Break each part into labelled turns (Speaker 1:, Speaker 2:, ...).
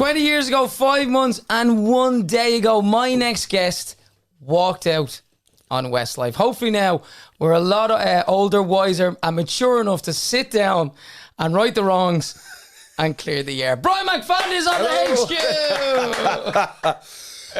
Speaker 1: 20 years ago, 5 months and 1 day ago, my next guest walked out on Westlife. Hopefully now we're a lot older, wiser and mature enough to sit down and right the wrongs and clear the air. Brian McFadden is on the HQ.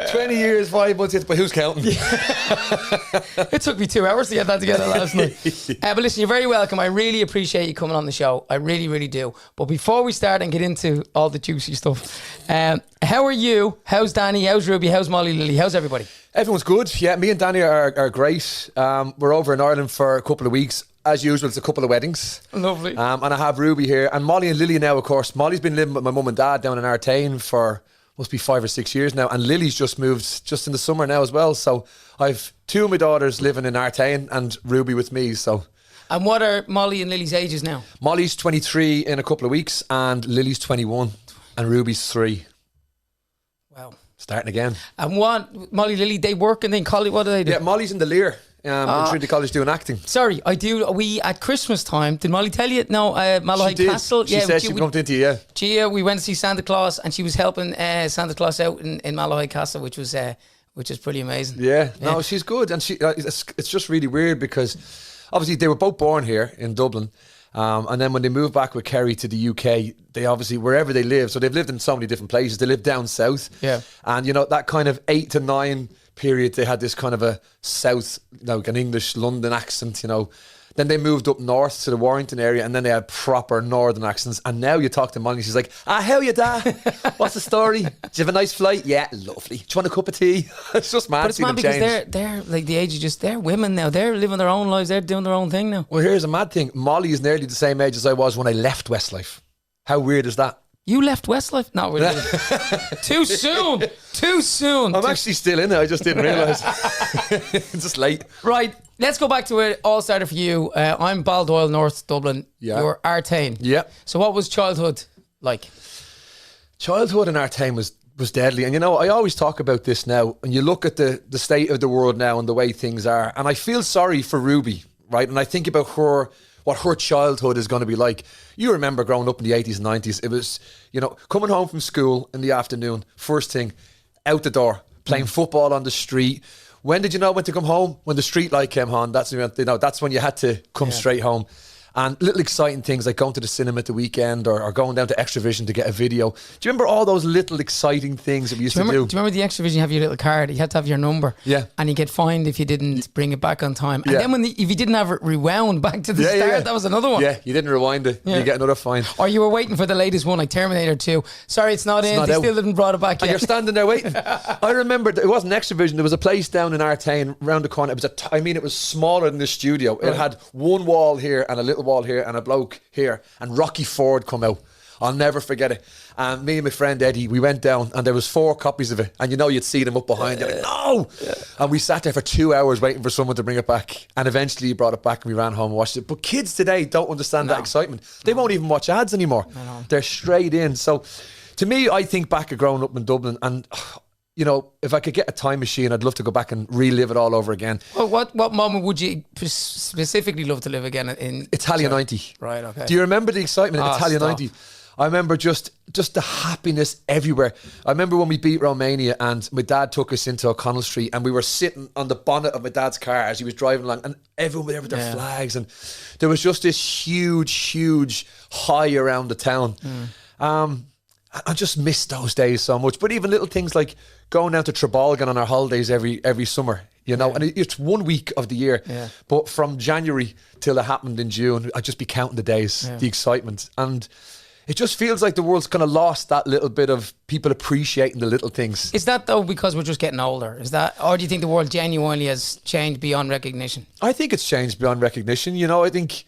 Speaker 2: 20 years, 5 months, but who's counting?
Speaker 1: It took me 2 hours to get that together last night. But listen, you're very welcome. I really appreciate you coming on the show. I really, really do. But before we start and get into all the juicy stuff, how are you? How's Danny? How's Ruby? How's Molly Lily? How's everybody?
Speaker 2: Everyone's good. Yeah, me and Danny are great. We're over in Ireland for a couple of weeks. As usual, it's a couple of weddings.
Speaker 1: Lovely.
Speaker 2: And I have Ruby here. And Molly and Lily now, of course. Molly's been living with my mum and dad down in Artane for must be 5 or 6 years now, and Lily's just moved just in the summer now as well. So I've 2 of my daughters living in Artane and Ruby with me. So,
Speaker 1: and what are Molly and Lily's ages now?
Speaker 2: Molly's 23 in a couple of weeks, and Lily's 21, and Ruby's 3.
Speaker 1: Wow,
Speaker 2: starting again.
Speaker 1: And what Molly, Lily, they work and then college? What do they do?
Speaker 2: Yeah, Molly's in the Lear. In Trinity College doing acting.
Speaker 1: Sorry, I do. We at Christmas time. Did Molly tell you? No, Malahide Castle.
Speaker 2: She said she bumped into you. Yeah.
Speaker 1: Gia, we went to see Santa Claus, and she was helping Santa Claus out in Malahide Castle, which is pretty amazing.
Speaker 2: Yeah. No, she's good, and she. It's just really weird because obviously they were both born here in Dublin, and then when they moved back with Kerry to the UK, they obviously wherever they live. So they've lived in so many different places. They live down south.
Speaker 1: Yeah.
Speaker 2: And you know that kind of 8 to 9 period, they had this kind of a south, like an English London accent, you know. Then they moved up north to the Warrington area, and then they had proper northern accents. And now you talk to Molly, she's like, how you da? What's the story? Did you have a nice flight? Yeah, lovely. Do you want a cup of tea? It's just mad.
Speaker 1: But it's mad because they're like the age of just, they're women now. They're living their own lives. They're doing their own thing now.
Speaker 2: Well, here's a mad thing. Molly is nearly the same age as I was when I left Westlife. How weird is that?
Speaker 1: You left Westlife? No, too soon. Too soon.
Speaker 2: I'm actually still in it. I just didn't realise. It's just late.
Speaker 1: Right. Let's go back to where it all started for you. I'm Baldoyle, North Dublin.
Speaker 2: Yeah.
Speaker 1: You're Artane.
Speaker 2: Yeah.
Speaker 1: So what was childhood like?
Speaker 2: Childhood in Artane was deadly. And you know, I always talk about this now. And you look at the state of the world now and the way things are. And I feel sorry for Ruby, right? And I think about what her childhood is going to be like. You remember growing up in the 80s and 90s, it was, you know, coming home from school in the afternoon, first thing, out the door, playing football on the street. When did you know when to come home? When the street light came on, that's when you had to come straight home. And little exciting things like going to the cinema at the weekend or going down to Extravision to get a video. Do you remember all those little exciting things that we used to do?
Speaker 1: Do you remember the Extravision? You have your little card. You had to have your number.
Speaker 2: Yeah.
Speaker 1: And you get fined if you didn't bring it back on time. And then if you didn't have it rewound back to the start, that was another one.
Speaker 2: Yeah, you didn't rewind it. You get another fine.
Speaker 1: Or you were waiting for the latest one, like Terminator 2. Sorry, it's not in. They still didn't brought it back yet.
Speaker 2: And you're standing there waiting. I remember it wasn't Extravision. There was a place down in Artane around the corner. It was smaller than the studio. It had one wall here and a little wall here and a bloke here, and Rocky Ford come out. I'll never forget it. And me and my friend Eddie, we went down and there was 4 copies of it, and you know you'd see them up behind you. Like, no! Yeah. And we sat there for 2 hours waiting for someone to bring it back, and eventually he brought it back and we ran home and watched it. But kids today don't understand that excitement. They won't even watch ads anymore. They're straight in. So to me, I think back of growing up in Dublin, and you know, if I could get a time machine, I'd love to go back and relive it all over again.
Speaker 1: Well, what moment would you specifically love to live again in?
Speaker 2: Italia 90.
Speaker 1: Right, okay.
Speaker 2: Do you remember the excitement in Italia 90? I remember just the happiness everywhere. I remember when we beat Romania and my dad took us into O'Connell Street and we were sitting on the bonnet of my dad's car as he was driving along, and everyone was there with their flags, and there was just this huge high around the town. I just miss those days so much. But even little things like going down to Trebalgan on our holidays every summer, you know, and it's 1 week of the year. Yeah. But from January till it happened in June, I'd just be counting the days, the excitement. And it just feels like the world's kind of lost that little bit of people appreciating the little things.
Speaker 1: Is that though because we're just getting older? Is that, or do you think the world genuinely has changed beyond recognition?
Speaker 2: I think it's changed beyond recognition. You know, I think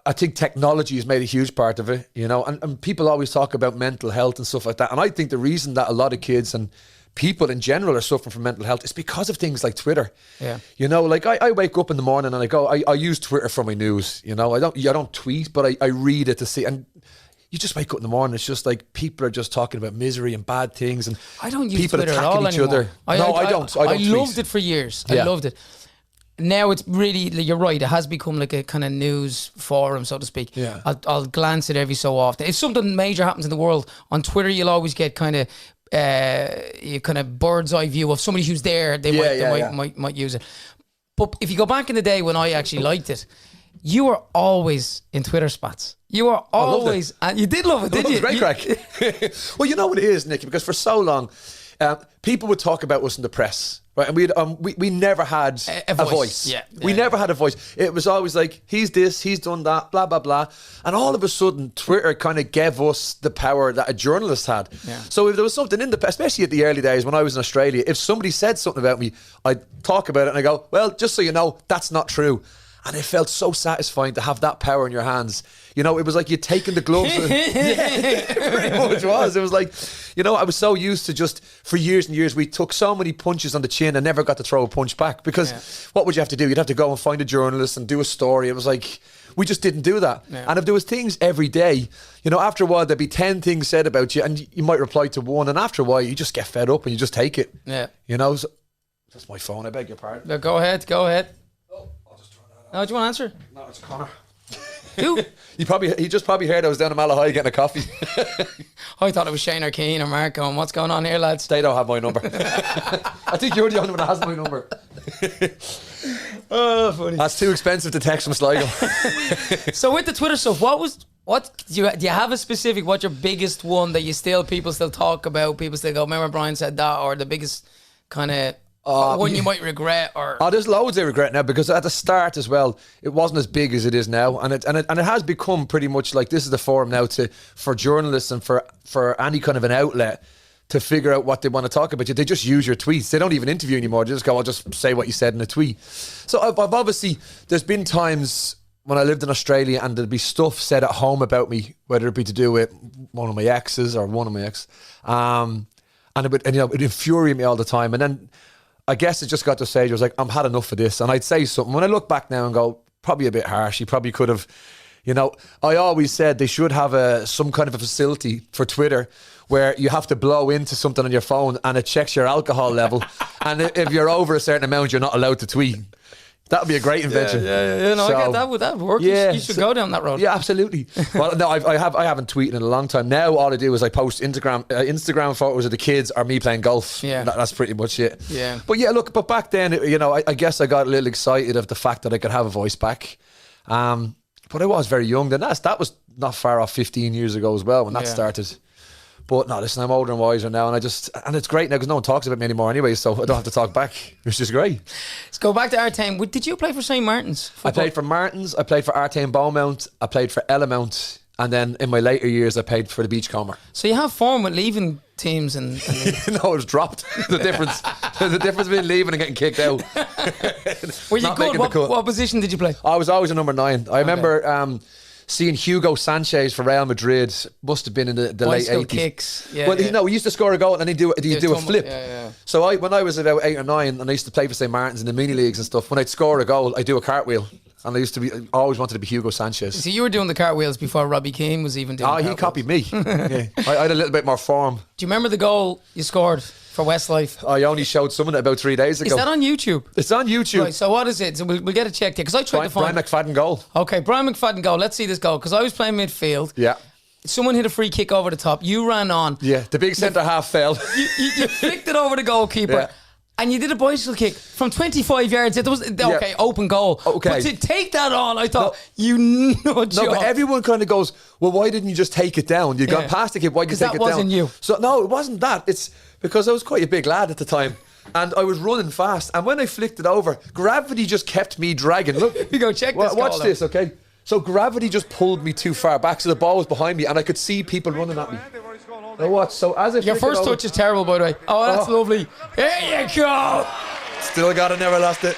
Speaker 2: technology has made a huge part of it, you know, and people always talk about mental health and stuff like that. And I think the reason that a lot of kids and people in general are suffering from mental health is because of things like Twitter. Yeah. You know, like I wake up in the morning and I use Twitter for my news, you know. I don't tweet, but I read it to see. And you just wake up in the morning, it's just like people are just talking about misery and bad things, and
Speaker 1: I don't use
Speaker 2: people
Speaker 1: Twitter
Speaker 2: attacking
Speaker 1: at all
Speaker 2: each
Speaker 1: anymore.
Speaker 2: other. I don't
Speaker 1: loved it for years. I loved it. now it's really, you're right, it has become like a kind of news forum, so to speak.
Speaker 2: Yeah.
Speaker 1: I'll glance at it every so often. If something major happens in the world, on Twitter you'll always get kind of you kind of bird's eye view of somebody who's there. They might use it. But if you go back in the day when I actually liked it, you were always in Twitter spats. You were always, and you did love it, did you?
Speaker 2: It was great crack. Well, you know what it is, Nicky, because for so long, people would talk about us in the press, right? And we never had a voice. We never had a voice. It was always like, he's this, he's done that, blah, blah, blah. And all of a sudden, Twitter kind of gave us the power that a journalist had. Yeah. So if there was something in the, especially at the early days when I was in Australia, if somebody said something about me, I'd talk about it and I go, well, just so you know, that's not true. And it felt so satisfying to have that power in your hands. You know, it was like you'd taken the gloves. It pretty much was. It was like, you know, I was so used to just, for years and years, we took so many punches on the chin and never got to throw a punch back. Because what would you have to do? You'd have to go and find a journalist and do a story. It was like, we just didn't do that. Yeah. And if there was things every day, you know, after a while, there'd be 10 things said about you and you might reply to one. And after a while, you just get fed up and you just take it. Yeah. You know, so, that's my phone. I beg your pardon.
Speaker 1: No, go ahead. No, do you want to answer?
Speaker 2: No, it's Connor.
Speaker 1: Who?
Speaker 2: He just probably heard I was down in Malahide getting a coffee.
Speaker 1: I thought it was Shane or Keane or Marco. And what's going on here, lads?
Speaker 2: They don't have my number. I think you're the only one that has my number.
Speaker 1: Oh, funny.
Speaker 2: That's too expensive to text from Sligo.
Speaker 1: So with the Twitter stuff, what do you have a specific? What's your biggest one that people still talk about? People still go, remember Brian said that, or the biggest kind of. One you might regret, or
Speaker 2: there's loads I regret now, because at the start as well, it wasn't as big as it is now, and it has become pretty much like this is the forum now for journalists and for any kind of an outlet to figure out what they want to talk about. They just use your tweets. They don't even interview anymore. They just go, I'll just say what you said in a tweet. So I've obviously, there's been times when I lived in Australia and there'd be stuff said at home about me, whether it be to do with one of my exes or one of my ex, and it'd infuriate me all the time, and then I guess it just got to a stage I was like, I'm had enough of this. And I'd say something. When I look back now and go, probably a bit harsh. He probably could have, you know, I always said they should have some kind of a facility for Twitter where you have to blow into something on your phone and it checks your alcohol level. And if you're over a certain amount, you're not allowed to tweet. That would be a great invention.
Speaker 1: Yeah. No, I get that. Would that work? Yeah, you should go down that road.
Speaker 2: Yeah, absolutely. Well, no, I haven't tweeted in a long time. Now all I do is I post Instagram photos of the kids or me playing golf. Yeah, that's pretty much it. Yeah. But yeah, look. But back then, you know, I guess I got a little excited of the fact that I could have a voice back. But I was very young then. That was not far off 15 years ago as well when that started. But no, listen, I'm older and wiser now, and it's great now because no one talks about me anymore anyway, so I don't have to talk back, which is great.
Speaker 1: Let's go back to Artane. Did you play for St. Martin's?
Speaker 2: I played for Martin's, I played for Artane Beaumont, I played for Ellamount, and then in my later years I played for the Beachcomber.
Speaker 1: So you have form with leaving teams and
Speaker 2: no, it was dropped. The difference between leaving and getting kicked out.
Speaker 1: Were you good? What position did you play?
Speaker 2: I was always a number 9. I remember seeing Hugo Sanchez for Real Madrid, must have been in the late 80s.
Speaker 1: Kicks. Yeah,
Speaker 2: well, he used to score a goal and then he'd do a flip. Yeah. So when I was about 8 or 9 and I used to play for St. Martin's in the mini leagues and stuff, when I'd score a goal, I'd do a cartwheel. And I always wanted to be Hugo Sanchez.
Speaker 1: So you were doing the cartwheels before Robbie Keane was even doing cartwheels.
Speaker 2: He copied me. Yeah. I had a little bit more form.
Speaker 1: Do you remember the goal you scored for Westlife?
Speaker 2: I only showed someone about 3 days ago.
Speaker 1: Is that on YouTube?
Speaker 2: It's on YouTube.
Speaker 1: Right, so what is it? So we'll get it checked here, because I tried to find...
Speaker 2: Brian McFadden goal.
Speaker 1: Okay, Brian McFadden goal. Let's see this goal, because I was playing midfield. Yeah. Someone hit a free kick over the top. You ran on.
Speaker 2: Yeah, the big centre half fell.
Speaker 1: You flicked it over the goalkeeper. Yeah. And you did a bicycle kick from 25 yards. It was open goal. Okay. But to take that on, I thought, you nudge.
Speaker 2: No, but everyone kind of goes, well, why didn't you just take it down? You got past the kid, why did you take it down? Because that wasn't you. So, no, it wasn't that. It's because I was quite a big lad at the time. And I was running fast. And when I flicked it over, gravity just kept me dragging. Look.
Speaker 1: You go check this goal.
Speaker 2: Watch this, okay? So gravity just pulled me too far back. So the ball was behind me and I could see people running at me. Now watch. So as I
Speaker 1: your first touch is terrible, by the way. Oh, that's lovely. Here you go.
Speaker 2: Still got it. Never lost it.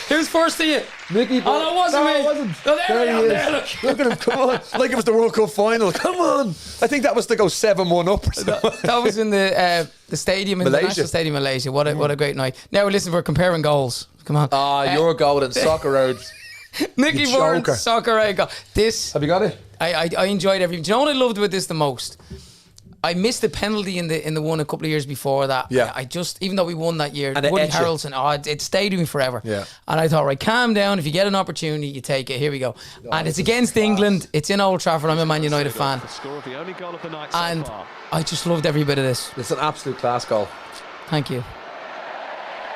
Speaker 1: Who's first to you?
Speaker 2: Nicky.
Speaker 1: Oh, no, it wasn't me.
Speaker 2: It wasn't.
Speaker 1: No, there
Speaker 2: look at him. Come on. Like it was the World Cup final. Come on. I think that was to go 7-1 up. Or something.
Speaker 1: That was in the stadium in Malaysia. The National Stadium in Malaysia. What a great night. Now listen, we're comparing goals. Come on.
Speaker 2: Your goal in soccer roads.
Speaker 1: Nicky Byrne, soccer goal. This.
Speaker 2: Have you got it?
Speaker 1: I enjoyed everything. Do you know what I loved with this the most? I missed the penalty in the one a couple of years before that.
Speaker 2: Yeah.
Speaker 1: I just, even though we won that year,
Speaker 2: And it
Speaker 1: Woody
Speaker 2: edged you.
Speaker 1: Harrelson, it stayed with me forever.
Speaker 2: Yeah.
Speaker 1: And I thought, right, calm down. If you get an opportunity, you take it. Here we go. And it's against England. It's in Old Trafford. I'm a Man United fan. And I just loved every bit of this.
Speaker 2: It's an absolute class goal.
Speaker 1: Thank you.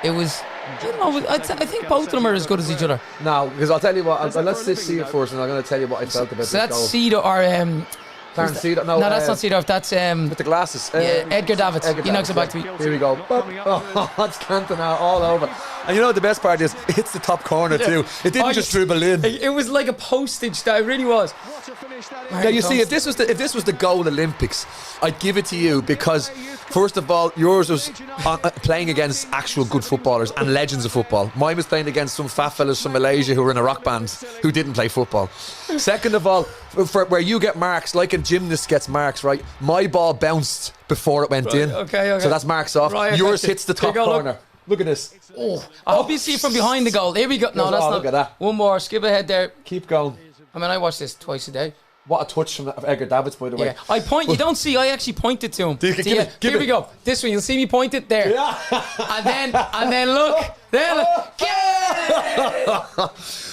Speaker 1: It was, you know, I think both of them are as good as each other.
Speaker 2: No, because I'll tell you what. Let's just see it first, and I'm going to tell you what I felt about
Speaker 1: So
Speaker 2: this
Speaker 1: that's
Speaker 2: goal.
Speaker 1: Cedar or
Speaker 2: Clarence Seedorf. No,
Speaker 1: that's not Cedar. That's
Speaker 2: with the glasses.
Speaker 1: Edgar Davids.
Speaker 2: Edgar
Speaker 1: He knocks it back
Speaker 2: Davids,
Speaker 1: to me.
Speaker 2: Here we go. Oh, that's Cantona all over. And you know what the best part is? It hits the top corner too. It didn't just dribble in.
Speaker 1: It was like a postage. That it really was.
Speaker 2: Now you see, if this was the goal Olympics, I'd give it to you because, first of all, yours was playing against actual good footballers and legends of football. Mine was playing against some fat fellas from Malaysia who were in a rock band who didn't play football. Second of all, for where you get marks, like a gymnast gets marks, right? My ball bounced before it went in.
Speaker 1: Okay.
Speaker 2: So that's marks off.
Speaker 1: Right,
Speaker 2: yours hits the top corner. Look at this.
Speaker 1: Oh, I hope you see it from behind the goal. Here we go. No, that's not.
Speaker 2: Look at that.
Speaker 1: One more. Skip ahead there.
Speaker 2: Keep going.
Speaker 1: I mean, I watch this twice a day.
Speaker 2: What a touch from Edgar Davids, by the way.
Speaker 1: Yeah, I point. You don't see. I actually pointed to him.
Speaker 2: Give
Speaker 1: Here we go. This one. You'll see me point it there.
Speaker 2: Yeah.
Speaker 1: and then look. There. Look.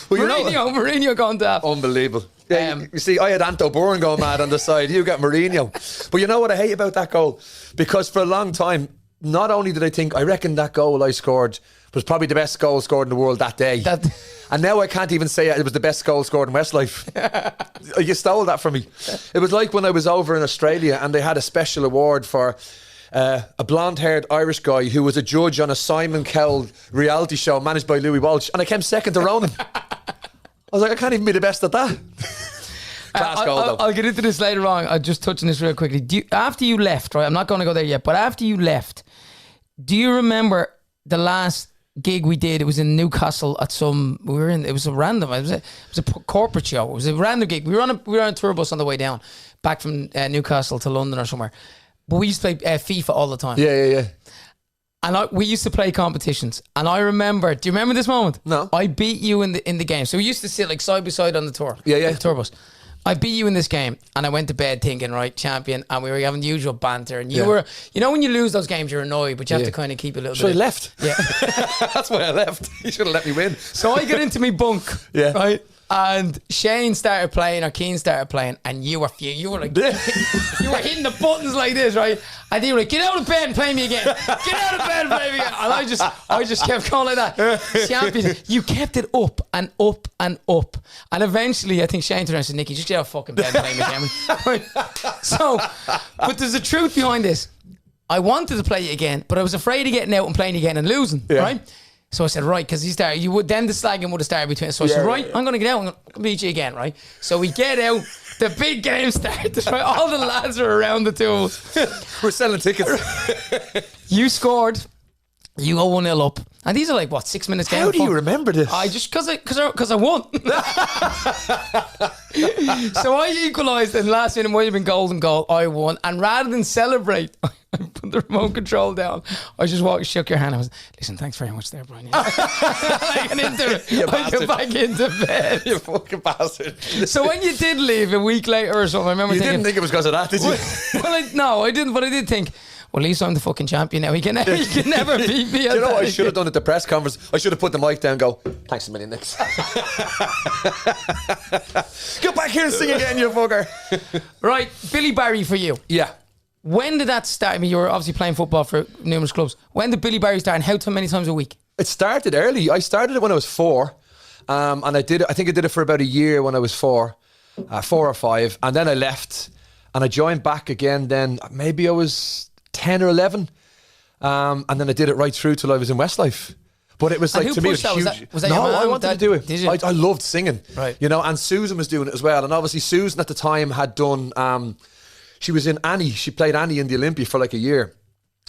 Speaker 2: Well, you know,
Speaker 1: Mourinho going daft.
Speaker 2: unbelievable. Yeah, you see, I had Anto Byrne going mad on the side. You got Mourinho. But you know what I hate about that goal? Because for a long time, not only did I reckon that goal I scored was probably the best goal scored in the world that day. And now I can't even say it was the best goal scored in Westlife. You stole that from me. It was like when I was over in Australia and they had a special award for a blonde-haired Irish guy who was a judge on a Simon Cowell reality show managed by Louis Walsh, and I came second to Ronan. I was like, I can't even be the best at that. Class goal, though.
Speaker 1: I'll get into this later on. I'll just touch on this real quickly. After you left, right? I'm not going to go there yet, but after you left, do you remember the last gig we did? It was in Newcastle at it was a random, it was a corporate show. It was a random gig. We were on a tour bus on the way down, back from Newcastle to London or somewhere. But we used to play FIFA all the time.
Speaker 2: Yeah.
Speaker 1: And we used to play competitions. And I remember, do you remember this moment?
Speaker 2: No.
Speaker 1: I beat you in the game. So we used to sit like side by side on the tour.
Speaker 2: Yeah.
Speaker 1: The tour bus. I beat you in this game, and I went to bed thinking, right, champion, and we were having the usual banter, and you were, you know, when you lose those games, you're annoyed, but you have to kind of keep a little bit.
Speaker 2: So I left.
Speaker 1: Yeah.
Speaker 2: That's why I left. You should have let me win.
Speaker 1: So I got into my bunk,
Speaker 2: Yeah.
Speaker 1: right, and Shane started playing, or Keane started playing, and you were like, you were hitting the buttons like this, right, and you were like, get out of bed and play me again, get out of bed and play me again, and I just kept going like that. Champion, you kept it up and up and up, and eventually I think Shane turned around and said, Nicky, just get out of fucking bed and play me again. Right? So, but there's a truth behind this. I wanted to play you again, but I was afraid of getting out and playing again and losing, right? So I said, right, because he started, then the slagging would have started between us. So I said, right, I'm going to get out and beat you again, right? So we get out, the big game starts, right? All the lads are around the two of us.
Speaker 2: We're selling tickets.
Speaker 1: You scored, you go 1-0 up. And these are like, what, 6 minutes game?
Speaker 2: How do you remember this?
Speaker 1: I just, because I won. So I equalised, and last minute might have been golden goal. I won. And rather than celebrate, I put the remote control down. I just shook your hand. I was, listen, thanks very much there, Brian. I get back into bed.
Speaker 2: You fucking bastard.
Speaker 1: So when you did leave a week later or something, I remember
Speaker 2: You
Speaker 1: thinking,
Speaker 2: didn't think it was because of that, did you?
Speaker 1: Well, I didn't, but I did think, well, at least I'm the fucking champion now. He can never beat me.
Speaker 2: Do you know what I should have done at the press conference? I should have put the mic down and go, thanks a million, Nick. Get back here and sing again, you fucker.
Speaker 1: Right, Billy Barry for you.
Speaker 2: Yeah.
Speaker 1: When did that start? I mean, you were obviously playing football for numerous clubs. When did Billy Barry start, and how many times a week?
Speaker 2: It started early. I started it when I was 4. And I think I did it for about a year when I was 4 or 5. And then I left and I joined back again then. Maybe I was 10 or 11. And then I did it right through till I was in Westlife. But it was like, to me, it was huge.
Speaker 1: Was that your mum,
Speaker 2: I wanted to do it.
Speaker 1: Did you?
Speaker 2: I loved singing.
Speaker 1: Right.
Speaker 2: You know, and Susan was doing it as well. And obviously Susan at the time had done, she was in Annie. She played Annie in the Olympia for like a year.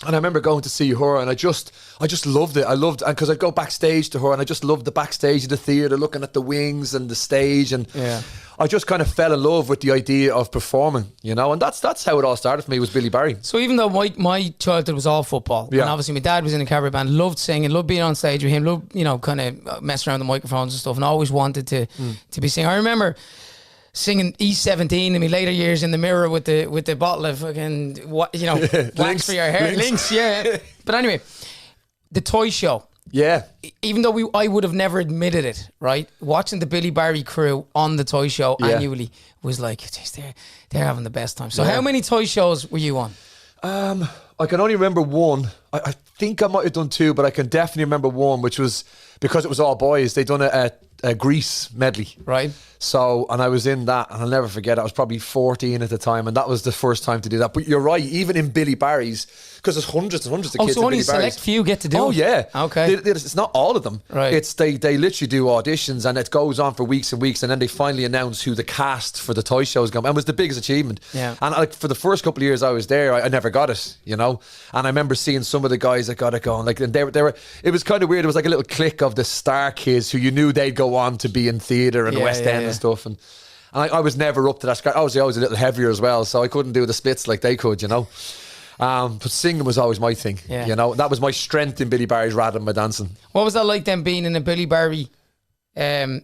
Speaker 2: And I remember going to see her, and I just loved it. I loved, because I'd go backstage to her, and I just loved the backstage of the theatre, looking at the wings and the stage, and I just kind of fell in love with the idea of performing, you know. And that's how it all started for me, was Billy Barry.
Speaker 1: So even though my childhood was all football, and obviously my dad was in a cabaret band, loved singing, loved being on stage with him, loved, you know, kind of messing around the microphones and stuff, and always wanted to be singing. I remember singing E17 in my later years in the mirror with the bottle of fucking wax for your hair. Links, yeah. But anyway, the toy show.
Speaker 2: Yeah.
Speaker 1: Even though I would have never admitted it, right? Watching the Billy Barry crew on the toy show annually was like, geez, they're having the best time. So how many toy shows were you on?
Speaker 2: I can only remember one. I think I might have done two, but I can definitely remember one, which was because it was all boys. They done a Grease medley.
Speaker 1: Right.
Speaker 2: So, and I was in that, and I'll never forget, I was probably 14 at the time, and that was the first time to do that. But you're right, even in Billy Barry's, because there's hundreds and hundreds of kids
Speaker 1: so
Speaker 2: in
Speaker 1: only
Speaker 2: Billy
Speaker 1: a select
Speaker 2: Barry's.
Speaker 1: few get to do it?
Speaker 2: Oh, yeah.
Speaker 1: Okay.
Speaker 2: It's not all of them.
Speaker 1: Right.
Speaker 2: It's they literally do auditions, and it goes on for weeks and weeks, and then they finally announce who the cast for the toy show is going to be. And it was the biggest achievement.
Speaker 1: Yeah.
Speaker 2: And like for the first couple of years I was there, I never got it, And I remember seeing some of the guys that got it going. Like, and they were, it was kind of weird. It was like a little clique of the star kids who you knew they'd go on to be in theatre and the West End and stuff. And I was never up to that. I was always a little heavier as well, so I couldn't do the splits like they could, But singing was always my thing, That was my strength in Billy Barry's rather than my dancing.
Speaker 1: What was that like then being in a Billy Barry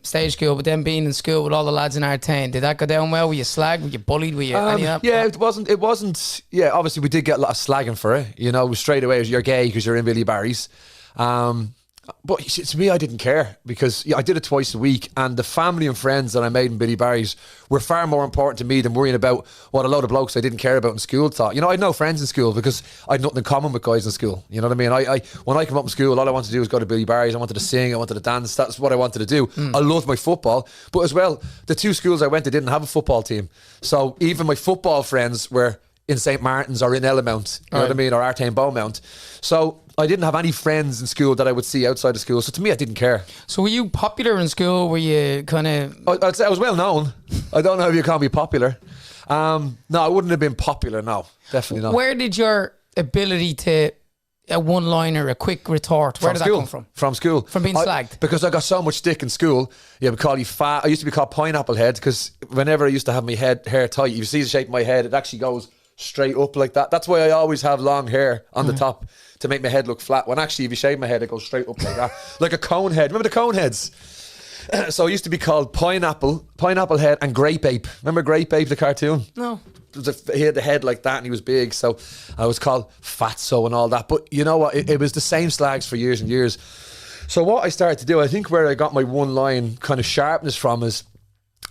Speaker 1: stage school, but then being in school with all the lads in our town? Did that go down well? Were you slagged? Were you bullied? Were you any of that?
Speaker 2: Yeah, it wasn't. Yeah, obviously we did get a lot of slagging for it. Straight away, you're gay because you're in Billy Barry's. But to me, I didn't care because I did it twice a week, and the family and friends that I made in Billy Barry's were far more important to me than worrying about what a load of blokes I didn't care about in school thought. I had no friends in school because I had nothing in common with guys in school. You know what I mean? I when I came up in school, all I wanted to do was go to Billy Barry's. I wanted to sing, I wanted to dance. That's what I wanted to do. I loved my football, but as well, the two schools I went to didn't have a football team, so even my football friends were in St. Martin's or in Ellamount, you know what I mean, or Artane Beaumont. So I didn't have any friends in school that I would see outside of school. So to me, I didn't care.
Speaker 1: So were you popular in school? Were you kind of...
Speaker 2: I'd say I was well known. I don't know if you can be popular. No, I wouldn't have been popular, no. Definitely not.
Speaker 1: Where did your ability to... a one-liner, a quick retort, where did that come from?
Speaker 2: From school.
Speaker 1: From being slagged?
Speaker 2: Because I got so much stick in school. Yeah, we call you fat. I used to be called pineapple head because whenever I used to have my hair tight, you see the shape of my head, it actually goes straight up like that. That's why I always have long hair on the top to make my head look flat. When actually, if you shave my head, it goes straight up like that, like a cone head. Remember the cone heads? So I used to be called pineapple head, and grape ape. Remember Grape Ape, the cartoon?
Speaker 1: No.
Speaker 2: He had the head like that, and he was big. So I was called Fatso and all that. But you know what? It was the same slags for years and years. So what I started to do, I think where I got my one line kind of sharpness from is,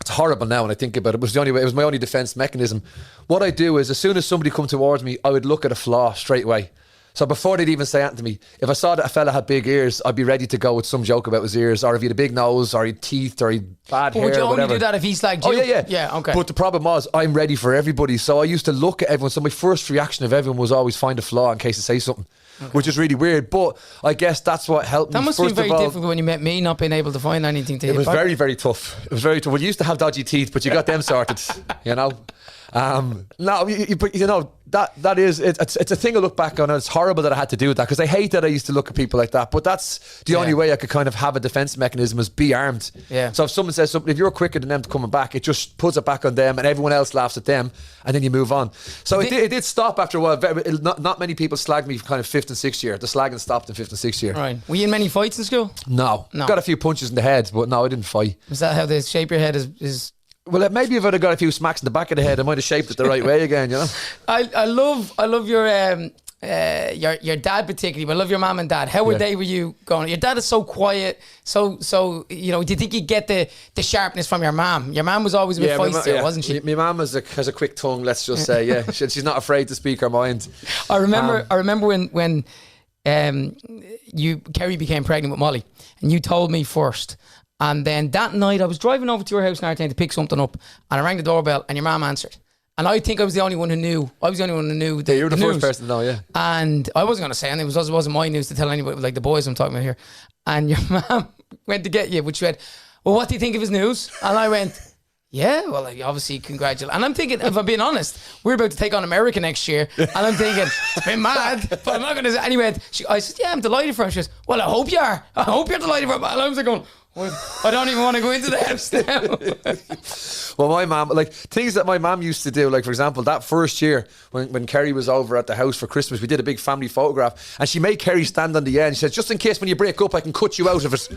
Speaker 2: it's horrible now when I think about it. It was the only way. It was my only defense mechanism. What I do is, as soon as somebody come towards me, I would look at a flaw straight away. So before they'd even say anything to me, if I saw that a fella had big ears, I'd be ready to go with some joke about his ears, or if he had a big nose, or he had teeth, or he had bad hair.
Speaker 1: Would you
Speaker 2: or
Speaker 1: only
Speaker 2: whatever.
Speaker 1: do that if he's like you?
Speaker 2: Oh yeah.
Speaker 1: Yeah, okay.
Speaker 2: But the problem was, I'm ready for everybody. So I used to look at everyone. So my first reaction of everyone was always find a flaw in case they say something. Which is really weird, but I guess that's what helped me.
Speaker 1: That must have been very difficult when you met me, not being able to find anything to hit.
Speaker 2: It was very, very tough. It was very tough. Well, you used to have dodgy teeth, but you got them sorted, No, that is it's a thing I look back on, and it's horrible that I had to do that, because I hate that I used to look at people like that, but that's the only way I could kind of have a defense mechanism, is be armed. So if someone says something, if you're quicker than them to coming back, it just puts it back on them, and everyone else laughs at them, and then you move on. So it did stop after a while. Not many people slagged me for kind of 5th and 6th year. The slagging stopped in 5th and 6th year.
Speaker 1: Right. Were you in many fights in school?
Speaker 2: No. Got a few punches in the head, but no, I didn't fight.
Speaker 1: Is that how the shape of your head is?
Speaker 2: Well, maybe if I'd have got a few smacks in the back of the head, I might have shaped it the right way again,
Speaker 1: I love your dad particularly, but I love your mum and dad. How were they? Were you going? Your dad is so quiet, so do you think you get the sharpness from your mum? Your mum was always a bit feisty, wasn't she?
Speaker 2: My mum has a quick tongue, let's just say. Yeah, she's not afraid to speak her mind.
Speaker 1: I remember when Kerry became pregnant with Molly, and you told me first. And then that night I was driving over to your house in Artane to pick something up, and I rang the doorbell, and your mum answered. And I think I was the only one who knew. I was the only one who knew the
Speaker 2: you were the
Speaker 1: news.
Speaker 2: first person to know, yeah.
Speaker 1: And I wasn't going to say anything. It wasn't my news to tell anybody, like the boys I'm talking about here. And your mum went to get you, but she went, well, what do you think of his news? And I went, yeah, well, obviously, congratulations. And I'm thinking, if I'm being honest, we're about to take on America next year. And I'm thinking, it's been mad, but I'm not going to say. Anyway, I said, yeah, I'm delighted for him. She goes, well, I hope you are. I hope you're delighted for him. And I was like going, I don't even want to go into the house now.
Speaker 2: Well, my mum, like things that my mum used to do, like for example, that first year when Kerry was over at the house for Christmas, we did a big family photograph, and she made Kerry stand on the end. She said, just in case when you break up, I can cut you out of it.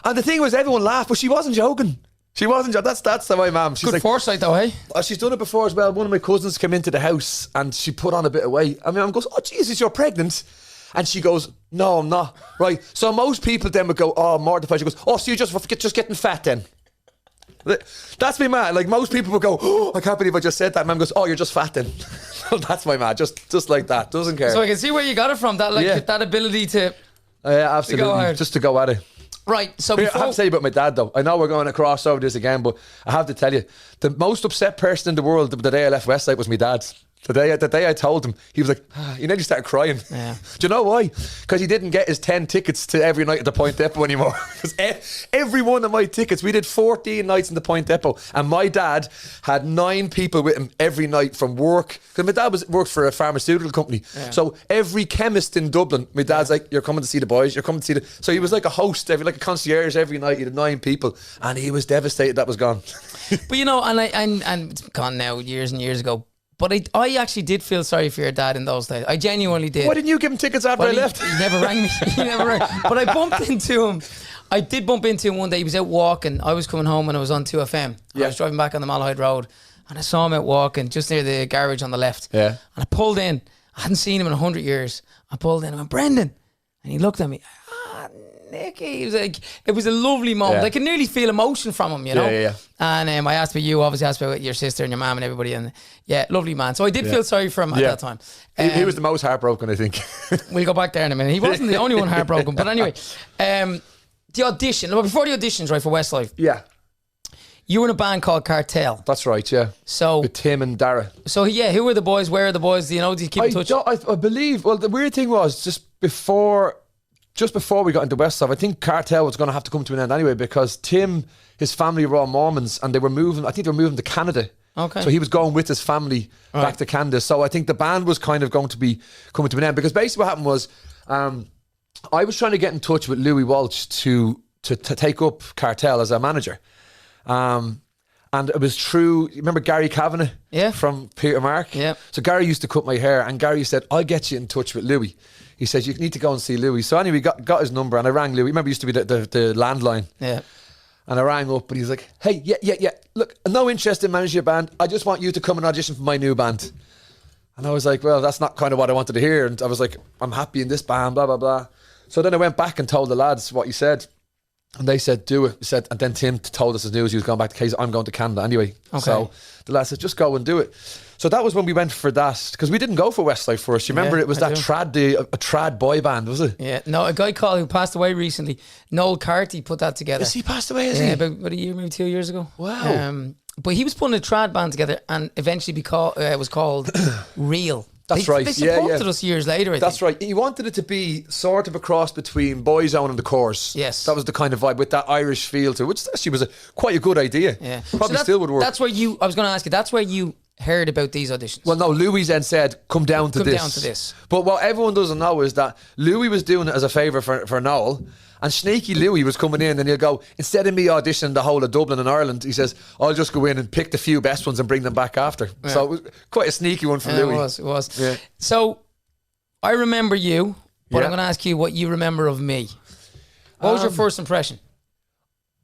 Speaker 2: And the thing was, everyone laughed, but she wasn't joking. She wasn't. That's my mum. She's
Speaker 1: Good
Speaker 2: like,
Speaker 1: foresight, though, hey?
Speaker 2: oh, she's done it before as well. One of my cousins came into the house and she put on a bit of weight. And my mum goes, oh, Jesus, you're pregnant. And she goes, no, I'm not. Right. So most people then would go, oh, mortified. She goes, oh, so you're just getting fat then. That's my man. Like most people would go, oh, I can't believe I just said that. Mum goes, oh, you're just fat then. That's my man. Just like that. Doesn't care.
Speaker 1: So I can see where you got it from. That ability to...
Speaker 2: Yeah, absolutely. Just to go at it.
Speaker 1: Right, so
Speaker 2: I have to say about my dad though. I know we're going to cross over this again, but I have to tell you, the most upset person in the world the day I left Westlife was my dad. The day I told him, he was like, he nearly started crying.
Speaker 1: Yeah.
Speaker 2: Do you know why? Because he didn't get his 10 tickets to every night at the Point Depot anymore. Because every one of my tickets, we did 14 nights in the Point Depot, and my dad had 9 people with him every night from work. Because my dad worked for a pharmaceutical company. Yeah. So every chemist in Dublin, my dad's like, you're coming to see the boys, you're coming to see the... So he was like a host, like a concierge every night. He had 9 people, and he was devastated that was gone.
Speaker 1: But you know, and it's gone now, years and years ago. But I actually did feel sorry for your dad in those days. I genuinely did.
Speaker 2: Why didn't you give him tickets after I left?
Speaker 1: He never rang me. He never rang. But I bumped into him. I did bump into him one day. He was out walking. I was coming home and I was on 2FM. Yeah. I was driving back on the Malahide Road and I saw him out walking just near the garage on the left.
Speaker 2: Yeah.
Speaker 1: And I pulled in. I hadn't seen him in 100 years. I pulled in. I went, Brendan. And he looked at me. Nicky. He was like, it was a lovely moment. I could nearly feel emotion from him, you know.
Speaker 2: Yeah.
Speaker 1: And I asked about you, obviously asked about your sister and your mum and everybody, and yeah, lovely man. So I did feel sorry for him at that time.
Speaker 2: He was the most heartbroken, I think.
Speaker 1: We'll go back there in a minute. He wasn't the only one heartbroken, but anyway, the audition. Well, before the auditions, right, for Westlife.
Speaker 2: Yeah.
Speaker 1: You were in a band called Cartel.
Speaker 2: That's right, yeah.
Speaker 1: So
Speaker 2: with Tim and Dara.
Speaker 1: So yeah, who were the boys? Where are the boys? Do you know? Do you keep in touch?
Speaker 2: I believe. Well, the weird thing was just before we got into Westlife, I think Cartel was going to have to come to an end anyway because Tim, his family were all Mormons and they were moving. I think they were moving to Canada.
Speaker 1: Okay.
Speaker 2: So he was going with his family back to Canada. So I think the band was kind of going to be coming to an end because basically what happened was, I was trying to get in touch with Louis Walsh to take up Cartel as a manager. And it was true. You remember Gary Kavanagh?
Speaker 1: Yeah.
Speaker 2: From Peter Mark?
Speaker 1: Yeah.
Speaker 2: So Gary used to cut my hair and Gary said, I'll get you in touch with Louis. He says, you need to go and see Louis. So anyway, got his number and I rang Louis. Remember, it used to be the landline.
Speaker 1: Yeah.
Speaker 2: And I rang up and he's like, hey, yeah. Look, no interest in managing your band. I just want you to come and audition for my new band. And I was like, well, that's not kind of what I wanted to hear. And I was like, I'm happy in this band, blah, blah, blah. So then I went back and told the lads what he said. And they said, do it. He said, and then Tim told us his news. He was going back to Case. I'm going to Canada anyway. Okay. So the lad said, just go and do it. So that was when we went for that. Because we didn't go for Westlife first. You remember it was a trad boy band, was it?
Speaker 1: Yeah. No, a guy called who passed away recently, Noel Carty, put that together.
Speaker 2: Yes, he passed away, is he?
Speaker 1: Yeah, about a year, maybe 2 years ago.
Speaker 2: Wow.
Speaker 1: But he was putting a trad band together and eventually was called Real.
Speaker 2: That's right.
Speaker 1: They supported us years later, I think.
Speaker 2: Right. He wanted it to be sort of a cross between Boyzone and the Course.
Speaker 1: Yes.
Speaker 2: That was the kind of vibe with that Irish feel to it, which actually was quite a good idea.
Speaker 1: Yeah.
Speaker 2: Probably still would work.
Speaker 1: That's where I was going to ask you, that's where you heard about these auditions.
Speaker 2: Well, no, Louis then said, come down to this. But what everyone doesn't know is that Louis was doing it as a favour for Noel. And Sneaky Louis was coming in and he'll go, instead of me auditioning the whole of Dublin and Ireland, he says, I'll just go in and pick the few best ones and bring them back after. Yeah. So it was quite a sneaky one from Louis.
Speaker 1: It was.
Speaker 2: Yeah.
Speaker 1: So I remember you, but I'm going to ask you what you remember of me. What was your first impression?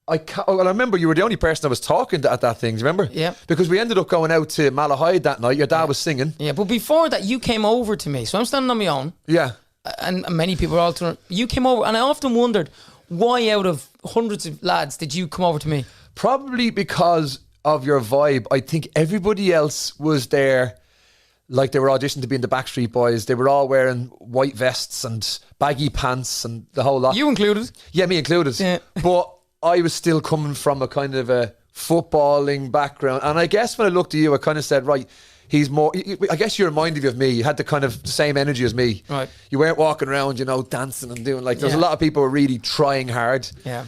Speaker 2: I remember you were the only person I was talking to at that thing, do you remember?
Speaker 1: Yeah.
Speaker 2: Because we ended up going out to Malahide that night. Your dad was singing.
Speaker 1: Yeah, but before that, you came over to me. So I'm standing on my own.
Speaker 2: Yeah.
Speaker 1: And many people are all turning. You came over, and I often wondered why, out of hundreds of lads, did you come over to me?
Speaker 2: Probably because of your vibe. I think everybody else was there, like they were auditioning to be in the Backstreet Boys. They were all wearing white vests and baggy pants and the whole lot.
Speaker 1: You included?
Speaker 2: Yeah, me included.
Speaker 1: Yeah.
Speaker 2: But I was still coming from a kind of a footballing background, and I guess when I looked at you, I kind of said, right. He's more, I guess you reminded me of me. You had the kind of same energy as me.
Speaker 1: Right.
Speaker 2: You weren't walking around, dancing and doing like, there's a lot of people who were really trying hard.
Speaker 1: Yeah.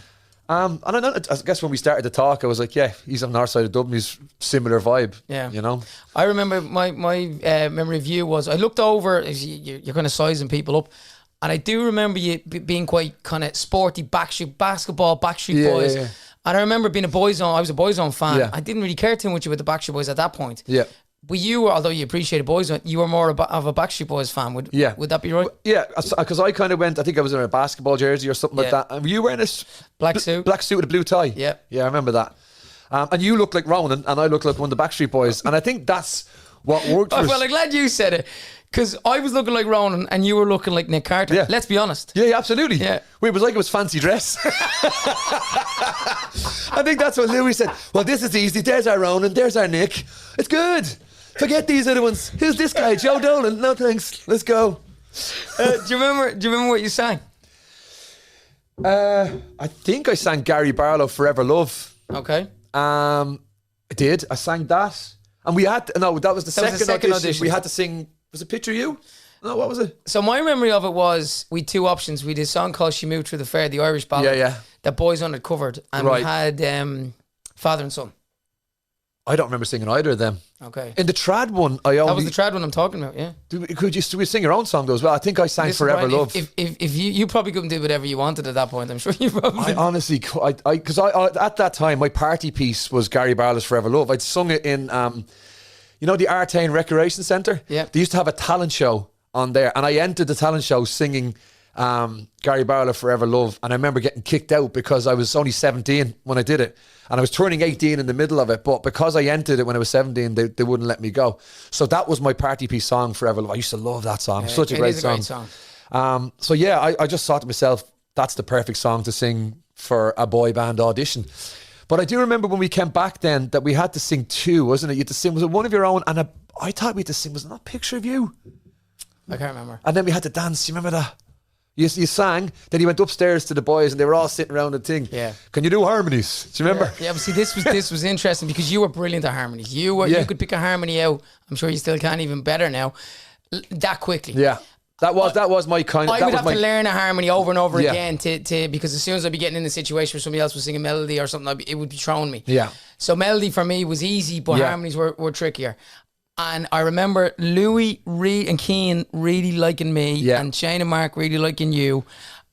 Speaker 2: And I guess when we started to talk, I was like, yeah, he's on the north side of Dublin. He's similar vibe.
Speaker 1: Yeah.
Speaker 2: I
Speaker 1: remember my memory of you was, I looked over, you're kind of sizing people up. And I do remember you being quite kind of sporty, Backstreet Boys.
Speaker 2: Yeah.
Speaker 1: And I remember being I was a Boyzone fan.
Speaker 2: Yeah.
Speaker 1: I didn't really care too much about the Backstreet Boys at that point.
Speaker 2: Yeah.
Speaker 1: But you were, although you appreciated Boyzone, you were more of a Backstreet Boys fan. Would that be right?
Speaker 2: Yeah, because I kind of went, I think I was in a basketball jersey or something like that. And were you wearing a
Speaker 1: black suit
Speaker 2: with a blue tie?
Speaker 1: Yeah.
Speaker 2: Yeah, I remember that. And you look like Ronan, and I look like one of the Backstreet Boys. And I think that's what worked for us.
Speaker 1: Well, I'm glad you said it. Because I was looking like Ronan and you were looking like Nick Carter.
Speaker 2: Yeah.
Speaker 1: Let's be honest.
Speaker 2: Yeah, absolutely.
Speaker 1: Yeah.
Speaker 2: It was like it was fancy dress. I think that's what Louis said. Well, this is easy. There's our Ronan. There's our Nick. It's good. Forget these other ones. Who's this guy? Joe Dolan. No thanks. Let's go.
Speaker 1: Do you remember what you sang?
Speaker 2: I think I sang Gary Barlow, Forever Love.
Speaker 1: Okay.
Speaker 2: I did. I sang that. And we had... No, that was the second audition. We had to sing... Was it Picture You? No, what was it?
Speaker 1: So my memory of it was we had two options. We did a song called She Moved Through the Fair, the Irish ballad.
Speaker 2: Yeah.
Speaker 1: That Boyzone had covered. And we had Father and Son.
Speaker 2: I don't remember singing either of them.
Speaker 1: Okay.
Speaker 2: In the trad one,
Speaker 1: that was the trad one I'm talking about, yeah.
Speaker 2: Could you sing your own song though as well? I think I sang Forever Love.
Speaker 1: If you probably couldn't do whatever you wanted at that point, I'm sure you probably...
Speaker 2: I honestly, because at that time, my party piece was Gary Barlow's Forever Love. I'd sung it in... you know the Artane Recreation Centre?
Speaker 1: Yeah.
Speaker 2: They used to have a talent show on there, and I entered the talent show singing Gary Barlow Forever Love, and I remember getting kicked out because I was only 17 when I did it, and I was turning 18 in the middle of it, but because I entered it when I was 17, they wouldn't let me go. So that was my party piece song, Forever Love. I used to love that song.
Speaker 1: Yeah,
Speaker 2: Such a great song.
Speaker 1: Great song.
Speaker 2: So yeah, I just thought to myself, that's the perfect song to sing for a boy band audition. But I do remember when we came back then that we had to sing two, wasn't it? You had to sing, was it one of your own? And I thought we had to sing, was it not Picture of You?
Speaker 1: I can't remember.
Speaker 2: And then we had to dance. You remember that? You sang, then you went upstairs to the boys and they were all sitting around the thing.
Speaker 1: Yeah.
Speaker 2: Can you do harmonies? Do you remember?
Speaker 1: Yeah, but see, this was interesting because you were brilliant at harmonies. You could pick a harmony out. I'm sure you still can, even better now. That quickly.
Speaker 2: Yeah. That was my kind of...
Speaker 1: I would have to learn a harmony over and over
Speaker 2: Yeah.
Speaker 1: again to because as soon as I'd be getting in a situation where somebody else was singing melody or something, it would be throwing me.
Speaker 2: Yeah.
Speaker 1: So melody for me was easy, but harmonies were trickier. And I remember Louis, and Keane really liking me, and Shane and Mark really liking you.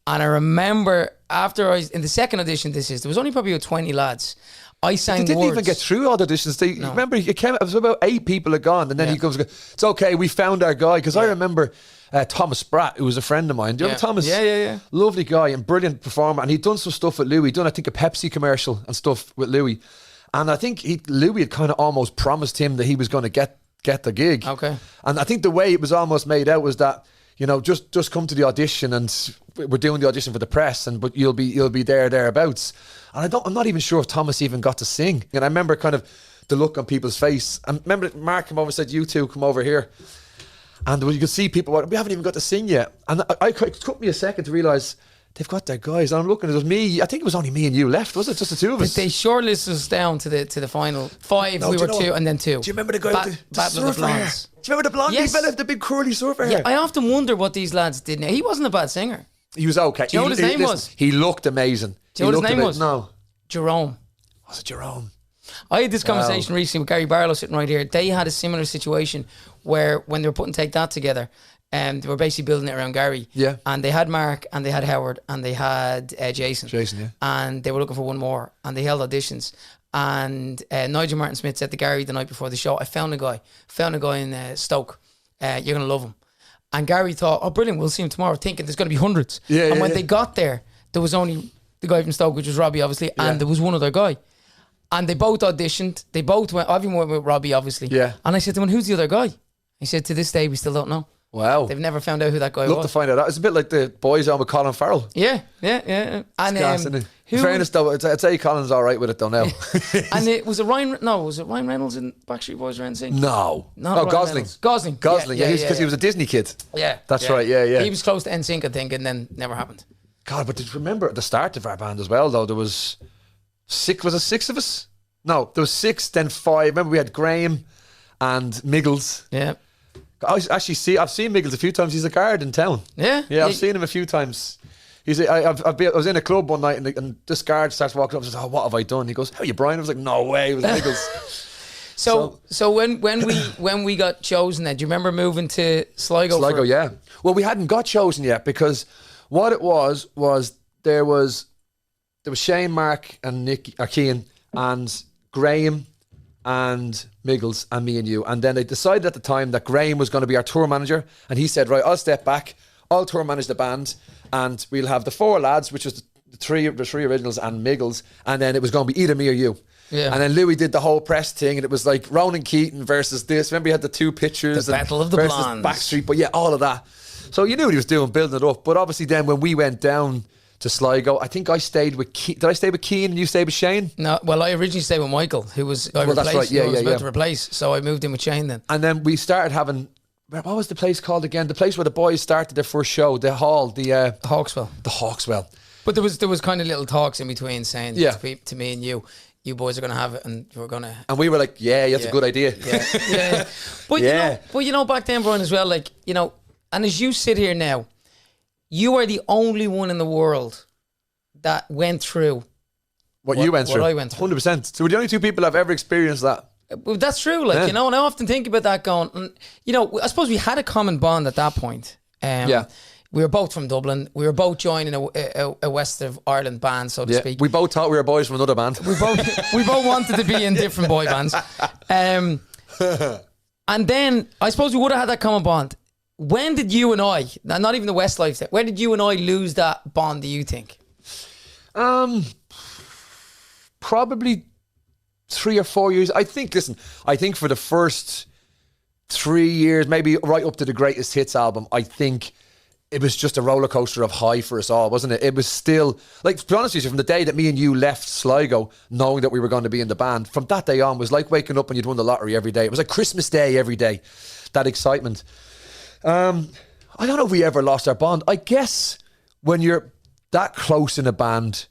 Speaker 1: And I remember after in the second audition, there was only probably about 20 lads. I sang
Speaker 2: They didn't
Speaker 1: words.
Speaker 2: even get through all the auditions. Remember, it was about 8 people had gone, and then he comes, it's okay, we found our guy. Because I remember Thomas Spratt, who was a friend of mine. Do you remember Thomas?
Speaker 1: Yeah.
Speaker 2: Lovely guy and brilliant performer. And he'd done some stuff with Louis. He'd done, I think, a Pepsi commercial and stuff with Louis. And I think Louis had kind of almost promised him that he was going to get the gig.
Speaker 1: Okay.
Speaker 2: And I think the way it was almost made out was that, you know, just come to the audition, and we're doing the audition for the press, but you'll be thereabouts. And I'm not even sure if Thomas even got to sing. And I remember kind of the look on people's face. And remember Mark came over and said, you two come over here. And you could see people, we haven't even got to sing yet. And it took me a second to realise they've got their guys. And I'm looking, it was me. I think it was only me and you left, was it? Just the two of us.
Speaker 1: They shortlisted us down to the final 5. We were 2 and then 2.
Speaker 2: Do you remember the guy with the
Speaker 1: Battle of the
Speaker 2: surfer hair?
Speaker 1: Blondes.
Speaker 2: Do you remember the blonde?
Speaker 1: Yes.
Speaker 2: He the big curly surfer hair.
Speaker 1: Yeah, I often wonder what these lads did now. He wasn't a bad singer.
Speaker 2: He was okay.
Speaker 1: Do you know what his name was?
Speaker 2: He looked amazing.
Speaker 1: Do you know what his name was?
Speaker 2: No.
Speaker 1: Jerome.
Speaker 2: Was it Jerome?
Speaker 1: I had this conversation recently with Gary Barlow sitting right here. They had a similar situation where when they were putting Take That together, they were basically building it around Gary.
Speaker 2: Yeah.
Speaker 1: And they had Mark and they had Howard and they had Jason.
Speaker 2: Yeah.
Speaker 1: And they were looking for one more and they held auditions. And Nigel Martin Smith said to Gary the night before the show, I found a guy in Stoke. You're going to love him. And Gary thought, oh, brilliant, we'll see him tomorrow, thinking there's going to be hundreds. And when they got there, there was only the guy from Stoke, which was Robbie, obviously, and there was one other guy. And they both auditioned. They both went, everyone went with Robbie, obviously.
Speaker 2: Yeah.
Speaker 1: And I said to him, who's the other guy? He said, to this day, we still don't know.
Speaker 2: Wow.
Speaker 1: They've never found out who that guy
Speaker 2: Love
Speaker 1: was.
Speaker 2: to find out. It's a bit like the boys on with Colin Farrell.
Speaker 1: Yeah. And
Speaker 2: Gas, isn't it? In fairness, though, I'd say Colin's all right with it, though, now.
Speaker 1: And it was Ryan Reynolds in Backstreet Boys or NSYNC?
Speaker 2: No.
Speaker 1: Gosling.
Speaker 2: Gosling, yeah, because he was a Disney kid.
Speaker 1: Yeah.
Speaker 2: That's right, yeah.
Speaker 1: He was close to NSYNC, I think, and then never happened.
Speaker 2: God, but did you remember at the start of our band as well, though, there was 6, was it 6 of us? No, there was 6, then 5. Remember we had Graham and Miggles.
Speaker 1: Yeah.
Speaker 2: I've seen Miggles a few times. He's a guard in town.
Speaker 1: Yeah?
Speaker 2: Yeah, I've seen him a few times. I was in a club one night and this guard starts walking up and says, oh, what have I done? He goes, how are you, Brian? I was like, no way, it was Miggles.
Speaker 1: So when we got chosen then, do you remember moving to Sligo?
Speaker 2: Sligo, yeah. Well, we hadn't got chosen yet because what it was there was Shane, Mark and Nicky, or Keane and Graham and Miggles and me and you. And then they decided at the time that Graham was going to be our tour manager. And he said, right, I'll step back. I'll tour manage the band. And we'll have the 4 lads, which was the three originals and Miggles. And then it was going to be either me or you.
Speaker 1: Yeah.
Speaker 2: And then Louis did the whole press thing, and it was like Ronan Keating versus this. Remember, he had the two pictures.
Speaker 1: The Battle of the
Speaker 2: versus
Speaker 1: Blondes.
Speaker 2: Backstreet, but yeah, all of that. So you knew what he was doing, building it up. But obviously then when we went down to Sligo, I think I stayed with did I stay with Keane and you stayed with Shane?
Speaker 1: No, well, I originally stayed with Michael, who was
Speaker 2: That's right.
Speaker 1: who I was about to replace. So I moved in with Shane then.
Speaker 2: And then we started having, what was the place called again? The place where the boys started their first show, the hall, the
Speaker 1: Hawkswell.
Speaker 2: The Hawkswell.
Speaker 1: But there was kind of little talks in between saying
Speaker 2: Yeah.
Speaker 1: to me and you boys are going to have it, and we're going to.
Speaker 2: And we were like, yeah, that's a good idea.
Speaker 1: Yeah. But you know, back then, Byrne, as well, like, you know, and as you sit here now, you are the only one in the world that went through
Speaker 2: what you went through.
Speaker 1: What I went through.
Speaker 2: 100%. So we're the only two people I've ever experienced that.
Speaker 1: Well, that's true, like, you know, and I often think about that going, and, you know, I suppose we had a common bond at that point.
Speaker 2: Yeah.
Speaker 1: We were both from Dublin. We were both joining a West of Ireland band, so to speak.
Speaker 2: We both thought we were boys from another band.
Speaker 1: We both wanted to be in different boy bands. And then I suppose we would have had that common bond. When did you and I, not even the Westlife set, when did you and I lose that bond, do you think?
Speaker 2: Probably 3 or 4 years. I think for the first 3 years, maybe right up to the Greatest Hits album, I think it was just a roller coaster of high for us all, wasn't it? It was still, like, to be honest with you, from the day that me and you left Sligo, knowing that we were going to be in the band, from that day on was like waking up and you'd won the lottery every day. It was like Christmas Day every day, that excitement. I don't know if we ever lost our bond. I guess when you're that close in a band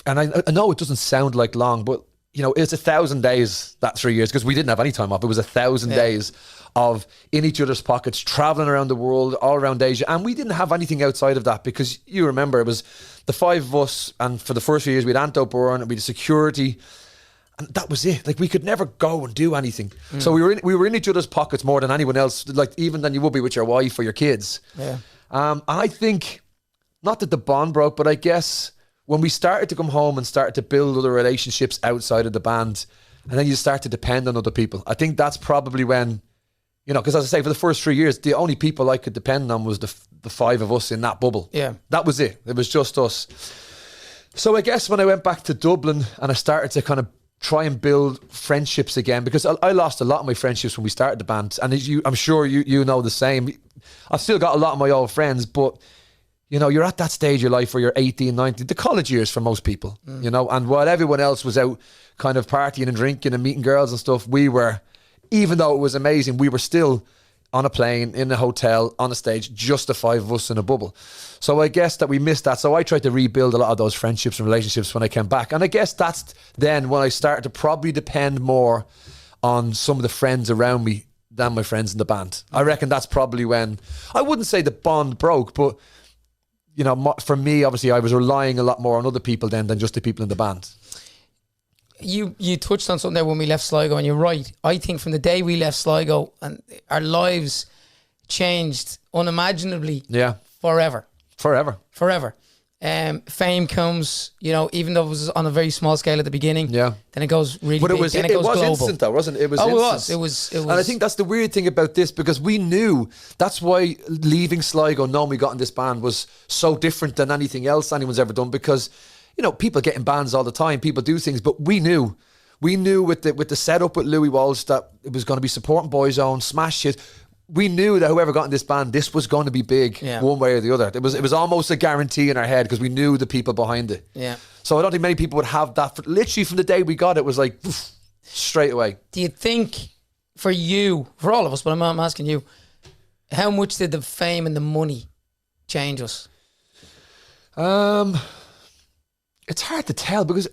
Speaker 2: and I know it doesn't sound like long, but you know, it's 1,000 days, that 3 years, because we didn't have any time off. It was 1,000 days of in each other's pockets, traveling around the world, all around Asia. And we didn't have anything outside of that, because you remember it was the five of us. And for the first few years, we had Anto Byrne and we had security. And that was it. Like, we could never go and do anything. So we were in each other's pockets more than anyone else, like even than you would be with your wife or your kids.
Speaker 1: Yeah.
Speaker 2: And I think, not that the bond broke, but I guess when we started to come home and started to build other relationships outside of the band, and then you start to depend on other people, I think that's probably when, you know, because as I say, for the first 3 years, the only people I could depend on was the five of us in that bubble.
Speaker 1: Yeah.
Speaker 2: That was it. It was just us. So I guess when I went back to Dublin and I started to kind of try and build friendships again, because I lost a lot of my friendships when we started the band, and as I'm sure you know the same. I've still got a lot of my old friends, but you know, you're at that stage of your life where you're 18, 19, the college years for most people, you know, and while everyone else was out kind of partying and drinking and meeting girls and stuff, we were, even though it was amazing, we were still on a plane, in a hotel, on a stage, just the five of us in a bubble. So I guess that we missed that. So I tried to rebuild a lot of those friendships and relationships when I came back. And I guess that's then when I started to probably depend more on some of the friends around me than my friends in the band. I reckon that's probably when, I wouldn't say the bond broke, but you know, for me, obviously, I was relying a lot more on other people then than just the people in the band.
Speaker 1: You touched on something there when we left Sligo, and you're right. I think from the day we left Sligo, and our lives changed unimaginably.
Speaker 2: Yeah.
Speaker 1: Forever.
Speaker 2: Fame
Speaker 1: comes, you know, even though it was on a very small scale at the beginning.
Speaker 2: Yeah.
Speaker 1: Then it goes really
Speaker 2: but
Speaker 1: big.
Speaker 2: It was
Speaker 1: global.
Speaker 2: instant though, wasn't it? It was instant.
Speaker 1: It was.
Speaker 2: And I think that's the weird thing about this, because we knew, that's why leaving Sligo, knowing we got in this band, was so different than anything else anyone's ever done, because, you know, people get in bands all the time, people do things, but we knew with the setup with Louis Walsh that it was going to be supporting Boyzone, smash shit. We knew that whoever got in this band, this was going to be big, one way or the other. It was almost a guarantee in our head, because we knew the people behind it.
Speaker 1: Yeah.
Speaker 2: So I don't think many people would have that. Literally from the day we got it, was like, poof, straight away.
Speaker 1: Do you think, for you, for all of us, but I'm asking you, how much did the fame and the money change us?
Speaker 2: It's hard to tell, because,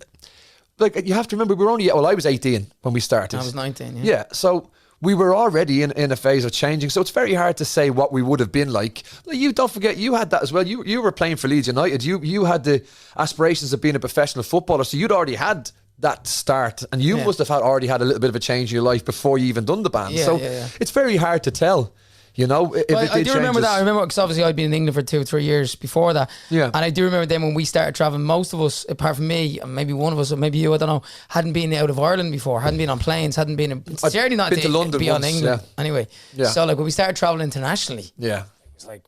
Speaker 2: like, you have to remember, I was 18 when we started.
Speaker 1: I was 19,
Speaker 2: Yeah, so we were already in a phase of changing, so it's very hard to say what we would have been like. You don't forget, you had that as well. You were playing for Leeds United. You had the aspirations of being a professional footballer, so you'd already had that start, and you must have already had a little bit of a change in your life before you even done the band. It's very hard to tell. You know,
Speaker 1: I do remember that. I remember, because obviously I'd been in England for 2 or 3 years before that.
Speaker 2: Yeah.
Speaker 1: And I do remember then when we started traveling, most of us, apart from me, maybe one of us, or maybe you, I don't know, hadn't been out of Ireland before, hadn't been on planes, hadn't been, certainly not
Speaker 2: been to London
Speaker 1: beyond
Speaker 2: once,
Speaker 1: England. Anyway.
Speaker 2: Yeah.
Speaker 1: So like when we started traveling internationally,
Speaker 2: yeah,
Speaker 1: it was like,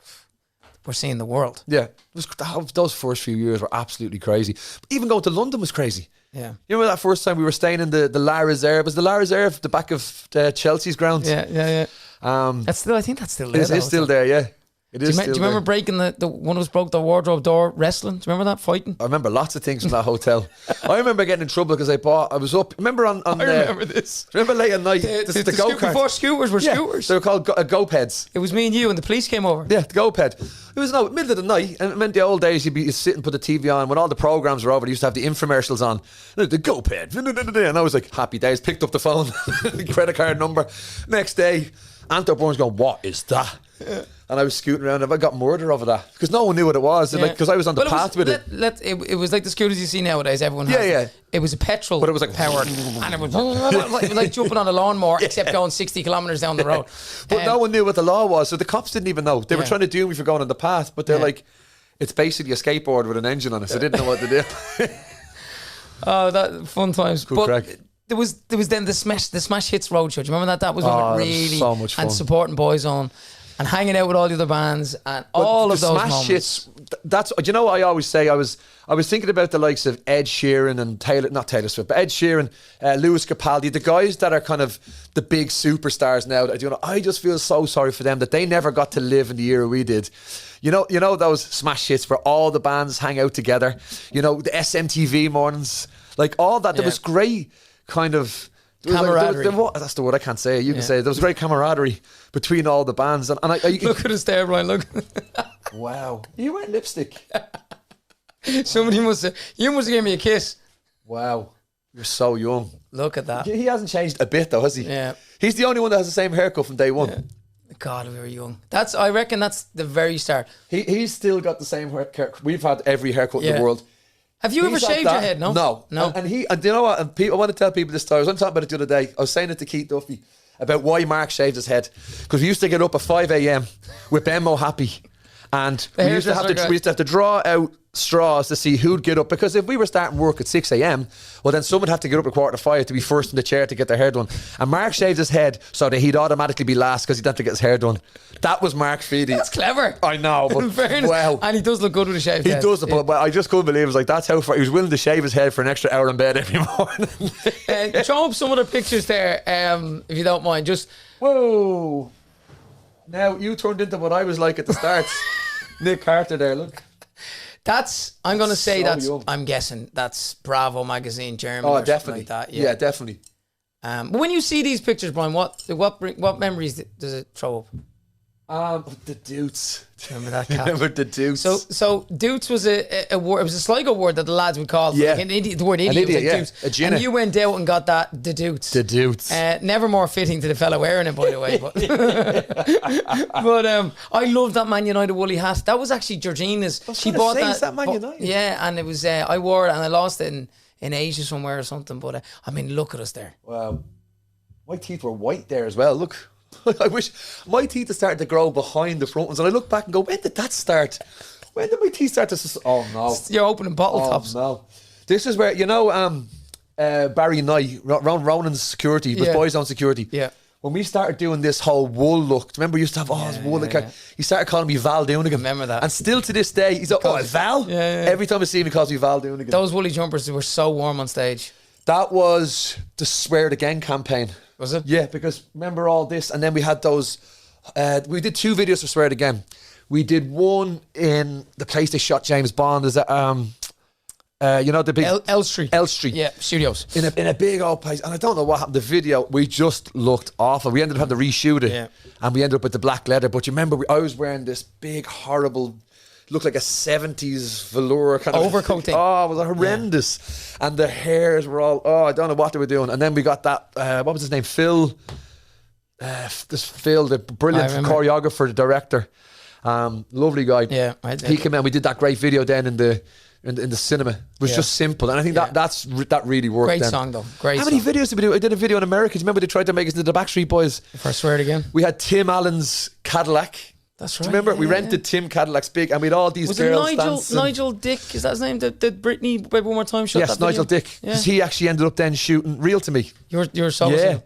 Speaker 1: we're seeing the world.
Speaker 2: Yeah. Those first few years were absolutely crazy. Even going to London was crazy.
Speaker 1: Yeah.
Speaker 2: You remember that first time we were staying in the La Reserve? Was the La Reserve the back of Chelsea's grounds?
Speaker 1: Yeah. That's still. I think that's still there.
Speaker 2: It is still there. Yeah. It is.
Speaker 1: Do you remember breaking the one who broke the wardrobe door wrestling? Do you remember that fighting?
Speaker 2: I remember lots of things from that hotel. I remember getting in trouble because I was up. Remember on
Speaker 1: I remember this.
Speaker 2: Remember late at night the go-kart.
Speaker 1: Before scooters were scooters.
Speaker 2: They were called go-peds.
Speaker 1: It was me and you, and the police came over.
Speaker 2: Yeah, the go-ped. It was middle of the night, and it meant the old days you'd sit and put the TV on when all the programs were over. They used to have the infomercials on. The go-ped, and I was like, happy days. Picked up the phone, credit card number. Next day, Anto Byrne's going, what is that? Yeah. And I was scooting around. Have I got murder over that? Because no one knew what it was. Yeah. Because I was on the path with it.
Speaker 1: It was like the scooters you see nowadays. Everyone has.
Speaker 2: Yeah.
Speaker 1: It was a petrol,
Speaker 2: but it was like
Speaker 1: powered, and it was like jumping on a lawnmower, except going 60 kilometers down the road.
Speaker 2: But no one knew what the law was, so the cops didn't even know. They were trying to do me for going on the path, but they're like, it's basically a skateboard with an engine on it. So they didn't know what to do.
Speaker 1: Oh, that fun times.
Speaker 2: Good crack.
Speaker 1: There was then the Smash Hits Roadshow. Do you remember that? That was one really
Speaker 2: so much fun.
Speaker 1: And supporting Boyzone. And hanging out with all the other bands and all of those
Speaker 2: Smash
Speaker 1: moments.
Speaker 2: Hits, that's, do you know what I always say? I was thinking about the likes of Ed Sheeran and not Taylor Swift, but Ed Sheeran, Lewis Capaldi, the guys that are kind of the big superstars now. That I just feel so sorry for them that they never got to live in the era we did. You know those Smash Hits where all the bands hang out together. You know, the SMTV mornings, like all that. There was great kind of
Speaker 1: camaraderie.
Speaker 2: That's the word I can't say. You can say it. There was great camaraderie between all the bands. And
Speaker 1: look at us there, Brian. Look.
Speaker 2: Wow. You wearing lipstick.
Speaker 1: Somebody you must have given me a kiss.
Speaker 2: Wow. You're so young.
Speaker 1: Look at that.
Speaker 2: He hasn't changed a bit though, has he?
Speaker 1: Yeah.
Speaker 2: He's the only one that has the same haircut from day one.
Speaker 1: Yeah. God, we were young. I reckon that's the very start.
Speaker 2: He's still got the same haircut. We've had every haircut in the world.
Speaker 1: Have you ever shaved your head? No.
Speaker 2: No. And you know what? And I want to tell people this story. I was talking about it the other day. I was saying it to Keith Duffy about why Mark shaved his head. Because we used to get up at 5 a.m. with Ben Mohappy. And we used to have to draw out straws to see who'd get up. Because if we were starting work at 6 a.m, well, then someone had to get up at 4:45 to be first in the chair to get their hair done. And Mark shaved his head so that he'd automatically be last because he'd have to get his hair done. That was Mark Feedy.
Speaker 1: That's clever.
Speaker 2: I know, but
Speaker 1: wow. And he does look good with a shaved head.
Speaker 2: He does, but I just couldn't believe it. Was like, that's how far he was willing to shave his head for an extra hour in bed every morning.
Speaker 1: Show up some of the pictures there, if you don't mind. Just
Speaker 2: whoa. Now you turned into what I was like at the start. Nick Carter there, look.
Speaker 1: I'm going to say
Speaker 2: young.
Speaker 1: I'm guessing that's Bravo magazine, Germany.
Speaker 2: Oh,
Speaker 1: or
Speaker 2: definitely.
Speaker 1: Like that.
Speaker 2: Yeah, definitely.
Speaker 1: But when you see these pictures, Brian, what memories does it throw up?
Speaker 2: The Doots.
Speaker 1: Remember that cat?
Speaker 2: Remember the Doots?
Speaker 1: So Doots was a word. It was a Sligo word that the lads would call.
Speaker 2: Yeah.
Speaker 1: Like the word idiot. Was like Doots.
Speaker 2: A Gina.
Speaker 1: And you went out and got that the Doots.
Speaker 2: The Doots.
Speaker 1: Never more fitting to the fella wearing it, by the way. But, but I loved that Man United woolly hat. That was actually Georgina's.
Speaker 2: She bought that. Is that Man United?
Speaker 1: Yeah, and it was. I wore it and I lost it in Asia somewhere or something. But I mean, look at us there.
Speaker 2: Wow. My teeth were white there as well. Look. I wish my teeth had started to grow behind the front ones, and I look back and go, when did that start? When did my teeth start to? Oh no!
Speaker 1: You're opening bottle tops.
Speaker 2: No, this is where Barry Knight, Ronan's security, was Boyzone security.
Speaker 1: Yeah.
Speaker 2: When we started doing this whole wool look, remember we used to have his wool. He started calling me Val Doonigan.
Speaker 1: Remember that?
Speaker 2: And still to this day, he's like, Val.
Speaker 1: Yeah.
Speaker 2: Every time I see him, he calls me Val Doonigan.
Speaker 1: Those woolly jumpers were so warm on stage.
Speaker 2: That was the Swear It Again campaign.
Speaker 1: Was it?
Speaker 2: Yeah, because remember all this, and then we had those. We did 2 videos for Swear It Again. We did one in the place they shot James Bond. Is that the big
Speaker 1: Elstree?
Speaker 2: Elstree,
Speaker 1: yeah, studios
Speaker 2: in a big old place. And I don't know what happened. The video, we just looked awful. We ended up having to reshoot it, and we ended up with the black leather. But you remember, I was wearing this big, horrible. Looked like a 70s velour kind of
Speaker 1: overcoat thing.
Speaker 2: Oh, it was horrendous. And the hairs were all, I don't know what they were doing. And then we got that, what was his name? Phil, the brilliant choreographer, the director. Lovely guy.
Speaker 1: Yeah.
Speaker 2: He came in, we did that great video then in the cinema. It was just simple. And I think that really worked.
Speaker 1: Great
Speaker 2: then.
Speaker 1: Song though. Great
Speaker 2: How many videos did we do? I did a video in America. Do you remember they tried to make us into the Backstreet Boys?
Speaker 1: If I Swear It Again.
Speaker 2: We had Tim Allen's Cadillac.
Speaker 1: That's right.
Speaker 2: Do you remember? We rented Tim Cadillac's big, and we had all these girls dancing.
Speaker 1: Nigel Dick? Is that his name? The Britney Baby One More Time shot.
Speaker 2: Yes, Nigel Dick. Because he actually ended up then shooting Real to Me.
Speaker 1: You're so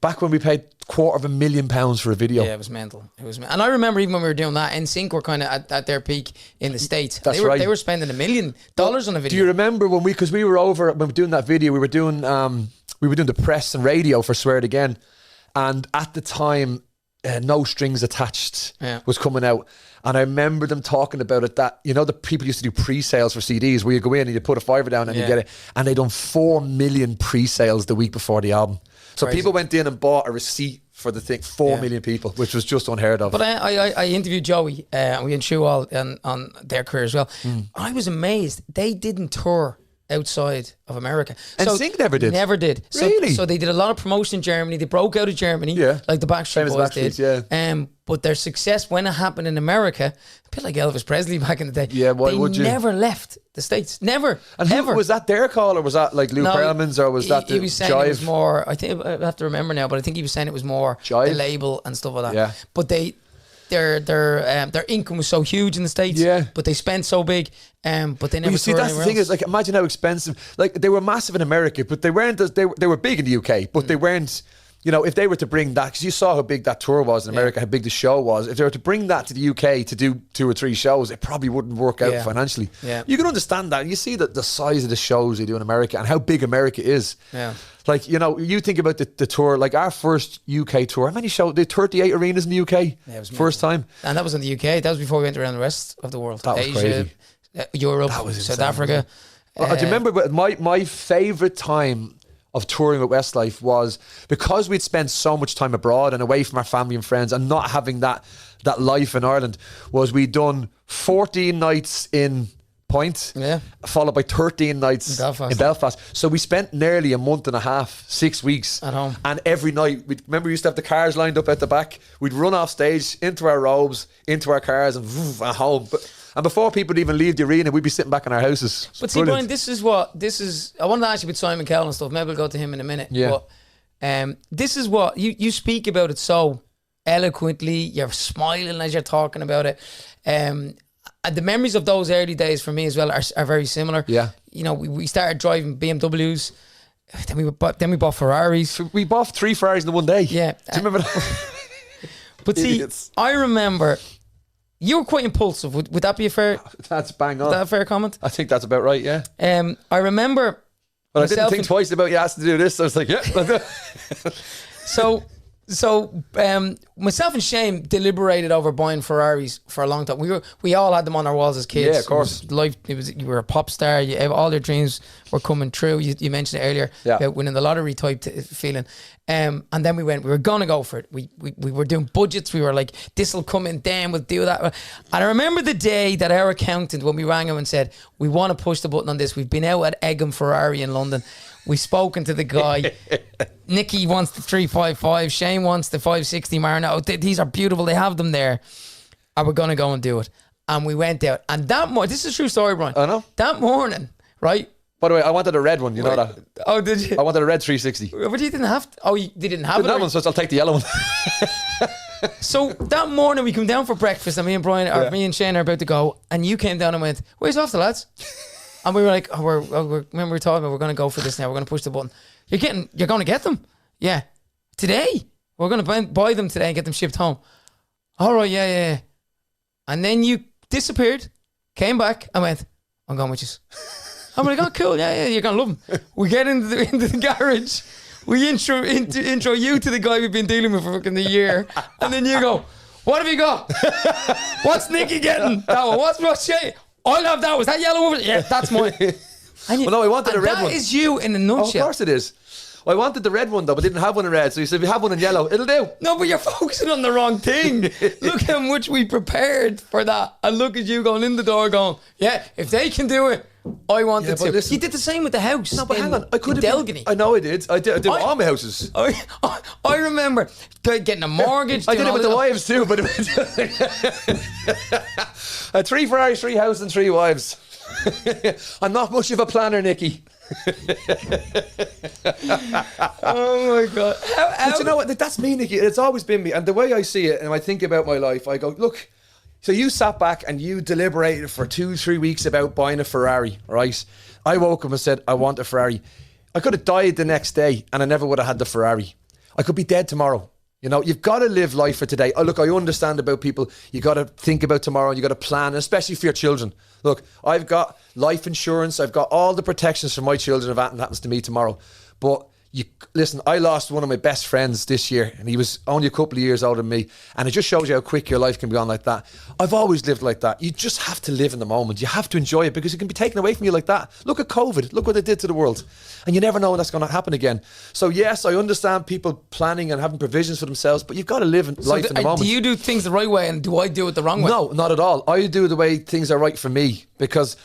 Speaker 2: Back when we paid £250,000 for a video.
Speaker 1: Yeah, it was mental. And I remember even when we were doing that, NSYNC were kind of at their peak in the States.
Speaker 2: That's right.
Speaker 1: They were spending $1 million on a video.
Speaker 2: Do you remember when because we were over, when we were doing that video, we were doing the press and radio for Swear It Again. And at the time, No Strings Attached was coming out. And I remember them talking about it that, you know, the people used to do pre-sales for CDs where you go in and you put a $5 down and you get it. And they done 4 million pre-sales the week before the album. So people went in and bought a receipt for the thing, 4 million people, which was just unheard of.
Speaker 1: But I interviewed Joey and we interviewed all on their career as well. I was amazed. They didn't tour outside of America.
Speaker 2: And NSYNC never did?
Speaker 1: Never did.
Speaker 2: Really?
Speaker 1: So they did a lot of promotion in Germany. They broke out of Germany, like the Backstreet Boys did. But their success, when it happened in America, a bit like Elvis Presley back in the day, they never left the States. Never.
Speaker 2: And who, was that their call, or was that like Lou Pearlman's, or was that the
Speaker 1: he was saying
Speaker 2: Jive?
Speaker 1: It was more, I think, I have to remember now, but I think he was saying it was more
Speaker 2: Jive?
Speaker 1: the label and stuff like that.
Speaker 2: Yeah.
Speaker 1: But their income was so huge in the States, but they spent so big, but they never.
Speaker 2: You see, that's the thing is, like, imagine how expensive. Like, they were massive in America, but they weren't. They were big in the UK, but they weren't. You know, if they were to bring that, because you saw how big that tour was in America, how big the show was. If they were to bring that to the UK to do 2 or 3 shows, it probably wouldn't work out financially. Yeah. You can understand that. You see that the size of the shows they do in America and how big America is. Yeah. Like, you know, you think about the tour, like our first UK tour, how many shows? They had 38 arenas in the UK. Yeah, it was first time.
Speaker 1: And that was in the UK. That was before we went around the rest of the world.
Speaker 2: That was
Speaker 1: Asia,
Speaker 2: crazy.
Speaker 1: Europe, South Africa.
Speaker 2: Do you remember my favourite time of touring with Westlife was because we'd spent so much time abroad and away from our family and friends and not having that life in Ireland, was we'd done 14 nights in Point, followed by 13 nights in Belfast. So we spent nearly a month and a half, 6 weeks
Speaker 1: at home.
Speaker 2: And every night, remember we used to have the cars lined up at the back. We'd run off stage into our robes, into our cars, and home. And before people would even leave the arena, we'd be sitting back in our houses.
Speaker 1: But see, Brian, this is I wanted to ask you about Simon Cowell and stuff. Maybe we'll go to him in a minute.
Speaker 2: Yeah.
Speaker 1: But this is what you speak about it so eloquently. You're smiling as you're talking about it. And the memories of those early days for me as well are very similar. Yeah. You know, we started driving BMWs. Then we bought Ferraris.
Speaker 2: We bought 3 Ferraris in one day.
Speaker 1: Yeah.
Speaker 2: Do you remember that?
Speaker 1: But see, I remember you were quite impulsive. Would that be a fair?
Speaker 2: That's bang on.
Speaker 1: Is that a fair comment?
Speaker 2: I think that's about right. Yeah.
Speaker 1: I remember.
Speaker 2: But I didn't think twice about you asked to do this. I was like, yeah.
Speaker 1: So myself and Shane deliberated over buying Ferraris for a long time. We all had them on our walls as kids.
Speaker 2: Yeah, of course.
Speaker 1: You were a pop star. All your dreams were coming true. You mentioned it earlier about winning the lottery type feeling. And then we were gonna go for it. We were doing budgets. We were like, this will come in, then we'll do that. And I remember the day that our accountant, when we rang him and said, we want to push the button on this. We've been out at Egham Ferrari in London. We've spoken to the guy. Nicky wants the 355. Shane wants the 560 Marino. These are beautiful. They have them there. And we're going to go and do it. And we went out. And that morning, this is a true story, Brian.
Speaker 2: I know.
Speaker 1: That morning, right?
Speaker 2: By the way, I wanted a red one. You know that?
Speaker 1: Oh, did you?
Speaker 2: I wanted a red 360.
Speaker 1: But you didn't have to. Oh, they didn't have it.
Speaker 2: That one, so I'll take the yellow one.
Speaker 1: So that morning we come down for breakfast and me and Brian, or me and Shane are about to go. And you came down and went, where's off the lads? And we were like, remember we were talking about we're going to go for this now. We're going to push the button. You're going to get them? Yeah. Today? We're going to buy them today and get them shipped home. All right, yeah. And then you disappeared, came back and went, I'm going with you. I'm like, oh, cool. Yeah, you're going to love them. We get into the garage. We intro you to the guy we've been dealing with for fucking a year. And then you go, what have you got? What's Nicky getting? That one. What's Shay? I'll have that. Was that yellow over? Yeah, that's mine.
Speaker 2: Well, no, I wanted a red one.
Speaker 1: That is you in a nutshell.
Speaker 2: Of course it is. I wanted the red one though, but didn't have one in red. So you said, if you have one in yellow, it'll do.
Speaker 1: No, but you're focusing on the wrong thing. Look how much we prepared for that. And look at you going in the door going, yeah, if they can do it, I want it to.
Speaker 2: Listen,
Speaker 1: you did the same with the house.
Speaker 2: No, but hang on. I could have
Speaker 1: Delgany.
Speaker 2: I know I did. I did all my houses.
Speaker 1: I rember getting a mortgage.
Speaker 2: I did it with the wives too, but it 3 Ferraris, 3 houses and 3 wives. I'm not much of a planner, Nicky.
Speaker 1: Oh my God.
Speaker 2: But you know what? That's me, Nicky. It's always been me. And the way I see it, and I think about my life, I go, look, so you sat back and you deliberated for 2-3 weeks about buying a Ferrari, right? I woke up and said, I want a Ferrari. I could have died the next day and I never would have had the Ferrari. I could be dead tomorrow. You know, you've got to live life for today. Oh, look, I understand about people. You got to think about tomorrow and you got to plan, especially for your children. Look, I've got life insurance. I've got all the protections for my children if anything happens to me tomorrow. But listen, I lost one of my best friends this year and he was only a couple of years older than me. And it just shows you how quick your life can be on like that. I've always lived like that. You just have to live in the moment. You have to enjoy it because it can be taken away from you like that. Look at COVID. Look what it did to the world. And you never know when that's going to happen again. So yes, I understand people planning and having provisions for themselves, but you've got to live life in the moment.
Speaker 1: Do you do things the right way and do I do it the wrong way?
Speaker 2: No, not at all. I do the way things are right for me because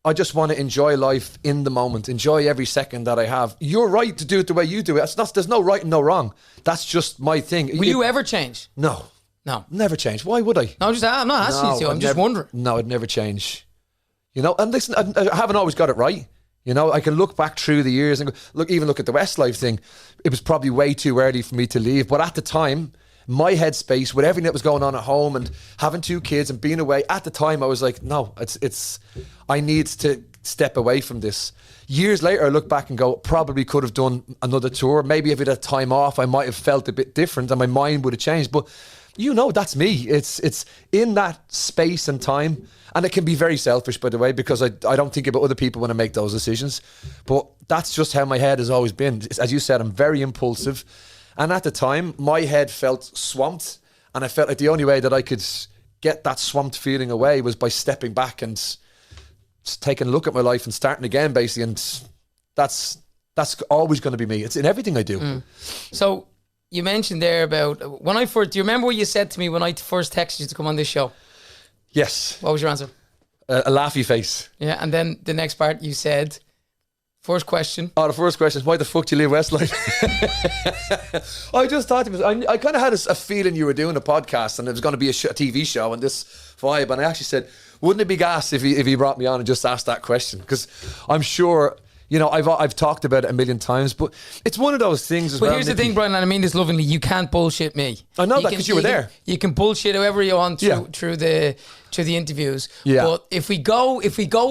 Speaker 2: I just want to enjoy life in the moment, enjoy every second that I have. You're right to do it the way you do it. There's no right and no wrong. That's just my thing.
Speaker 1: Will you ever change?
Speaker 2: No.
Speaker 1: No.
Speaker 2: Never change. Why would I?
Speaker 1: No, I'm not asking you to. I'm just wondering.
Speaker 2: No, I'd never change. You know, and listen, I haven't always got it right. You know, I can look back through the years and look at the Westlife thing. It was probably way too early for me to leave. But at the time, my headspace with everything that was going on at home and having 2 kids and being away, at the time I was like, no, I need to step away from this. Years later, I look back and go, probably could have done another tour. Maybe if it had time off, I might have felt a bit different and my mind would have changed. But you know, that's me. It's in that space and time. And it can be very selfish, by the way, because I don't think about other people when I make those decisions. But that's just how my head has always been. As you said, I'm very impulsive. And at the time, my head felt swamped. And I felt like the only way that I could get that swamped feeling away was by stepping back and just taking a look at my life and starting again, basically. And that's always going to be me. It's in everything I do.
Speaker 1: So you mentioned there about when I first, do you remember what you said to me when I first texted you to come on this show?
Speaker 2: Yes.
Speaker 1: What was your answer?
Speaker 2: A laughy face.
Speaker 1: Yeah, and then the next part you said, first question.
Speaker 2: Oh, the first question is, why the fuck do you leave Westlife? I just thought, I kind of had a feeling you were doing a podcast and it was going to be a TV show and this vibe. And I actually said, wouldn't it be gas if he brought me on and just asked that question? Because I'm sure, you know, I've talked about it a million times, but it's one of those things as well.
Speaker 1: But here's the thing, Brian, and I mean this lovingly, you can't bullshit me.
Speaker 2: I know that because you were there.
Speaker 1: You can bullshit however you want through the interviews.
Speaker 2: Yeah.
Speaker 1: But if we go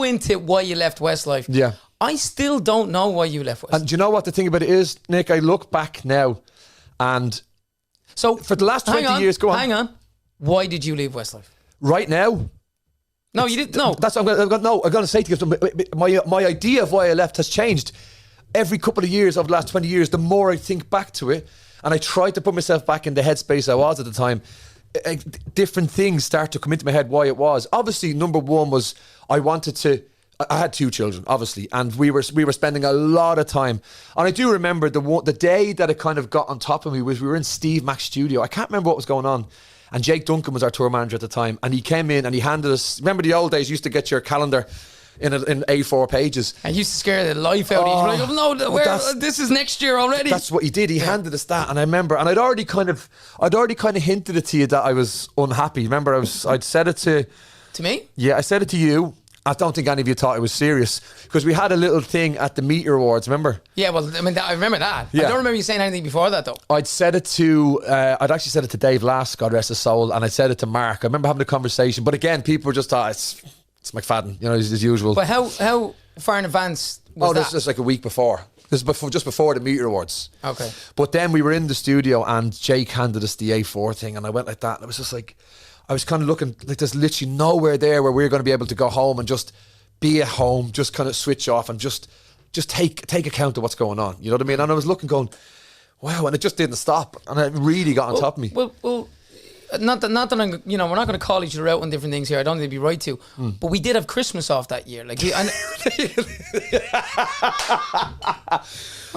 Speaker 1: into why you left Westlife,
Speaker 2: yeah,
Speaker 1: I still don't know why you left Westlife.
Speaker 2: And do you know what the thing about it is, Nick? I look back now, and so for the last 20 years, go on.
Speaker 1: Hang on. Why did you leave Westlife?
Speaker 2: Right now.
Speaker 1: No, you didn't. No,
Speaker 2: that's what I'm going to say to you. My idea of why I left has changed every couple of years over the last 20 years. The more I think back to it, and I try to put myself back in the headspace I was at the time, different things start to come into my head. Why it was obviously number one was I had 2 children, obviously, and we were spending a lot of time. And I do remember the day that it kind of got on top of me was we were in Steve Mack's studio. I can't remember what was going on. And Jake Duncan was our tour manager at the time. And he came in and he handed us, remember the old days, you used to get your calendar in A4 pages.
Speaker 1: And used to scare the life out of you. You're like, oh, no, this is next year already.
Speaker 2: That's what he did. He handed us that. And I remember, and I'd already kind of hinted it to you that I was unhappy. Remember, I'd said it to
Speaker 1: me?
Speaker 2: Yeah, I said it to you. I don't think any of you thought it was serious because we had a little thing at the Meteor Awards, remember?
Speaker 1: Yeah, well, I mean, I remember that.
Speaker 2: Yeah.
Speaker 1: I don't remember you saying anything before that, though.
Speaker 2: I'd actually said it to Dave Lass, God rest his soul, and I said it to Mark. I remember having a conversation, but again, people were just thought, it's McFadden, you know, as usual.
Speaker 1: But how far in advance was that?
Speaker 2: This was like a week before. This is just before the Meteor Awards.
Speaker 1: Okay.
Speaker 2: But then we were in the studio and Jake handed us the A4 thing and I went like that and it was just like, I was kind of looking like there's literally nowhere there where we're going to be able to go home and just be at home, just kind of switch off and just take account of what's going on. You know what I mean? And I was looking going, wow, and it just didn't stop. And it really got on top of me.
Speaker 1: Well, not that I'm, you know, we're not going to call each other out on different things here. I don't think it'd be right to. But we did have Christmas off that year. Like, I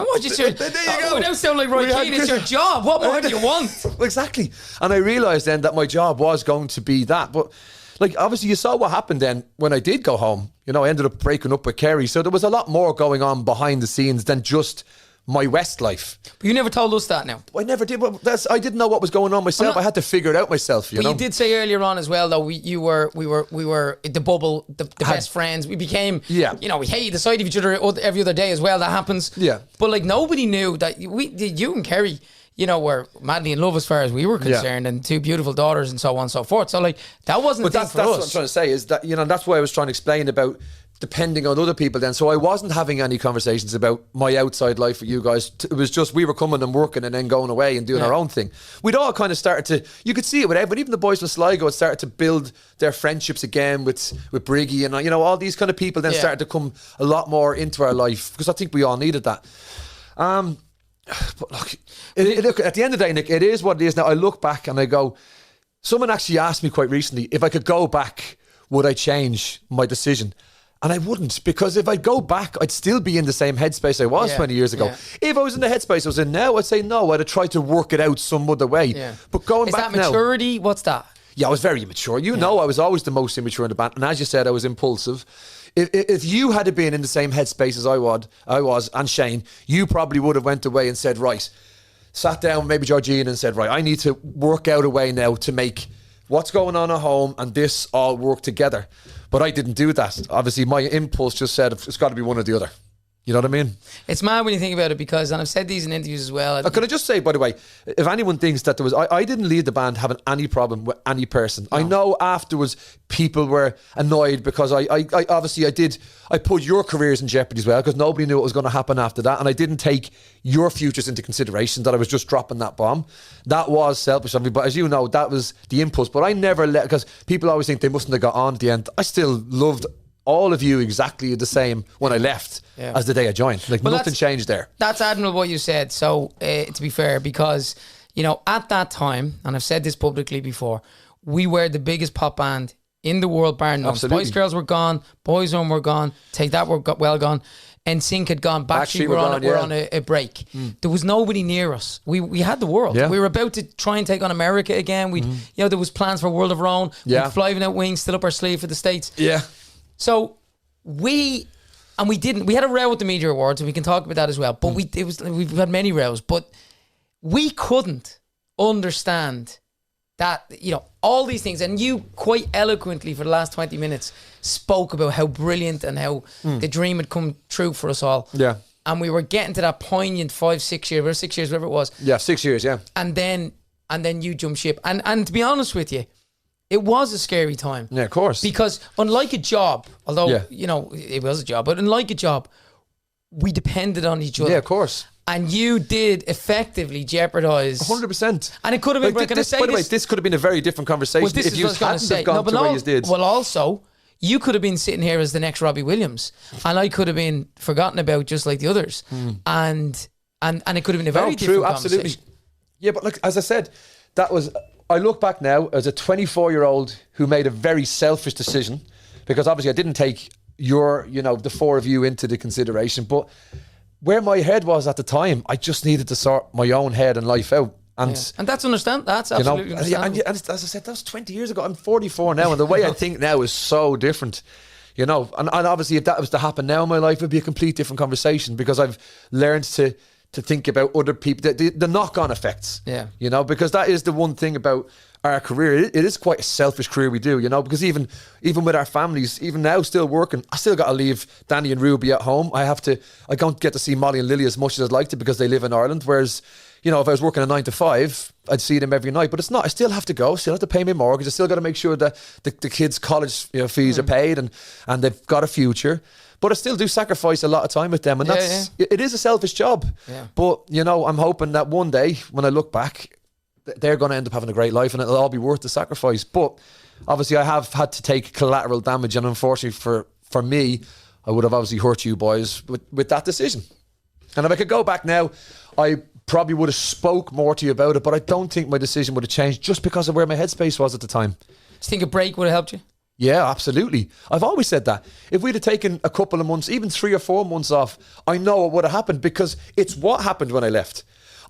Speaker 1: want you to. There you go. Without sounding like Roy Keane, it's your job. What more do you want?
Speaker 2: Exactly. And I realised then that my job was going to be that. But like, obviously, you saw what happened then when I did go home. You know, I ended up breaking up with Kerry. So there was a lot more going on behind the scenes than just my Westlife.
Speaker 1: But you never told us that now.
Speaker 2: I never did. I didn't know what was going on myself. I had to figure it out myself, you know.
Speaker 1: You did say earlier on as well, though, we were the bubble, the best friends. We became, you know, we hated the sight of each other every other day as well. That happens.
Speaker 2: Yeah.
Speaker 1: But like nobody knew that you and Kerry, you know, were madly in love as far as we were concerned, and 2 beautiful daughters and so on and so forth. So like that wasn't. But that's what I'm trying
Speaker 2: to say is that, you know, that's why I was trying to explain about depending on other people then. So I wasn't having any conversations about my outside life with you guys. It was just we were coming and working and then going away and doing our own thing. We'd all kind of started to, you could see it with everyone, even the boys from Sligo had started to build their friendships again with Briggy and, you know, all these kind of people then started to come a lot more into our life because I think we all needed that. But look, look, at the end of the day, Nick, it is what it is now. I look back and I go, someone actually asked me quite recently, if I could go back, would I change my decision? And I wouldn't, because if I go back, I'd still be in the same headspace I was 20 years ago. If I was in the headspace I was in now, I'd say no, I'd have tried to work it out some other way. But going back now...
Speaker 1: Is that maturity? What's that?
Speaker 2: Yeah, I was very immature. You know, I was always the most immature in the band. And as you said, I was impulsive. If you had been in the same headspace as I was, and Shane, you probably would have went away and said, right, sat down, maybe Georgina, and said, right, I need to work out a way now to make what's going on at home and this all work together. But I didn't do that. Obviously, my impulse just said it's got to be one or the other. You know what I mean? It's
Speaker 1: mad when you think about it because, and I've said these in interviews as well.
Speaker 2: Can I just say, by the way, if anyone thinks that there was, I didn't leave the band having any problem with any person. No. I know afterwards people were annoyed because I obviously I put your careers in jeopardy as well because nobody knew what was going to happen after that, and I didn't take your futures into consideration. That I was just dropping that bomb. That was selfish of me, but as you know, that was the impulse. But I never let, because people always think they mustn't have got on at the end. I still loved all of you exactly the same when I left as the day I joined. Like, nothing changed there.
Speaker 1: That's admirable what you said. So to be fair, because, you know, at that time, and I've said this publicly before, we were the biggest pop band in the world, bar none. Spice Girls were gone, Boyzone were gone, Take That were well gone, NSYNC had gone, Backstreet were on a break. There was nobody near us. We had the world. We were about to try and take on America again. You know, there was plans for World of Our Own. We'd flying out wings, still up our sleeve for the States. So we had a row with the media awards, and we can talk about that as well. But we've had many rows, but we couldn't understand that, you know, all these things. And you quite eloquently for the last 20 minutes spoke about how brilliant and how the dream had come true for us all. And we were getting to that poignant 6 years, whatever it was.
Speaker 2: 6 years,
Speaker 1: And then you jumped ship. And to be honest with you, it was a scary time.
Speaker 2: Yeah, of course.
Speaker 1: Because unlike a job, although, you know, it was a job, but unlike a job, we depended on each other.
Speaker 2: Yeah, of course.
Speaker 1: And you did effectively jeopardise
Speaker 2: 100%.
Speaker 1: And it could have been,
Speaker 2: by the way, this could have been a very different conversation if you hadn't have gone to where you did.
Speaker 1: Well, also, you could have been sitting here as the next Robbie Williams, and I could have been forgotten about just like the others. And it could have been a very different conversation. Absolutely.
Speaker 2: Yeah, but look, as I said, that was... I look back now as a 24-year-old who made a very selfish decision, because obviously I didn't take the four of you into the consideration, but where my head was at the time, I just needed to sort my own head and life out. And
Speaker 1: that's understandable. That's absolutely understandable.
Speaker 2: And as I said, that was 20 years ago. I'm 44 now, and the way I think now is so different. You know, and obviously if that was to happen now in my life, it'd be a complete different conversation, because I've learned to think about other people, the knock-on effects. You know, because that is the one thing about our career. It is quite a selfish career we do, you know, because even with our families, even now still working, I still got to leave Danny and Ruby at home. I don't get to see Molly and Lily as much as I'd like to, because they live in Ireland. Whereas, you know, if I was working a 9 to 5, I'd see them every night. But it's not. I still have to go. Still have to pay my mortgage. I still got to make sure that the kids' college fees are paid and they've got a future. But I still do sacrifice a lot of time with them, and it is a selfish job. But, you know, I'm hoping that one day when I look back, they're going to end up having a great life, and it'll all be worth the sacrifice. But obviously I have had to take collateral damage, and unfortunately for me, I would have obviously hurt you boys with that decision. And if I could go back now, I probably would have spoke more to you about it, but I don't think my decision would have changed just because of where my headspace was at the time.
Speaker 1: Do you think a break would have helped you?
Speaker 2: Yeah, absolutely. I've always said that. If we'd have taken a couple of months, even 3 or 4 months off, I know it would have happened, because it's what happened when I left.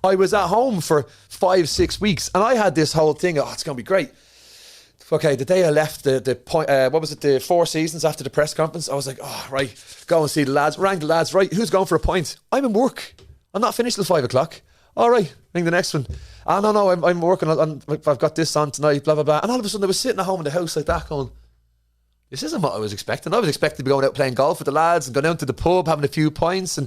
Speaker 2: I was at home for 5-6 weeks, and I had this whole thing, it's going to be great. Okay, the day I left, the 4 Seasons after the press conference, I was like, right, go and see the lads. Rang the lads, right, who's going for a pint? I'm in work. I'm not finished till 5 o'clock. All right, ring the next one. No, I'm working on, I've got this on tonight, blah, blah, blah. And all of a sudden I was sitting at home in the house like that going, this isn't what I was expecting. I was expecting to be going out playing golf with the lads and going down to the pub, having a few pints.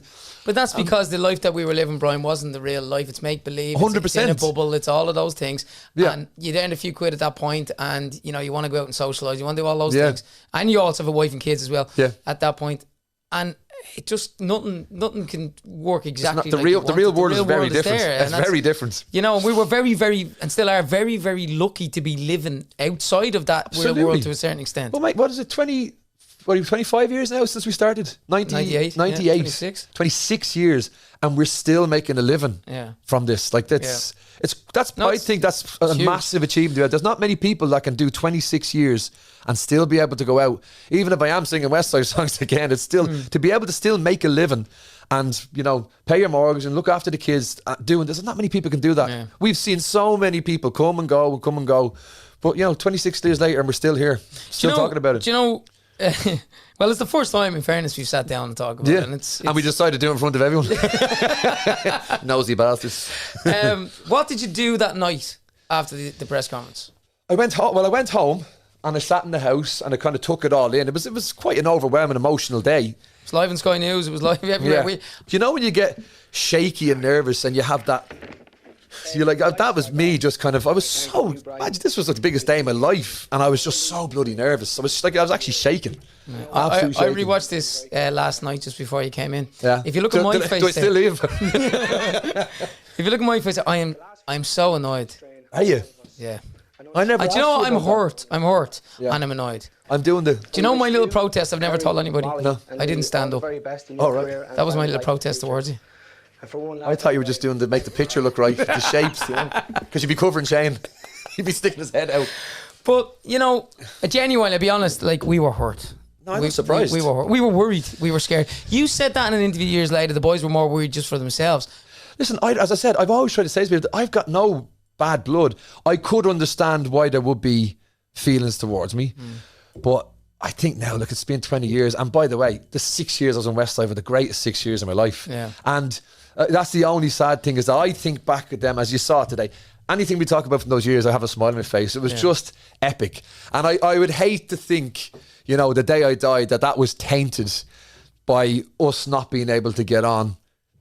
Speaker 1: But that's because the life that we were living, Brian, wasn't the real life. It's make-believe.
Speaker 2: 100%.
Speaker 1: It's in a bubble. It's all of those things.
Speaker 2: Yeah.
Speaker 1: And you'd earn a few quid at that point, and, you know, you want to go out and socialise. You want to do all those things. And you also have a wife and kids as well at that point. And it just, nothing can work exactly
Speaker 2: the
Speaker 1: like
Speaker 2: real world is very different.
Speaker 1: There,
Speaker 2: it's very different.
Speaker 1: You know, we were very, very, and still are very, very lucky to be living outside of that real world to a certain extent.
Speaker 2: Well, mate, what is it, 25 years now since we started? 98. 26 years, and we're still making a living from this. Like, that's I think that's a massive achievement. There's not many people that can do 26 years and still be able to go out. Even if I am singing Westlife songs again, it's still to be able to still make a living and, you know, pay your mortgage and look after the kids doing this. Not many people can do that. Yeah. We've seen so many people come and go. But, you know, 26 years later and we're still here, still talking about it.
Speaker 1: Do you know... well, it's the first time, in fairness, we've sat down and talked about it. And
Speaker 2: we decided to do it in front of everyone. Nosy bastards.
Speaker 1: What did you do that night after the press conference?
Speaker 2: I went home and I sat in the house and I kind of took it all in. It was quite an overwhelming, emotional day.
Speaker 1: It was live on Sky News. It was live everywhere.
Speaker 2: Yeah. You know when you get shaky and nervous and you have that... So you're like, that was me just kind of, this was the biggest day of my life and I was just so bloody nervous. I was actually shaking. Yeah.
Speaker 1: I rewatched this last night just before you came in.
Speaker 2: Yeah.
Speaker 1: If you look at my face,
Speaker 2: do I still leave?
Speaker 1: If you look at my face, I'm so annoyed.
Speaker 2: Are you?
Speaker 1: Yeah.
Speaker 2: I never.
Speaker 1: Do you know I'm hurt? I'm hurt and I'm annoyed.
Speaker 2: I'm doing the...
Speaker 1: Do you know my little protest I've never told anybody?
Speaker 2: No.
Speaker 1: I didn't stand up.
Speaker 2: Oh, right.
Speaker 1: That was my little protest towards you.
Speaker 2: I thought you were just doing to make the picture look right, the shapes, you know, because you'd be covering Shane. He'd be sticking his head out.
Speaker 1: But, you know, genuinely, I'll be honest, like, we were hurt.
Speaker 2: No, I'm surprised.
Speaker 1: We were hurt. We were worried. We were scared. You said that in an interview years later, the boys were more worried just for themselves.
Speaker 2: Listen, as I said, I've always tried to say to people that I've got no bad blood. I could understand why there would be feelings towards me, but I think now, look, it's been 20 years. And by the way, the 6 years I was in Westlife were the greatest 6 years of my life.
Speaker 1: Yeah.
Speaker 2: And that's the only sad thing is that I think back at them, as you saw today, anything we talk about from those years, I have a smile on my face. It was just epic. And I would hate to think, you know, the day I died, that was tainted by us not being able to get on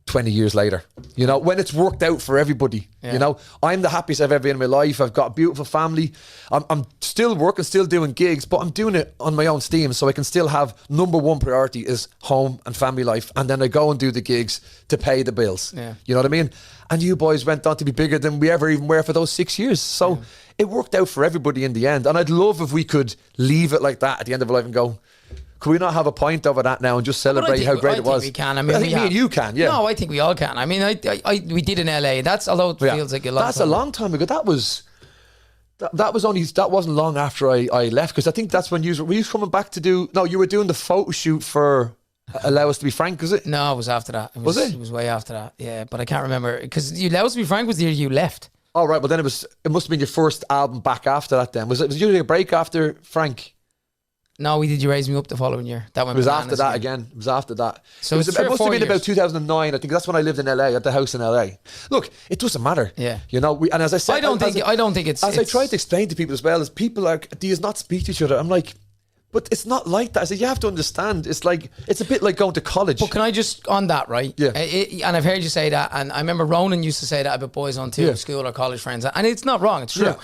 Speaker 2: 20 years later, you know, when it's worked out for everybody. You know, I'm the happiest I've ever been in my life. I've got a beautiful family. I'm still working, still doing gigs, but I'm doing it on my own steam, so I can still have number one priority is home and family life, and then I go and do the gigs to pay the bills. You know what I mean? And you boys went on to be bigger than we ever even were for those 6 years, so it worked out for everybody in the end. And I'd love if we could leave it like that at the end of our life and go, could we not have a pint over that now and just celebrate how great it was?
Speaker 1: I think we can. I mean,
Speaker 2: I think me and you can, yeah.
Speaker 1: No, I think we all can. I mean, we did in LA. That's, although it feels like a long time.
Speaker 2: That's a long time ago. That wasn't long after I left, because I think that's when were you coming back to do, no, you were doing the photo shoot for Allow Us to Be Frank, was it?
Speaker 1: No, it was after that.
Speaker 2: Was it?
Speaker 1: It was way after that, yeah, but I can't remember, because Allow Us to Be Frank was the year you left.
Speaker 2: Oh, right, well then it must have been your first album back after that then. Was you doing a break after Frank?
Speaker 1: No, we did You Raise Me Up the following year. That went.
Speaker 2: It was after that again. It was after that.
Speaker 1: So
Speaker 2: it must have been about 2009. I think that's when I lived in LA, at the house in LA. Look, it doesn't matter.
Speaker 1: Yeah.
Speaker 2: You know, and as I said,
Speaker 1: I don't think it's.
Speaker 2: As I tried to explain to people as well, as people are, do you not speak to each other? I'm like, but it's not like that. I said, you have to understand. It's like, it's a bit like going to college.
Speaker 1: But can I just, on that, right?
Speaker 2: Yeah.
Speaker 1: And I've heard you say that, and I remember Ronan used to say that about boys on too, school or college friends, and it's not wrong. It's true. Yeah.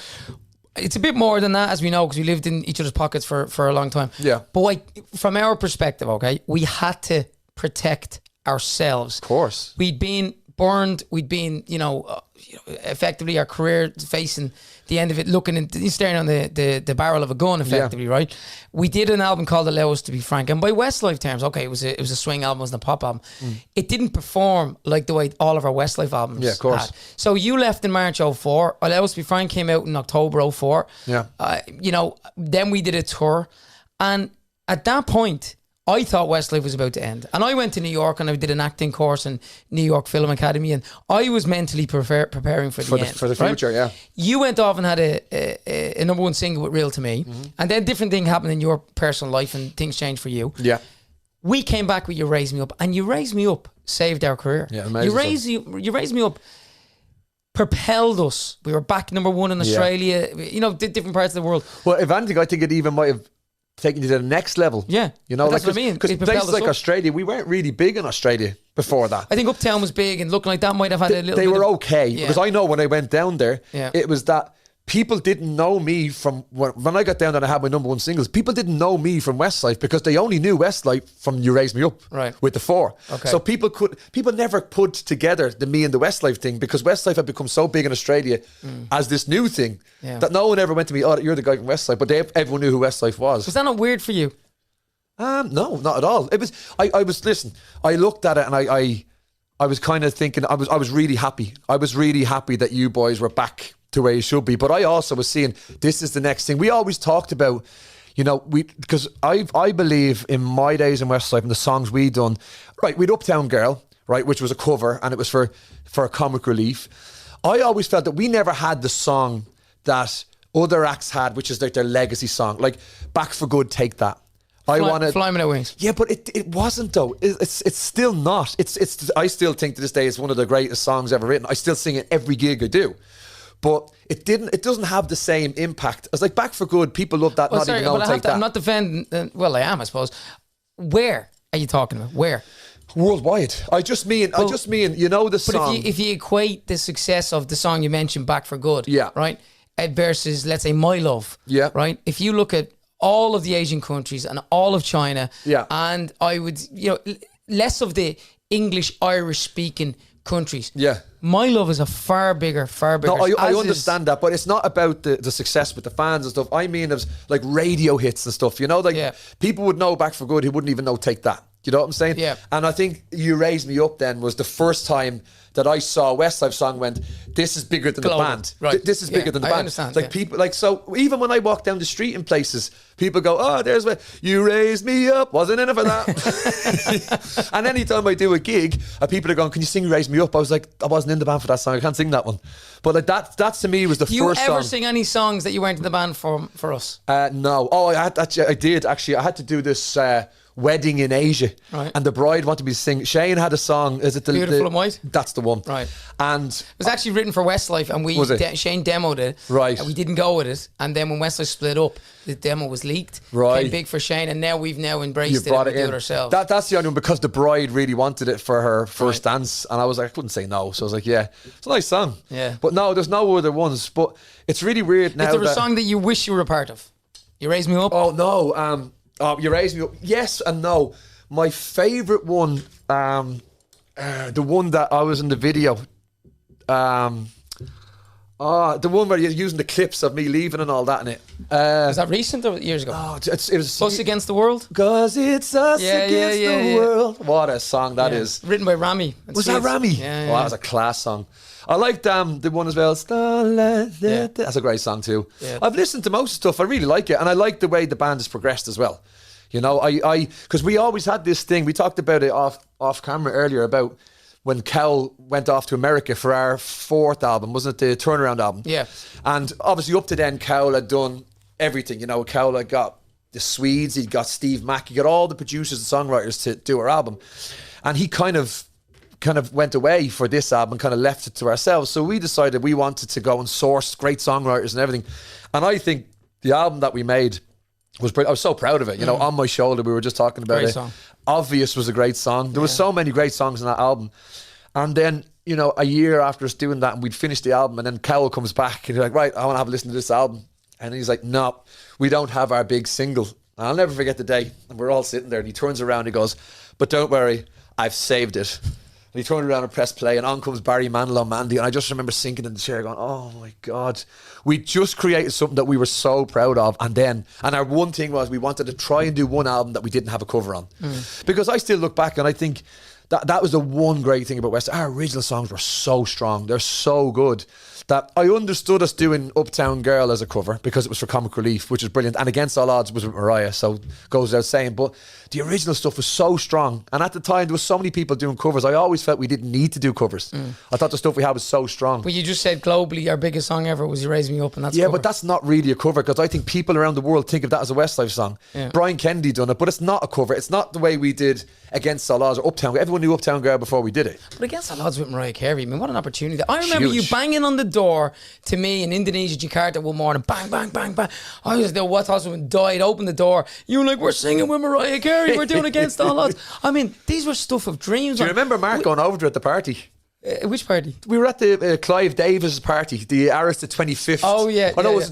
Speaker 1: It's a bit more than that, as we know, because we lived in each other's pockets for a long time.
Speaker 2: Yeah.
Speaker 1: But from our perspective, okay, we had to protect ourselves.
Speaker 2: Of course.
Speaker 1: We'd been burned. We'd been, effectively our career facing the end of it, staring on the barrel of a gun, effectively, right? We did an album called Allow Us to Be Frank, and by Westlife terms, okay, it was a swing album, it wasn't a pop album. It didn't perform like the way all of our Westlife albums
Speaker 2: of course.
Speaker 1: had. So you left in March 04. Allow Us to Be Frank came out in October 04.
Speaker 2: Yeah.
Speaker 1: Then we did a tour, and at that point, I thought Westlife was about to end. And I went to New York and I did an acting course in New York Film Academy, and I was mentally preparing for the end.
Speaker 2: For the future, yeah.
Speaker 1: You went off and had a number one single with Real to Me, and then different thing happened in your personal life and things changed for you.
Speaker 2: Yeah.
Speaker 1: We came back with You Raise Me Up, and You Raise Me Up saved our career.
Speaker 2: Yeah, amazing.
Speaker 1: You Raise Me Up propelled us. We were back number one in Australia, different parts of the world.
Speaker 2: Well, if anything, I think it even might have taking you to the next level.
Speaker 1: Yeah.
Speaker 2: You know,
Speaker 1: But that's
Speaker 2: like,
Speaker 1: what I mean.
Speaker 2: Because
Speaker 1: It propelled
Speaker 2: places
Speaker 1: us
Speaker 2: like
Speaker 1: up.
Speaker 2: Australia, we weren't really big in Australia before that.
Speaker 1: I think Uptown was big and looking like that might have had a little
Speaker 2: They
Speaker 1: bit
Speaker 2: were
Speaker 1: of,
Speaker 2: okay.
Speaker 1: Yeah.
Speaker 2: Because I know when I went down there,
Speaker 1: Yeah.
Speaker 2: it was that people didn't know me from when I got down there and I had my number one singles. People didn't know me from Westlife because they only knew Westlife from You Raise Me Up,
Speaker 1: Right.
Speaker 2: with the 4.
Speaker 1: Okay.
Speaker 2: So people never put together the me and the Westlife thing because Westlife had become so big in Australia as this new thing that no one ever went to me. Oh, you're the guy from Westlife, but everyone knew who Westlife was.
Speaker 1: Was that not weird for you?
Speaker 2: No, not at all. It was. I was. Listen, I looked at it and I was kind of thinking. I was really happy. I was really happy that you boys were back to where you should be. But I also was seeing this is the next thing. We always talked about, you know, because I believe in my days in Westlife and the songs we done. Right, we'd Uptown Girl, right, which was a cover and it was for a comic relief. I always felt that we never had the song that other acts had, which is like their legacy song, like Back for Good, Take That. I wanted
Speaker 1: Fly Me No Wings.
Speaker 2: Yeah, but it wasn't though. It's still not. It's I still think to this day it's one of the greatest songs ever written. I still sing it every gig I do. But it doesn't have the same impact as like Back for Good. People love that.
Speaker 1: Well,
Speaker 2: not
Speaker 1: sorry,
Speaker 2: even know
Speaker 1: but
Speaker 2: Take That.
Speaker 1: I'm not defending. Well, I am, I suppose. Where are you talking about? Where?
Speaker 2: Worldwide. I just mean you know the song.
Speaker 1: But if you equate the success of the song you mentioned, Back for Good,
Speaker 2: Yeah.
Speaker 1: right, versus let's say My Love,
Speaker 2: Yeah.
Speaker 1: right. If you look at all of the Asian countries and all of China,
Speaker 2: Yeah.
Speaker 1: and I would, less of the English Irish speaking countries.
Speaker 2: Yeah.
Speaker 1: My Love is a far bigger.
Speaker 2: No, I
Speaker 1: as is-
Speaker 2: understand that, but it's not about the success with the fans and stuff. I mean, it was like radio hits and stuff. You know, like
Speaker 1: Yeah.
Speaker 2: people would know Back for Good, who wouldn't even know Take That. You know what I'm saying?
Speaker 1: Yeah.
Speaker 2: And I think You Raise Me Up then was the first time that I saw a Westlife song went, this is bigger than
Speaker 1: Global.
Speaker 2: the band.
Speaker 1: Right.
Speaker 2: This is
Speaker 1: Yeah,
Speaker 2: bigger than the
Speaker 1: I
Speaker 2: band.
Speaker 1: understand,
Speaker 2: Like
Speaker 1: yeah.
Speaker 2: people, like, so even when I walk down the street in places, people go, oh, there's where You Raise Me Up. Wasn't in it for that. And anytime I do a gig, people are going, can you sing You Raise Me Up? I was like, I wasn't in the band for that song. I can't sing that one. But like that to me was the
Speaker 1: Do you
Speaker 2: first
Speaker 1: ever
Speaker 2: song.
Speaker 1: sing any songs that you weren't in the band for us?
Speaker 2: No. Oh, I did actually. I had to do this wedding in Asia,
Speaker 1: Right.
Speaker 2: and the bride wanted me to sing. Shane had a song. Is it the
Speaker 1: Beautiful and White?
Speaker 2: That's the one.
Speaker 1: Right.
Speaker 2: And
Speaker 1: It was actually written for Westlife, and
Speaker 2: Was it?
Speaker 1: Shane demoed it.
Speaker 2: Right.
Speaker 1: And we didn't go with it, and then when Westlife split up, the demo was leaked.
Speaker 2: Right.
Speaker 1: Became big for Shane, and now we've embraced
Speaker 2: you
Speaker 1: it
Speaker 2: brought
Speaker 1: and
Speaker 2: it
Speaker 1: we
Speaker 2: in.
Speaker 1: do it ourselves.
Speaker 2: That's the only one because the bride really wanted it for her first
Speaker 1: Right.
Speaker 2: dance, and I was like, I couldn't say no. So I was like, yeah, it's a nice song.
Speaker 1: Yeah.
Speaker 2: But no, there's no other ones. But it's really weird now.
Speaker 1: Is there a
Speaker 2: that-
Speaker 1: song that you wish you were a part of? You Raise Me Up?
Speaker 2: Oh no, You Raise Me Up. Yes and no. My favourite one, the one that I was in the video, the one where you're using the clips of me leaving and all that in it.
Speaker 1: Was that recent or years ago?
Speaker 2: Oh, it was
Speaker 1: Us Against the World?
Speaker 2: 'Cause it's us
Speaker 1: Yeah,
Speaker 2: against
Speaker 1: yeah,
Speaker 2: the
Speaker 1: yeah.
Speaker 2: world. What a song that
Speaker 1: Yeah.
Speaker 2: is.
Speaker 1: Written by Rami.
Speaker 2: Was that Rami?
Speaker 1: Yeah,
Speaker 2: Oh, that was a class song. I liked the one as well. Starlight.
Speaker 1: Yeah.
Speaker 2: That's a great song too.
Speaker 1: Yeah.
Speaker 2: I've listened to most stuff. I really like it, and I like the way the band has progressed as well. You know, because we always had this thing. We talked about it off camera earlier about when Kel went off to America for our 4th album, wasn't it the Turnaround album?
Speaker 1: Yeah.
Speaker 2: And obviously up to then, Kel had done everything. You know, Kel had got the Swedes, he'd got Steve Mack, he got all the producers and songwriters to do our album, and he kind of went away for this album and kind of left it to ourselves. So we decided we wanted to go and source great songwriters and everything. And I think the album that we made was I was so proud of it. You know, On My Shoulder, we were just talking about
Speaker 1: Great
Speaker 2: it.
Speaker 1: song.
Speaker 2: Obvious was a great song. There was so many great songs in that album. And then, you know, a year after us doing that and we'd finished the album, and then Cowell comes back and he's like, right, I want to have a listen to this album. And he's like, no, we don't have our big single. And I'll never forget the day. And we're all sitting there and he turns around and he goes, but don't worry, I've saved it. And he turned around and pressed play, and on comes Barry Manilow, Mandy, and I just remember sinking in the chair going, oh my God, we just created something that we were so proud of. And our one thing was we wanted to try and do one album that we didn't have a cover on. Because I still look back and I think that was the one great thing about West. Our original songs were so strong, they're so good, that I understood us doing Uptown Girl as a cover because it was for comic relief, which is brilliant, and Against All Odds was with Mariah, so goes without saying. But the original stuff was so strong, and at the time there was so many people doing covers. I always felt we didn't need to do covers. I thought the stuff we had was so strong.
Speaker 1: But you just said globally our biggest song ever was You Raise Me Up, and that's
Speaker 2: Yeah,
Speaker 1: cover.
Speaker 2: but that's not really a cover, because I think people around the world think of that as a Westlife song.
Speaker 1: Yeah.
Speaker 2: Brian Kennedy done it, but it's not a cover. It's not the way we did Against All Odds or Uptown Girl. Everyone knew Uptown Girl before we did it.
Speaker 1: But Against All Odds with Mariah Carey, I mean, what an opportunity. I remember
Speaker 2: Huge.
Speaker 1: you banging on the door to me in Indonesia, Jakarta one morning. Bang, bang, bang, bang. I was there, what husband died, opened the door. You were like, we're singing with Mariah Carey. We're doing Against All Odds. I mean, these were stuff of dreams.
Speaker 2: Do you remember Mark going over to at the party?
Speaker 1: Which party?
Speaker 2: We were at the Clive Davis party, the Arista 25th.
Speaker 1: Oh, yeah.
Speaker 2: I know it was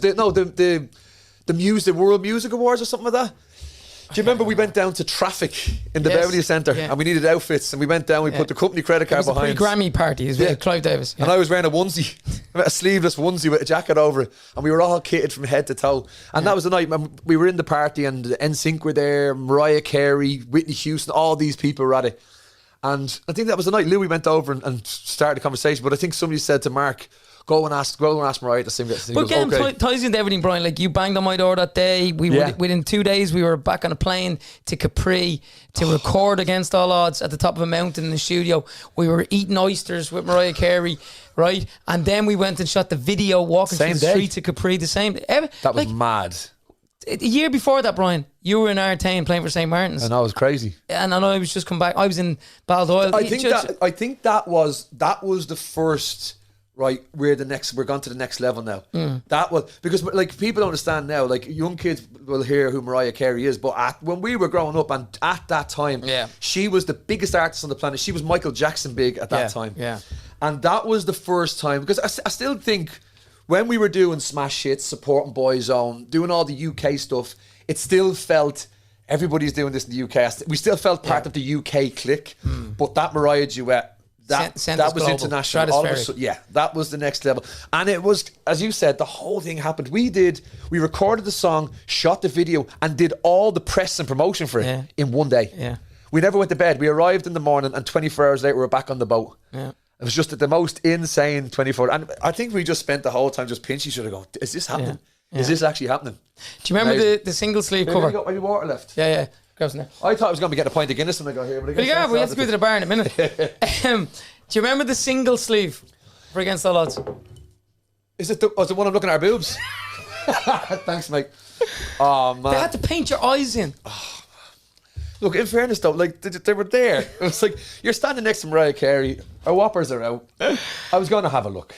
Speaker 2: the World Music Awards or something like that. Do you remember we went down to Traffic in the Beverly Centre and we needed outfits and we went down, we put the company credit card behind.
Speaker 1: It was a pre-Grammy party, with Clive Davis.
Speaker 2: And I was wearing a onesie, a sleeveless onesie with a jacket over it, and we were all kitted from head to toe. And that was the night we were in the party and NSYNC were there, Mariah Carey, Whitney Houston, all these people were at it. And I think that was the night Louis went over and started a conversation. But I think somebody said to Mark, go and ask Mariah to sing it.
Speaker 1: But again, ties into everything, Brian. Like, you banged on my door that day. Within 2 days, we were back on a plane to Capri to record Against All Odds at the top of a mountain in the studio. We were eating oysters with Mariah Carey, right? And then we went and shot the video walking through the streets of Capri the same day.
Speaker 2: That was mad.
Speaker 1: A year before that, Brian, you were in Artane playing for St. Martin's.
Speaker 2: And I was crazy.
Speaker 1: And I know I was just come back. I was in Baldoyle.
Speaker 2: I think that was the first. Right, we're gone to the next level now. That was because, like, people don't understand now. Like, young kids will hear who Mariah Carey is, but when we were growing up, and at that time, she was the biggest artist on the planet. She was Michael Jackson big at that time. Yeah, and that was the first time, because I still think when we were doing Smash Hits, supporting Boyzone, doing all the UK stuff, it still felt everybody's doing this in the UK. We still felt part of the UK clique, but that Mariah duet. That was global. International. All of a sudden, that was the next level. And it was, as you said, the whole thing happened. We recorded the song, shot the video, and did all the press and promotion for it in one day. Yeah. We never went to bed. We arrived in the morning, and 24 hours later, we were back on the boat. Yeah. It was just the most insane 24. And I think we just spent the whole time just pinching each other going, is this happening? Yeah. Is this actually happening?
Speaker 1: Do you remember the single sleeve cover?
Speaker 2: You got any water left?
Speaker 1: Yeah.
Speaker 2: I thought I was going to be getting a pint of Guinness when I got here. But
Speaker 1: we have to go to the bar in a minute. Do you remember the single sleeve for Against All Odds?
Speaker 2: Is it the one I'm looking at our boobs? Thanks, mate. Oh, man.
Speaker 1: They had to paint your eyes in.
Speaker 2: Oh, look, in fairness, though, like, they were there. It was like, you're standing next to Mariah Carey, our whoppers are out. I was going to have a look.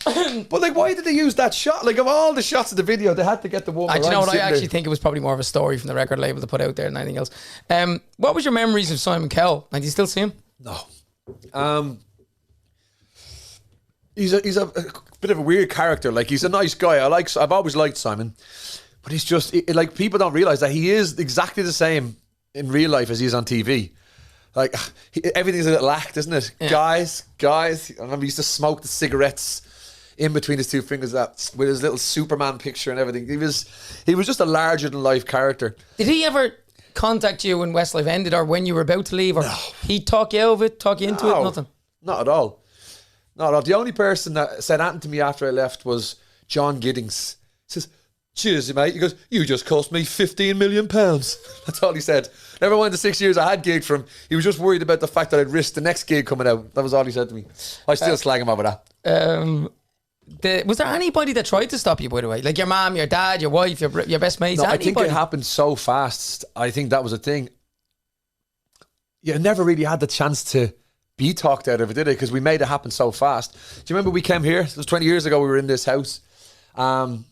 Speaker 2: But, like, why did they use that shot? Like, of all the shots of the video, they had to get the one.
Speaker 1: Do you know what? I actually think it was probably more of a story from the record label to put out there than anything else. What was your memories of Simon Cowell? And do you still see him?
Speaker 2: No. He's a bit of a weird character. Like, he's a nice guy. I've always liked Simon, but he's just like, people don't realize that he is exactly the same in real life as he is on TV. Like, everything's a little act, isn't it? Yeah. Guys. I remember he used to smoke the cigarettes in between his two fingers, that with his little Superman picture and everything. He was just a larger than life character.
Speaker 1: Did he ever contact you when Westlife ended, or when you were about to leave, or he talk you out of it, talk you into it? Nothing.
Speaker 2: Not at all. The only person that said anything to me after I left was John Giddings. He says, "Cheers, mate." He goes, "You just cost me £15 million." That's all he said. Never mind the 6 years I had gigged for him. He was just worried about the fact that I'd risked the next gig coming out. That was all he said to me. I still slag him over that.
Speaker 1: Was there anybody that tried to stop you, by the way? Like your mom, your dad, your wife, your best mates?
Speaker 2: No, I think it happened so fast. I think that was a thing. You never really had the chance to be talked out of it, did it? Because we made it happen so fast. Do you remember we came here? It was 20 years ago. We were in this house. And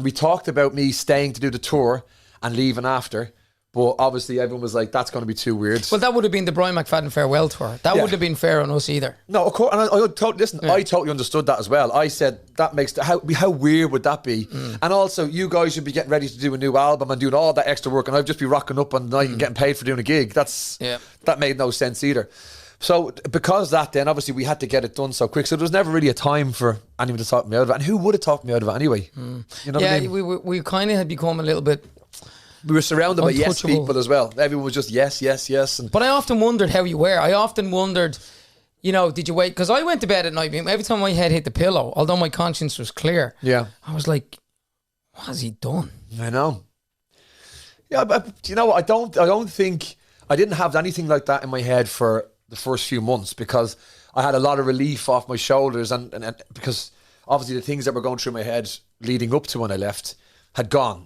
Speaker 2: we talked about me staying to do the tour and leaving after. But obviously everyone was like, that's going to be too weird.
Speaker 1: Well, that would have been the Brian McFadden farewell tour. That wouldn't have been fair on us either.
Speaker 2: No, of course. And I totally understood that as well. I said, that makes, how weird would that be? And also, you guys should be getting ready to do a new album and doing all that extra work, and I'd just be rocking up on the night and getting paid for doing a gig. That made no sense either. So because that, then obviously we had to get it done so quick. So there was never really a time for anyone to talk me out of it. And who would have talked me out of it anyway? You know what I mean? we kind of had become a little bit... We were surrounded by yes people as well. Everyone was just yes. But
Speaker 1: I often wondered how you were. I often wondered, did you wait? Because I went to bed at night, every time my head hit the pillow, although my conscience was clear, I was like, what has he done?
Speaker 2: I know. Yeah, but you know what? I don't think... I didn't have anything like that in my head for the first few months, because I had a lot of relief off my shoulders, and because obviously the things that were going through my head leading up to when I left had gone.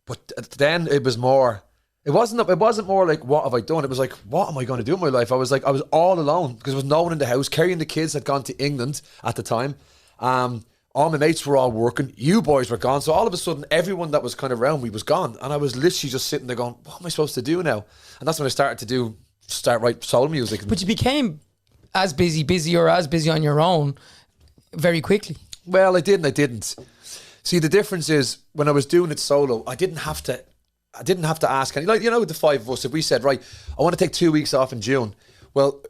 Speaker 2: But then it was more, It wasn't more like, what have I done? It was like, what am I going to do in my life? I was all alone because there was no one in the house. Kerry and the kids had gone to England at the time. All my mates were all working. You boys were gone. So all of a sudden, everyone that was kind of around me was gone. And I was literally just sitting there going, what am I supposed to do now? And that's when I started to write soul music.
Speaker 1: But you became as busy on your own very quickly.
Speaker 2: Well, I didn't. See, the difference is when I was doing it solo, I didn't have to ask any, like, the five of us, if we said, right, I want to take 2 weeks off in June. Well,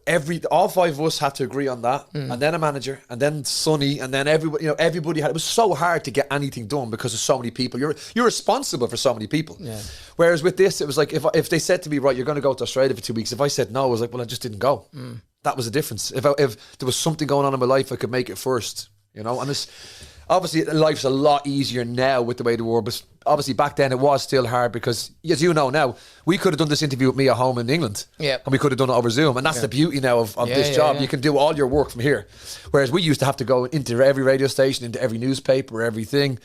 Speaker 2: all five of us had to agree on that, and then a manager, and then Sonny, and then everybody had. It was so hard to get anything done because of so many people. You're responsible for so many people. Yeah. Whereas with this, it was like if they said to me, right, you're going to go to Australia for 2 weeks. If I said no, I was like, well, I just didn't go. That was the difference. If there was something going on in my life, I could make it first. And this. Obviously, life's a lot easier now with the way the world, but obviously back then it was still hard because, as you know now, we could have done this interview with me at home in England, and we could have done it over Zoom, and that's the beauty now of this job. You can do all your work from here, whereas we used to have to go into every radio station, into every newspaper, everything.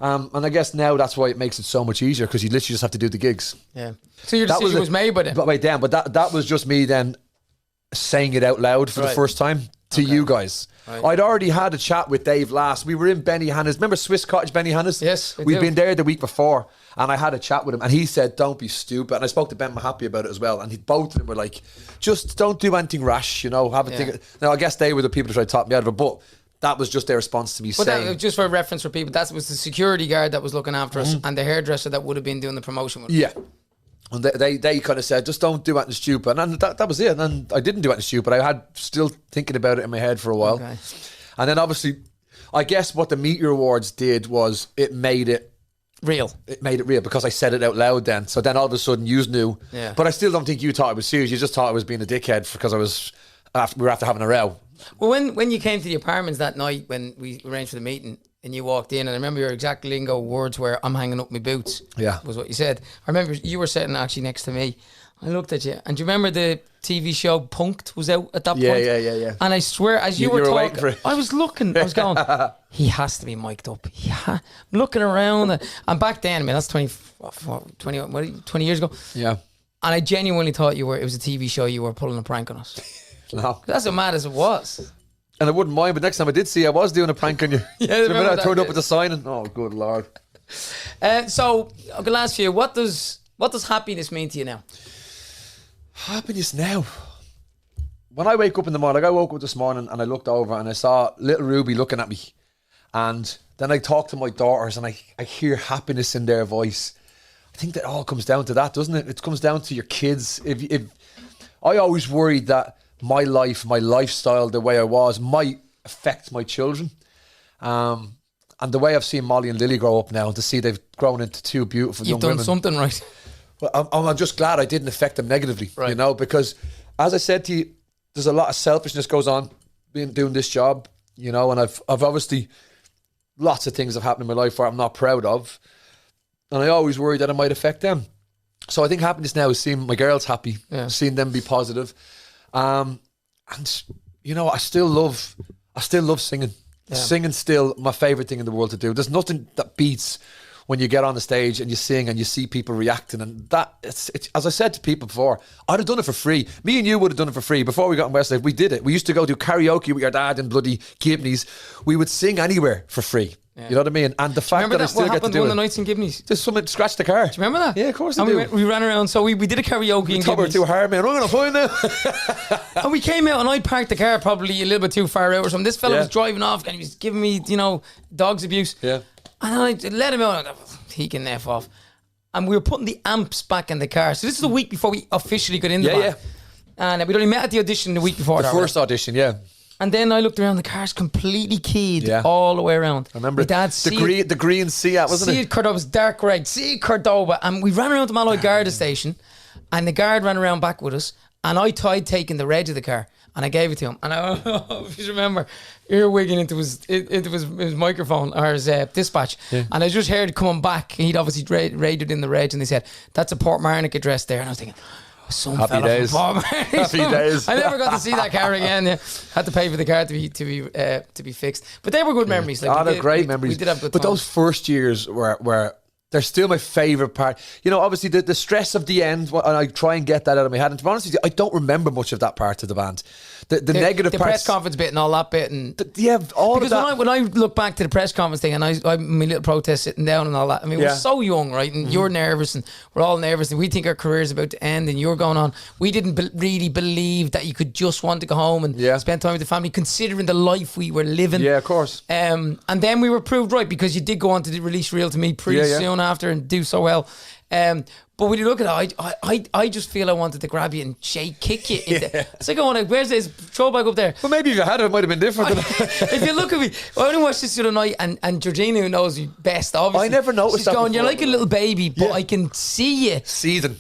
Speaker 2: And I guess now that's why it makes it so much easier because you literally just have to do the gigs. Yeah.
Speaker 1: So your decision was made by then.
Speaker 2: But that was just me then saying it out loud for the first time to you guys. Right. I'd already had a chat with Dave last. We were in Benny Hanna's. Remember Swiss Cottage Benny Hanna's?
Speaker 1: Yes,
Speaker 2: We'd been there the week before, and I had a chat with him, and he said, "Don't be stupid." And I spoke to Ben Mahappy about it as well, and both of them were like, "Just don't do anything rash, Have a think." Now, I guess they were the people who tried to talk me out of it, but that was just their response to me saying.
Speaker 1: That, just for reference for people, that was the security guard that was looking after us, and the hairdresser that would have been doing the promotion with us.
Speaker 2: Yeah. And they kind of said, just don't do anything stupid. And that was it. And I didn't do anything stupid. I had still thinking about it in my head for a while. Okay. And then obviously, I guess what the Meteor Awards did was it made it
Speaker 1: real.
Speaker 2: It made it real because I said it out loud then. So then all of a sudden you knew. Yeah. But I still don't think you thought it was serious. You just thought I was being a dickhead because we were after having a row.
Speaker 1: Well, when you came to the apartments that night when we arranged for the meeting and you walked in, and I remember your exact lingo words were, "I'm hanging up my boots." Yeah, was what you said. I remember you were sitting actually next to me. I looked at you, and do you remember the TV show Punked was out at that point?
Speaker 2: Yeah.
Speaker 1: And I swear, as you were talking, I was looking, I was going, he has to be mic'd up. I'm looking around, and back then, I mean, that's 20 years ago.
Speaker 2: Yeah.
Speaker 1: And I genuinely thought it was a TV show, you were pulling a prank on us.
Speaker 2: No.
Speaker 1: That's as mad as it was.
Speaker 2: And I wouldn't mind, but next time I did see, I was doing a prank on you.
Speaker 1: Yeah,
Speaker 2: I turned up with the sign and, oh, good Lord.
Speaker 1: So, I'm going to ask you, what does happiness mean to you now?
Speaker 2: Happiness now. When I wake up in the morning, like I woke up this morning and I looked over and I saw little Ruby looking at me. And then I talk to my daughters and I hear happiness in their voice. I think that all comes down to that, doesn't it? It comes down to your kids. If I always worried that my life, my lifestyle, the way I was, might affect my children. And the way I've seen Molly and Lily grow up now, and to see they've grown into two beautiful young women.
Speaker 1: You've done something right.
Speaker 2: Well, I'm just glad I didn't affect them negatively, right. Because as I said to you, there's a lot of selfishness goes on doing this job, and I've obviously lots of things have happened in my life where I'm not proud of, and I always worry that it might affect them. So I think happiness now is seeing my girls happy, seeing them be positive, and I still love singing. Yeah. Singing's still my favourite thing in the world to do. There's nothing that beats when you get on the stage and you sing and you see people reacting, and that it's as I said to people before, I'd have done it for free. Me and you would have done it for free before we got in Westlife. We did it. We used to go do karaoke with your dad in bloody Gibney's. We would sing anywhere for free. Yeah. You know what I mean? And the fact that I still get to do it.
Speaker 1: One of the nights in Gibney's?
Speaker 2: Just someone scratched the car.
Speaker 1: Do you remember that?
Speaker 2: Yeah, of course I do.
Speaker 1: We ran around, so we did a karaoke in Gibney's.
Speaker 2: We were too hard, man. I'm going to find now.
Speaker 1: And we came out and I parked the car probably a little bit too far out or something. This fella was driving off and he was giving me, dog's abuse. Yeah. And I let him out. He can F off. And we were putting the amps back in the car. So this is the week before we officially got in the van. Yeah. And we'd only met at the audition the week before.
Speaker 2: The first audition, yeah.
Speaker 1: And then I looked around, the car's completely keyed all the way around.
Speaker 2: I remember the green Seat, wasn't it?
Speaker 1: Seat Cordoba, it was dark red. Seat Cordoba. And we ran around the Malloy Garda station, and the guard ran around back with us, and I tried taking the reg of the car, and I gave it to him. And I if you remember, earwigging into his microphone, or his dispatch. Yeah. And I just heard it coming back. He'd obviously raided in the reg, and they said, that's a Portmarnock address there. And I was thinking,
Speaker 2: happy days. Happy days.
Speaker 1: I never got to see that car again. Yeah. Had to pay for the car to be fixed. But they were good memories.
Speaker 2: Like, they're great memories.
Speaker 1: We did have good
Speaker 2: But
Speaker 1: times.
Speaker 2: those first years were They're still my favourite part. You know, obviously the stress of the end, and I try and get that out of my head. And to be honest with you, I don't remember much of that part of the band. The negative
Speaker 1: the
Speaker 2: parts,
Speaker 1: press conference bit and all that bit, and
Speaker 2: all
Speaker 1: because
Speaker 2: of that.
Speaker 1: when I look back to the press conference thing, and I my little protest sitting down and all that. I mean, we're so young, right? And you're nervous, and we're all nervous, and we think our career is about to end, and you're going on. We didn't really believe that you could just want to go home and spend time with the family, considering the life we were living.
Speaker 2: Yeah, of course.
Speaker 1: And then we were proved right, because you did go on to release Real to Me pretty soon after and do so well. But when you look at it, I just feel I wanted to grab you and kick you. It's like, where's this? Throw back up there.
Speaker 2: Well, maybe if you had it, it might have been different.
Speaker 1: If you look at me, I only watched this the other night, and Georgina, who knows me best, obviously,
Speaker 2: I never noticed
Speaker 1: she's
Speaker 2: that
Speaker 1: going,
Speaker 2: before.
Speaker 1: you're like a little baby, but I can see you.
Speaker 2: Seething.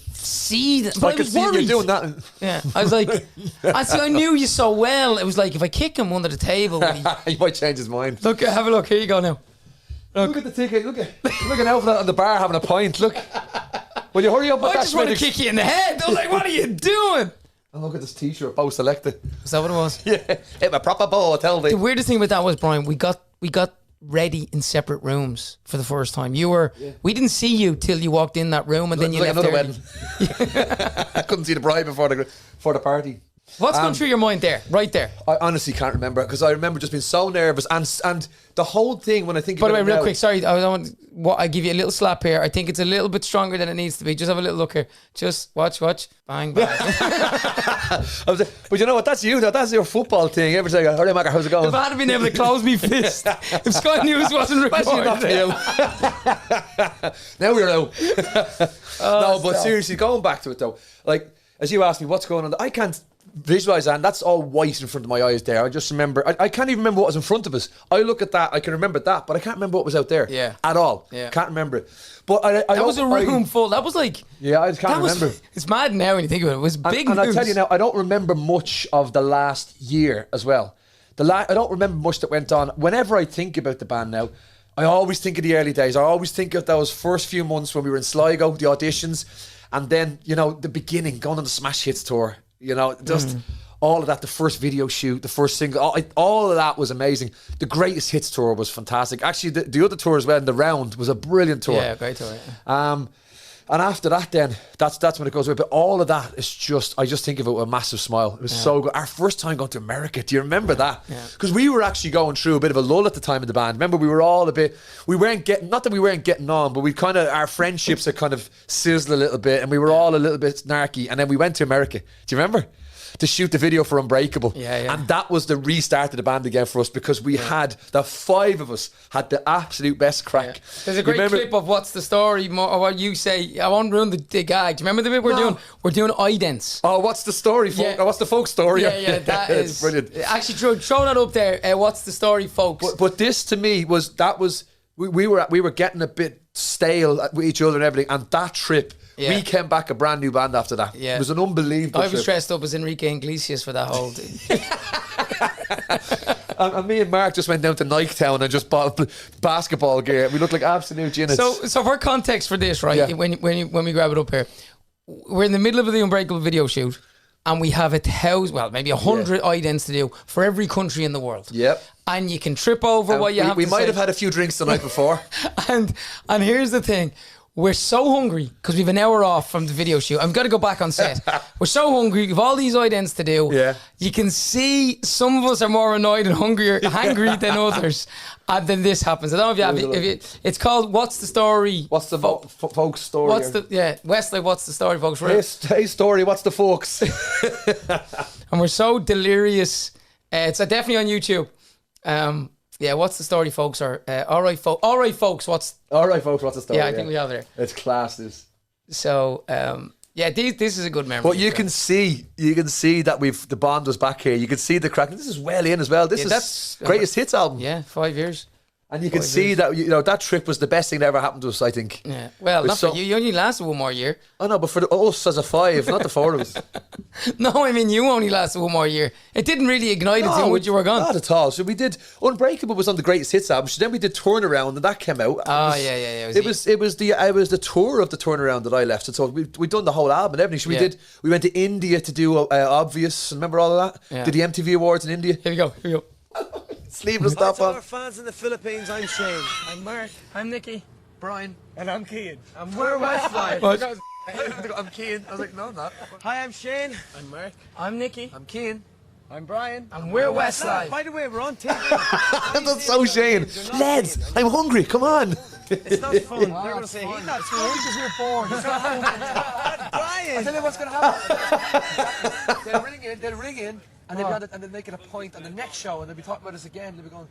Speaker 1: But
Speaker 2: I could see you doing that.
Speaker 1: Yeah, I was like, I knew you so well. It was like, if I kick him under the table,
Speaker 2: he might change his mind.
Speaker 1: Look, have a look. Here you go now.
Speaker 2: Look at the ticket. Look at Alfred out on the bar having a pint. Look. Will you hurry up with
Speaker 1: I
Speaker 2: that?
Speaker 1: just want to kick you in the head. I was like, what are you doing?
Speaker 2: And look at this t-shirt, Bo Selected.
Speaker 1: Is that what it was?
Speaker 2: Yeah. Hit my proper ball, tell me.
Speaker 1: The weirdest thing about that was, Brian, we got ready in separate rooms for the first time. We didn't see you till you walked in that room, and then you left
Speaker 2: another
Speaker 1: early.
Speaker 2: wedding. I couldn't see the bride before the party.
Speaker 1: What's going through your mind there, right there?
Speaker 2: I honestly can't remember, because I remember just being so nervous, and the whole thing when I think.
Speaker 1: By the way,
Speaker 2: about it
Speaker 1: real
Speaker 2: now,
Speaker 1: quick, sorry, I give you a little slap here. I think it's a little bit stronger than it needs to be. Just have a little look here. Just watch, bang, bang.
Speaker 2: But you know what? That's you. That's your football thing. Every day, howdy, Macker, how's it going?
Speaker 1: If I hadn't been able to close me fist, if Sky News wasn't recording,
Speaker 2: now we're out. No, but seriously, going back to it though, like as you asked me, what's going on? I can't visualize that, and that's all white in front of my eyes there. I just remember, I can't even remember what was in front of us. I look at that, I can remember that, but I can't remember what was out there at all. Can't remember it. But
Speaker 1: that was a room full. That was like,
Speaker 2: I just can't remember.
Speaker 1: It's mad now when you think about it. It was big
Speaker 2: and
Speaker 1: news.
Speaker 2: I tell you now, I don't remember much of the last year as well. I don't remember much that went on. Whenever I think about the band now, I always think of the early days. I always think of those first few months when we were in Sligo, the auditions, and then, you know, the beginning, going on the Smash Hits tour, you know, just all of that, the first video shoot, the first single, all of that was amazing. The Greatest Hits tour was fantastic. Actually, the other tour as well, The Round, was a brilliant tour.
Speaker 1: Yeah, great tour. Yeah.
Speaker 2: And after that, then that's when it goes away. But all of that is just, I just think of it with a massive smile. It was so good. Our first time going to America, do you remember that? Because we were actually going through a bit of a lull at the time in the band. Remember, we were all we weren't getting on, but we kind of, our friendships had kind of sizzled a little bit, and we were all a little bit snarky. And then we went to America. Do you remember? To shoot the video for Unbreakable. And that was the restart of the band again for us, because we had, the five of us had the absolute best crack.
Speaker 1: There's a great clip of What's the Story, or what you say. I won't ruin the gag. Do you remember the bit we're doing? We're doing idents.
Speaker 2: Oh, what's the story? What's the folk story?
Speaker 1: Yeah, that is
Speaker 2: brilliant.
Speaker 1: Actually, throw that up there. What's the story, folks?
Speaker 2: But this to me was we were getting a bit stale with each other and everything, and that trip. We came back a brand new band after that. It was an unbelievable
Speaker 1: I was
Speaker 2: trip.
Speaker 1: dressed up as Enrique Iglesias for that whole thing.
Speaker 2: and me and Mark just went down to Nike Town and just bought basketball gear. We looked like absolute geniuses.
Speaker 1: So for context for this, right, when we grab it up here, we're in the middle of the Unbreakable video shoot, and we have maybe 100 idents to do for every country in the world.
Speaker 2: Yep.
Speaker 1: And you can trip over what you have to say.
Speaker 2: We might have had a few drinks the night before.
Speaker 1: and here's the thing. We're so hungry because we've an hour off from the video shoot. I've got to go back on set. We're so hungry. We've all these idents to do.
Speaker 2: Yeah.
Speaker 1: You can see some of us are more annoyed and hangry than others. And then this happens. I don't know if you it's called What's the Story?
Speaker 2: What's the folks story?
Speaker 1: Westlife, What's the Story, folks?
Speaker 2: Hey, story, what's the folks?
Speaker 1: And we're so delirious. It's definitely on YouTube. What's the story, folks? Or all right, folks. What's
Speaker 2: the story?
Speaker 1: Yeah, I think we have it there.
Speaker 2: It's class, this.
Speaker 1: So, this is a good memory.
Speaker 2: But you can see that the bond was back here. You can see the crack. This is well in as well. This is Greatest Hits album.
Speaker 1: Yeah, 5 years.
Speaker 2: And you can see that that trip was the best thing that ever happened to us, I think.
Speaker 1: Yeah. Well, not for you. You only lasted one more year.
Speaker 2: I know, but for us as a five, not the four of us.
Speaker 1: No, I mean, you only lasted one more year. It didn't really ignite until when you were gone.
Speaker 2: Not at all. So we did Unbreakable was on the Greatest Hits album. So then we did Turnaround, and that came out. It was the tour of the Turnaround that I left. And so we'd done the whole album and everything. So we went to India to do Obvious. Remember all of that?
Speaker 1: Yeah.
Speaker 2: Did the MTV Awards in India?
Speaker 1: Here we go.
Speaker 2: Sleeveless top on.
Speaker 3: Our fans in the Philippines, I'm Shane.
Speaker 1: I'm Mark. I'm Nicky.
Speaker 2: Brian.
Speaker 3: And I'm Kean.
Speaker 4: And we're Westlife.
Speaker 2: I'm Kean. I was like, no, I'm not.
Speaker 3: Hi, I'm Shane. I'm Mark.
Speaker 1: I'm Nicky.
Speaker 2: I'm Kean.
Speaker 3: I'm Brian.
Speaker 1: And we're Westlife.
Speaker 3: By the way, we're on TV.
Speaker 2: That's so Shane. Lads, I'm hungry. Come on.
Speaker 3: It's not fun. They're going to say, he's not fun. Because we're bored. It's not fun. Brian.
Speaker 2: I'll tell you what's going to happen. They'll ring in, and they'll make it a point on the next show, and they'll be talking about us again. They'll be going,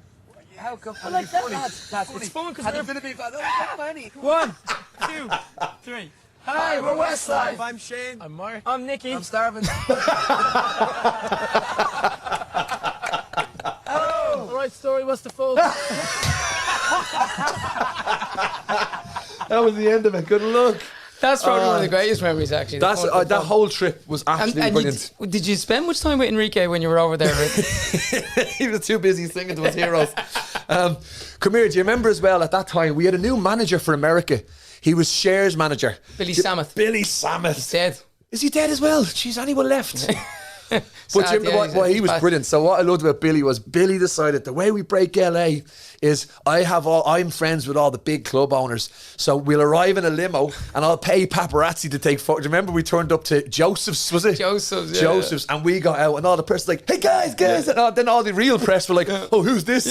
Speaker 2: how come? I like that. That's
Speaker 3: It's fun because
Speaker 2: we're
Speaker 3: we're...
Speaker 2: going to be how many?
Speaker 3: 1, 2, 3.
Speaker 1: Hi, we're Westlife.
Speaker 3: I'm Shane. I'm Mark.
Speaker 1: I'm Nicky.
Speaker 2: I'm starving.
Speaker 3: Oh. All right, story. What's the full?
Speaker 2: That was the end of it. Good luck.
Speaker 1: That's probably one of the greatest memories, actually.
Speaker 2: That's that whole trip was absolutely brilliant.
Speaker 1: Did you spend much time with Enrique when you were over there?
Speaker 2: He was too busy singing to his heroes. Come here, do you remember as well at that time we had a new manager for America? He was Cher's manager.
Speaker 1: Billy Samet.
Speaker 2: Billy Samet.
Speaker 1: He's dead.
Speaker 2: Is he dead as well? Jeez, anyone left? But
Speaker 1: Sad,
Speaker 2: you know what, he was
Speaker 1: bad.
Speaker 2: brilliant. So what I loved about Billy was Billy decided the way we break LA is I'm friends with all the big club owners. So we'll arrive in a limo and I'll pay paparazzi to take photos. Remember we turned up to Joseph's, was it?
Speaker 1: Joseph's, yeah.
Speaker 2: Joseph's, and we got out and all the press like, hey guys. And then all the real press were like, oh, who's this?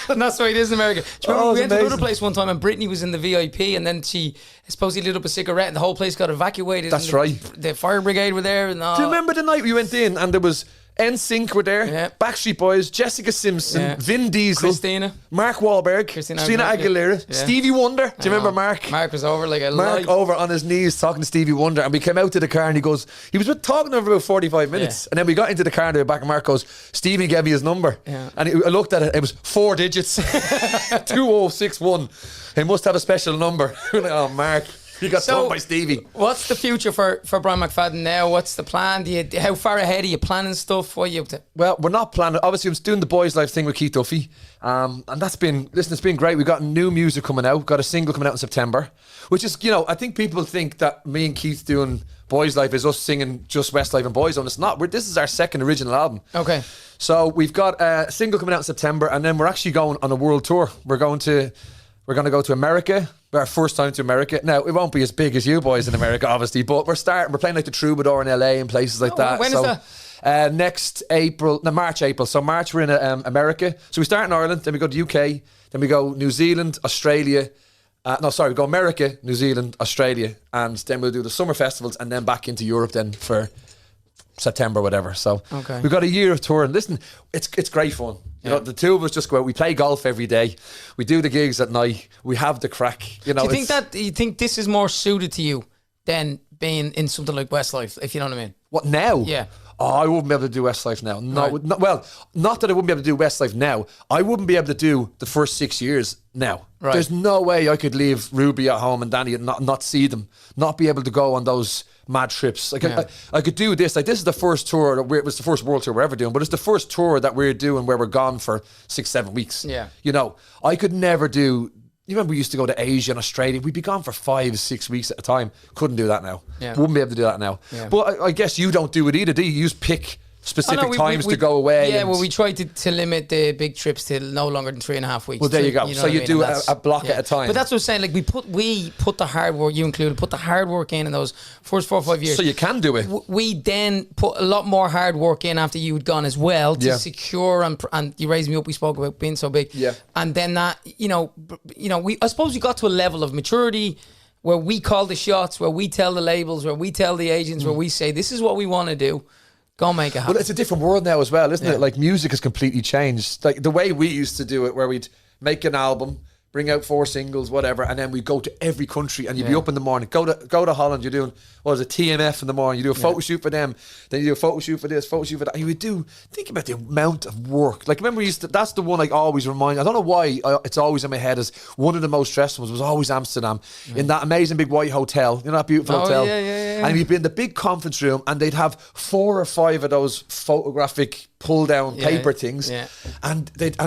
Speaker 1: And that's why it is in America. Do you remember we went to
Speaker 2: amazing.
Speaker 1: another place one time and Brittany was in the VIP and then she supposedly lit up a cigarette and the whole place got evacuated.
Speaker 2: That's
Speaker 1: and
Speaker 2: right.
Speaker 1: The fire brigade were there. And
Speaker 2: Do you remember the night we went in and there was NSYNC were there,
Speaker 1: Yeah.
Speaker 2: Backstreet Boys, Jessica Simpson,
Speaker 1: Yeah.
Speaker 2: Vin Diesel,
Speaker 1: Christina.
Speaker 2: Mark Wahlberg,
Speaker 1: Christina
Speaker 2: Aguilera,
Speaker 1: yeah.
Speaker 2: Stevie Wonder. Do you remember Mark?
Speaker 1: Mark was over like a
Speaker 2: Mark
Speaker 1: light.
Speaker 2: over on his knees talking to Stevie Wonder, and we came out to the car and he goes, he was talking over about 45 minutes,
Speaker 1: Yeah.
Speaker 2: and then we got into the car and the back and Mark goes, Stevie gave me his number,
Speaker 1: Yeah.
Speaker 2: and I looked at it, it was 4 digits, 2061. He must have a special number. We're like, oh, Mark. You got
Speaker 1: So,
Speaker 2: told by Stevie.
Speaker 1: What's the future for Brian McFadden now? What's the plan? How far ahead are you planning stuff? What are you up to?
Speaker 2: Well, we're not planning. Obviously, I'm doing the Boys Life thing with Keith Duffy, and that's been. Listen, it's been great. We've got new music coming out. Got a single coming out in September, which is, I think people think that me and Keith doing Boys Life is us singing just Westlife and Boys, and it's not. This is our second original album.
Speaker 1: Okay.
Speaker 2: So we've got a single coming out in September, and then we're actually going on a world tour. We're going to go to America. Our first time to America. Now, it won't be as big as you boys in America, obviously, but we're playing like the Troubadour in LA and places like that.
Speaker 1: When is that?
Speaker 2: Next March, April. So March we're in America. So we start in Ireland, then we go to UK, then we go New Zealand, Australia. We go America, New Zealand, Australia, and then we'll do the summer festivals and then back into Europe then for September, whatever. So we've got a year of touring. Listen, it's great fun. You know, the two of us just go out. We play golf every day. We do the gigs at night. We have the crack. You know,
Speaker 1: Do you think this is more suited to you than being in something like Westlife, if you know what I mean?
Speaker 2: What now?
Speaker 1: Yeah.
Speaker 2: Oh, I wouldn't be able to do Westlife now. No,
Speaker 1: Right.
Speaker 2: not that I wouldn't be able to do Westlife now. I wouldn't be able to do the first 6 years now.
Speaker 1: Right.
Speaker 2: There's no way I could leave Ruby at home and Danny and not see them, not be able to go on those mad trips. Like I could do this. Like this is the first tour. It was the first world tour we're ever doing, but it's the first tour that we're doing where we're gone for 6-7 weeks.
Speaker 1: Yeah.
Speaker 2: I could never do. You remember we used to go to Asia and Australia. We'd be gone for 5-6 weeks at a time. Couldn't do that now.
Speaker 1: Yeah.
Speaker 2: Wouldn't be able to do that now.
Speaker 1: Yeah.
Speaker 2: But I guess you don't do it either, do you? You just pick specific times to go away.
Speaker 1: Yeah, we try to limit the big trips to no longer than 3.5 weeks.
Speaker 2: Well, there you go.
Speaker 1: know
Speaker 2: So
Speaker 1: what I
Speaker 2: you
Speaker 1: mean?
Speaker 2: do
Speaker 1: And
Speaker 2: a block at a time.
Speaker 1: But that's what I'm saying. Like we put the hard work, you included, put the hard work in those first 4 or 5 years.
Speaker 2: So you can do it.
Speaker 1: We then put a lot more hard work in after you had gone as well to secure and you raised me up. We spoke about being so big.
Speaker 2: Yeah.
Speaker 1: And then that, I suppose we got to a level of maturity where we call the shots, where we tell the labels, where we tell the agents, where we say, this is what we want to do. Go make it happen.
Speaker 2: Well, it's a different world now as well, isn't it? Like music has completely changed. Like the way we used to do it, where we'd make an album, bring out 4 singles, whatever, and then we'd go to every country and you'd be up in the morning. Go to Holland, you're doing, TMF in the morning, you do a photo shoot for them, then you do a photo shoot for this, photo shoot for that. And you would think about the amount of work. Like remember, that's the one I always remind, I don't know why it's always in my head as one of the most stressful ones was always Amsterdam, in that amazing big white hotel, that beautiful hotel.
Speaker 1: Yeah.
Speaker 2: And you'd be in the big conference room and they'd have 4 or 5 of those photographic pull down paper things.
Speaker 1: Yeah.
Speaker 2: And it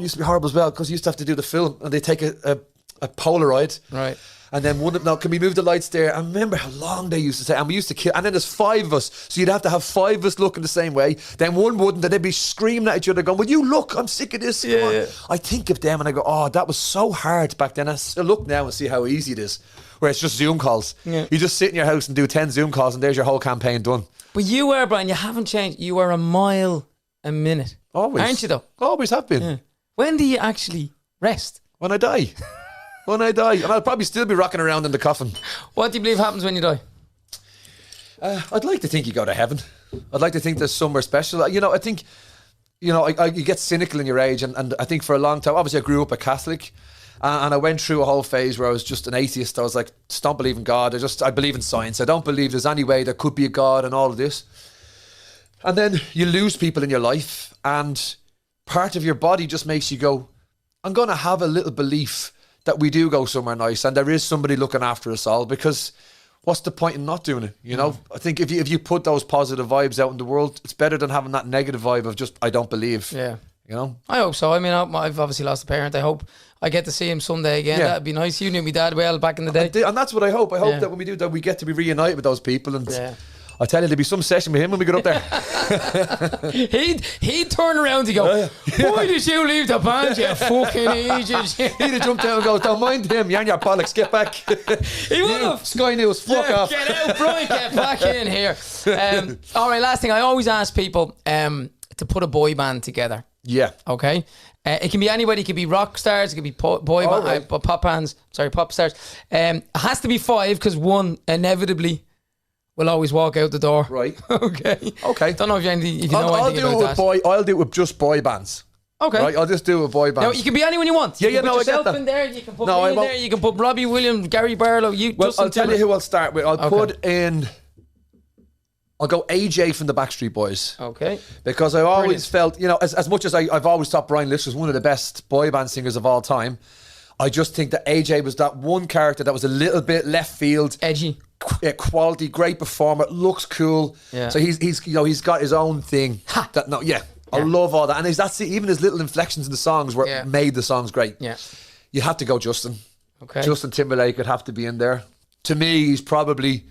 Speaker 2: used to be horrible as well because you used to have to do the film and they take a Polaroid.
Speaker 1: Right.
Speaker 2: And then can we move the lights there? I remember how long they used to say, and we used to kill. And then there's 5 of us, so you'd have to have 5 of us looking the same way. Then one wouldn't, and they'd be screaming at each other, going, "Will you look? I'm sick of this." Come on. I think of them and I go, "Oh, that was so hard back then." I look now and see how easy it is, where it's just Zoom calls. Yeah. You just sit in your house and do 10 Zoom calls, and there's your whole campaign done.
Speaker 1: But you are, Brian. You haven't changed. You are a mile a minute.
Speaker 2: Always,
Speaker 1: aren't you? Though
Speaker 2: always have been.
Speaker 1: Yeah. When do you actually rest?
Speaker 2: When I die. When I die. And I'll probably still be rocking around in the coffin.
Speaker 1: What do you believe happens when you die?
Speaker 2: I'd like to think you go to heaven. I'd like to think there's somewhere special. I think, you get cynical in your age. And I think for a long time, obviously I grew up a Catholic. And I went through a whole phase where I was just an atheist. I was like, just don't believe in God. I believe in science. I don't believe there's any way there could be a God and all of this. And then you lose people in your life. And part of your body just makes you go, I'm going to have a little belief that we do go somewhere nice and there is somebody looking after us all, because what's the point in not doing it? I think if you put those positive vibes out in the world, it's better than having that negative vibe of just, I don't believe.
Speaker 1: Yeah. I hope so. I mean, I've obviously lost a parent. I hope I get to see him someday again. Yeah. That'd be nice. You knew my dad well back in the day.
Speaker 2: And that's what I hope. I hope that when we do that, we get to be reunited with those people. And I tell you, there'll be some session with him when we get up there.
Speaker 1: he'd turn around and go, "Why did you leave the band, you fucking idiot?"
Speaker 2: He'd have jumped down and go, "Don't mind him, you're in your bollocks, get back."
Speaker 1: He would have.
Speaker 2: Sky News, fuck off.
Speaker 1: Get out, Brian, get back in here. All right, last thing. I always ask people to put a boy band together.
Speaker 2: Yeah.
Speaker 1: Okay. It can be anybody. It could be rock stars. It could be pop stars. It has to be 5 because one inevitably will always walk out the door.
Speaker 2: Right.
Speaker 1: Okay. Don't know if you know anything
Speaker 2: I'll do
Speaker 1: about
Speaker 2: it I'll do it with just boy bands.
Speaker 1: Okay.
Speaker 2: Right, I'll just do it with boy bands.
Speaker 1: Now, you can be anyone you want. You can put yourself in there. You can put me in there. You can put Robbie Williams, Gary Barlow.
Speaker 2: I'll tell you who I'll start with. I'll go AJ from the Backstreet Boys.
Speaker 1: Okay.
Speaker 2: Because I always felt, as much as I've always thought Brian Littrell was one of the best boy band singers of all time, I just think that AJ was that one character that was a little bit left field.
Speaker 1: Edgy.
Speaker 2: Quality, great performer, looks cool. Yeah. So he's got his own thing. I love all that. And that's even his little inflections in the songs made the songs great.
Speaker 1: Yeah.
Speaker 2: You have to go Justin.
Speaker 1: Okay.
Speaker 2: Justin Timberlake would have to be in there. To me, he's probably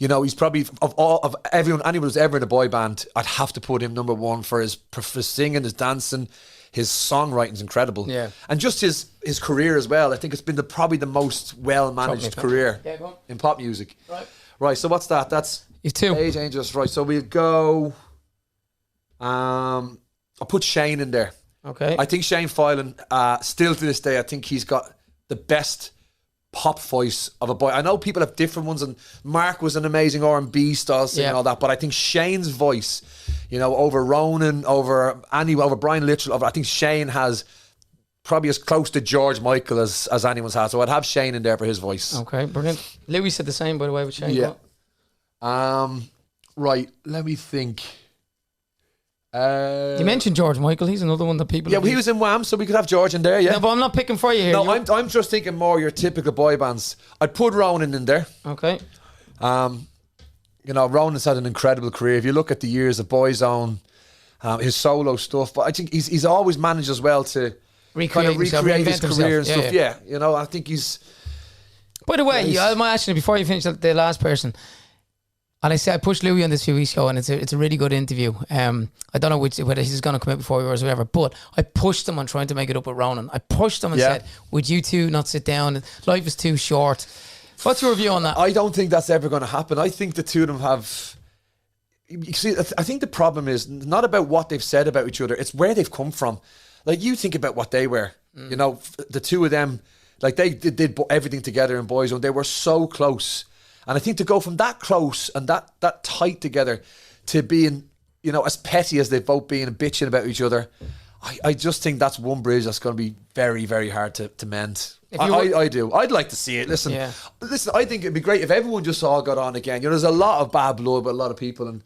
Speaker 2: of anyone who's ever in a boy band, I'd have to put him number 1 for his singing, his dancing, his songwriting's incredible. Yeah. And just his career as well. I think it's been probably the most well-managed career in pop music. Right, so what's that? That's
Speaker 1: you 2.
Speaker 2: Age Angels. Right, so we'll go I'll put Shane in there.
Speaker 1: Okay.
Speaker 2: I think Shane Filan, still to this day, I think he's got the best pop voice of a boy. I know people have different ones, and Mark was an amazing R&B style singer and all that, but I think Shane's voice, over Ronan, over Brian Littrell, I think Shane has probably as close to George Michael as anyone's had. So I'd have Shane in there for his voice.
Speaker 1: Okay, brilliant. Louis said the same, by the way, with Shane.
Speaker 2: Yeah. Right, let me think.
Speaker 1: You mentioned George Michael. He's another one that people.
Speaker 2: Yeah, well, he was in Wham, so we could have George in there. Yeah,
Speaker 1: no, but I'm not picking for you here.
Speaker 2: No, I'm just thinking more your typical boy bands. I'd put Ronan in there.
Speaker 1: Okay.
Speaker 2: Ronan's had an incredible career. If you look at the years of Boyzone, his solo stuff, but I think he's always managed as well to recreate his career and stuff. Yeah, I think he's.
Speaker 1: By the way, I might ask you before you finish the last person. And I pushed Louis on this few weeks ago, and it's a really good interview. I don't know whether he's going to come out before yours or whatever, but I pushed him on trying to make it up with Ronan. I pushed him and said, "Would you two not sit down? Life is too short." What's your review on that?
Speaker 2: I don't think that's ever going to happen. I think the two of them have. You see, I think the problem is not about what they've said about each other; it's where they've come from. Like, you think about what they were. The two of them, like, they did everything together in Boyzone. They were so close. And I think to go from that close and that tight together to being, as petty as they've both been and bitching about each other, I just think that's one bridge that's going to be very, very hard to mend. I do. I'd like to see it. Listen, I think it'd be great if everyone just all got on again. There's a lot of bad blood with a lot of people, and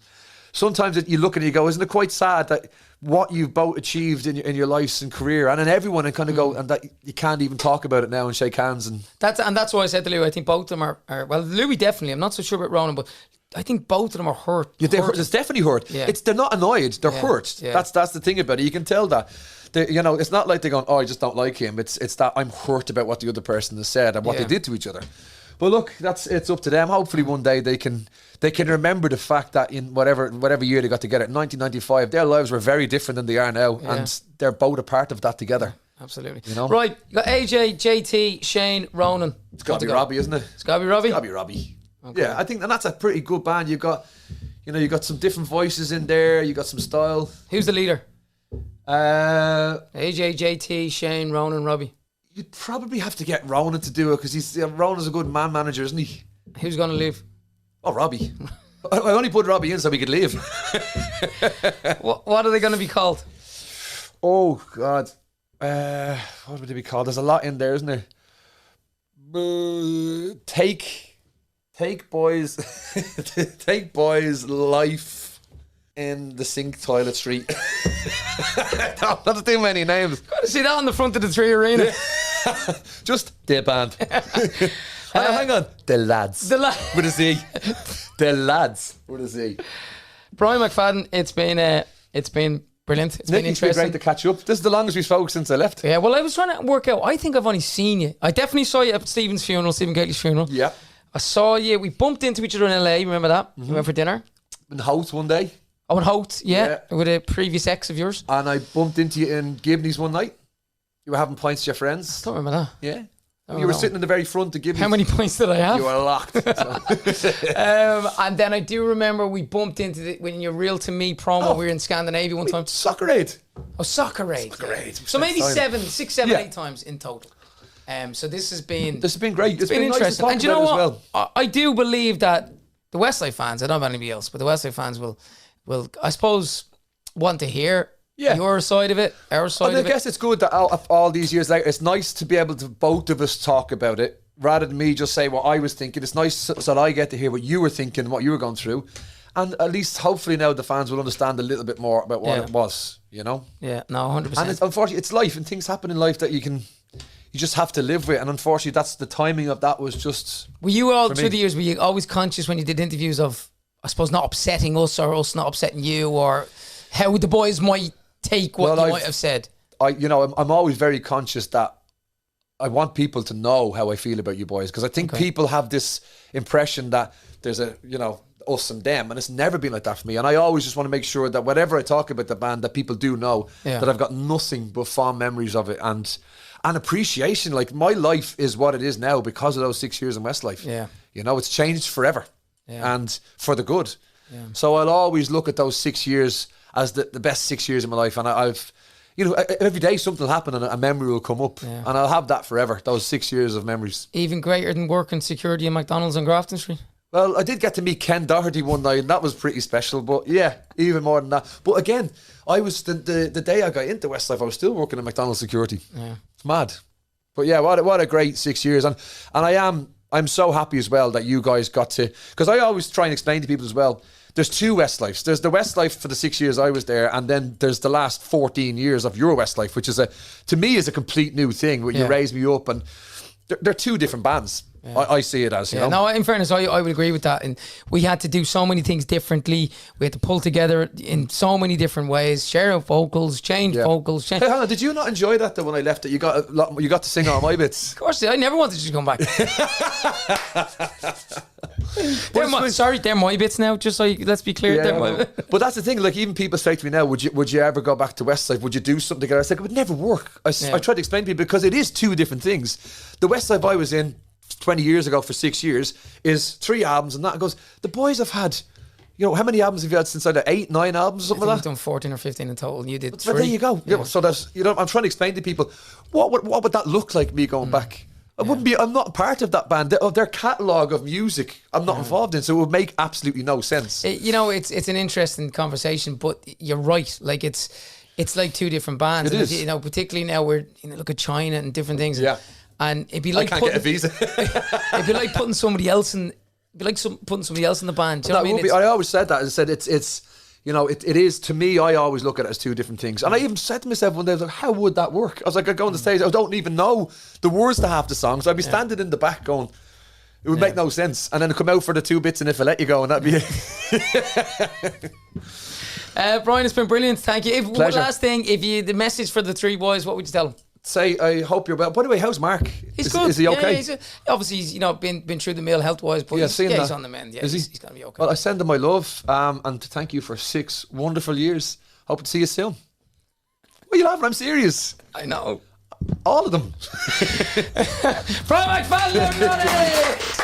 Speaker 2: sometimes you look and you go, isn't it quite sad that what you've both achieved in your lives and career, and then everyone and kind of go, and that you can't even talk about it now and shake hands, and
Speaker 1: that's why I said to Louis, I think both of them are well, Louis definitely. I'm not so sure about Ronan, but I think both of them are hurt.
Speaker 2: Yeah, it's definitely hurt.
Speaker 1: Yeah.
Speaker 2: They're not annoyed. They're hurt.
Speaker 1: Yeah.
Speaker 2: That's the thing about it. You can tell that. It's not like they're going, oh, I just don't like him. It's that I'm hurt about what the other person has said and what they did to each other. But look, it's up to them. Hopefully one day they can remember the fact that in whatever year they got together, 1995, their lives were very different than they are now, and they're both a part of that together.
Speaker 1: Absolutely.
Speaker 2: You know?
Speaker 1: Right, you got AJ, JT, Shane, Ronan.
Speaker 2: It's got to be Robbie, isn't it?
Speaker 1: It's got to be Robbie?
Speaker 2: It's got to be Robbie. Okay. Yeah, I think, and that's a pretty good band. You got some different voices in there. You got some style.
Speaker 1: Who's the leader? AJ, JT, Shane, Ronan, Robbie.
Speaker 2: You'd probably have to get Ronan to do it because Ronan's a good man manager, isn't he?
Speaker 1: Who's going to leave?
Speaker 2: Oh, Robbie. I only put Robbie in so we could leave.
Speaker 1: What are they going to be called?
Speaker 2: Oh, God. What would they be called? There's a lot in there, isn't there? Take boys life in the sink toilet street. That's too many names.
Speaker 1: Got to see that on the front of the Three Arena.
Speaker 2: Just the band. Hang on. The lads. With a Z. The lads. With a Z.
Speaker 1: Brian McFadden, it's been brilliant. It's been interesting.
Speaker 2: Great to catch up. This is the longest we've spoken since I left.
Speaker 1: Yeah, well, I was trying to work out. I think I've only seen you. I definitely saw you at Stephen Gately's funeral.
Speaker 2: Yeah.
Speaker 1: I saw you. We bumped into each other in LA. Remember that? We went for dinner.
Speaker 2: In Hout one day.
Speaker 1: Oh, in Hout, yeah. With a previous ex of yours.
Speaker 2: And I bumped into you in Gibney's one night. You were having pints with your friends.
Speaker 1: Don't remember that.
Speaker 2: Yeah. You were sitting in the very front of Gibney's.
Speaker 1: How many points did I have?
Speaker 2: You were locked.
Speaker 1: And then I do remember we bumped into when your Real to Me promo. We were in Scandinavia one time.
Speaker 2: Soccer Aid.
Speaker 1: Oh, Soccer Aid. So maybe 6, 7, 8 times in total. So this has been
Speaker 2: great. It's been
Speaker 1: interesting.
Speaker 2: Nice
Speaker 1: and you know what?
Speaker 2: Well.
Speaker 1: I do believe that the Westlife fans, I don't know about anybody else, but the Westlife fans will I suppose want to hear your side of it, our side of it.
Speaker 2: I guess it's good that all these years later, it's nice to be able to both of us talk about it rather than me just say what I was thinking. It's nice so that I get to hear what you were thinking, what you were going through. And at least hopefully now the fans will understand a little bit more about what it was, you know?
Speaker 1: Yeah, no, 100%.
Speaker 2: And unfortunately, it's life and things happen in life that you just have to live with. And unfortunately, that's the timing of that was just...
Speaker 1: Were you all through the years, were you always conscious when you did interviews of, I suppose, not upsetting us or us not upsetting you, or how the boys might take what you might have said?
Speaker 2: I'm always very conscious that I want people to know how I feel about you boys, because I think people have this impression that there's us and them, and it's never been like that for me. And I always just want to make sure that whatever I talk about the band, that people do know that I've got nothing but fond memories of it and appreciation. Like, my life is what it is now because of those 6 years in Westlife. Yeah. It's changed forever and for the good. Yeah. So I'll always look at those 6 years as the best 6 years of my life. And I've, every day something will happen and a memory will come up. Yeah. And I'll have that forever, those 6 years of memories.
Speaker 1: Even greater than working security in McDonald's on Grafton Street?
Speaker 2: Well, I did get to meet Ken Doherty one night, and that was pretty special. But yeah, even more than that. But again, I was the day I got into Westlife, I was still working in McDonald's security. Yeah. It's mad. But yeah, what a great 6 years. And I'm so happy as well that you guys got to, because I always try and explain to people as well, there's two Westlifes. There's the Westlife for the 6 years I was there, and then there's the last 14 years of your Westlife, which is to me is a complete new thing where you raised me up, and they're two different bands. Yeah. I see it as, you know.
Speaker 1: No, in fairness, I would agree with that. And we had to do so many things differently. We had to pull together in so many different ways, share out vocals, change vocals. Hey,
Speaker 2: Hannah, did you not enjoy that though when I left it? You got to sing all my bits.
Speaker 1: Of course, I never wanted you to come back. They're my bits now, just so let's be clear.
Speaker 2: Yeah, but that's the thing, like, even people say to me now, would you ever go back to Westlife? Would you do something together? I said, it would never work. I tried to explain to people, because it is two different things. The Westlife I was in 20 years ago for 6 years is 3 albums, and that goes, the boys have had, how many albums have you had since I had 8, 9 albums, something like that?
Speaker 1: We've done 14 or 15 in total, and you did 3.
Speaker 2: But there you go. Yeah. So that's, I'm trying to explain to people, what would that look like, me going back? I'm not a part of that band. Their catalogue of music, I'm not involved in, so it would make absolutely no sense.
Speaker 1: It's an interesting conversation, but you're right. Like, it's like two different bands.
Speaker 2: It is.
Speaker 1: Particularly now we're, look at China and different things.
Speaker 2: Yeah.
Speaker 1: And it'd be like
Speaker 2: I can't get a visa.
Speaker 1: It'd be like putting somebody else in. It'd be like putting somebody else in the band. Do you know what I mean?
Speaker 2: I always said that. I said it's it is, to me. I always look at it as two different things. And I even said to myself one day, I was like, how would that work? I was like, I go on the stage, I don't even know the words to half the songs. I'd be standing in the back going, It would make no sense. And then come out for the 2 bits and if I let you go, and that'd be it.
Speaker 1: Brian, it's been brilliant. Thank you. One
Speaker 2: Pleasure.
Speaker 1: last thing, if you the message for the 3 boys, what would you tell them?
Speaker 2: Say, I hope you're well. By the way, how's Mark?
Speaker 1: He's good.
Speaker 2: Is he okay?
Speaker 1: Yeah, obviously, he's been through the mill health wise, but
Speaker 2: Yeah,
Speaker 1: he's on the mend. Yeah,
Speaker 2: Is he?
Speaker 1: he's gonna be okay.
Speaker 2: Well, I send him my love, and to thank you for 6 wonderful years. Hope to see you soon. What are you laughing? I'm serious.
Speaker 1: I know.
Speaker 2: All of them.
Speaker 1: Brian McFadden, everybody!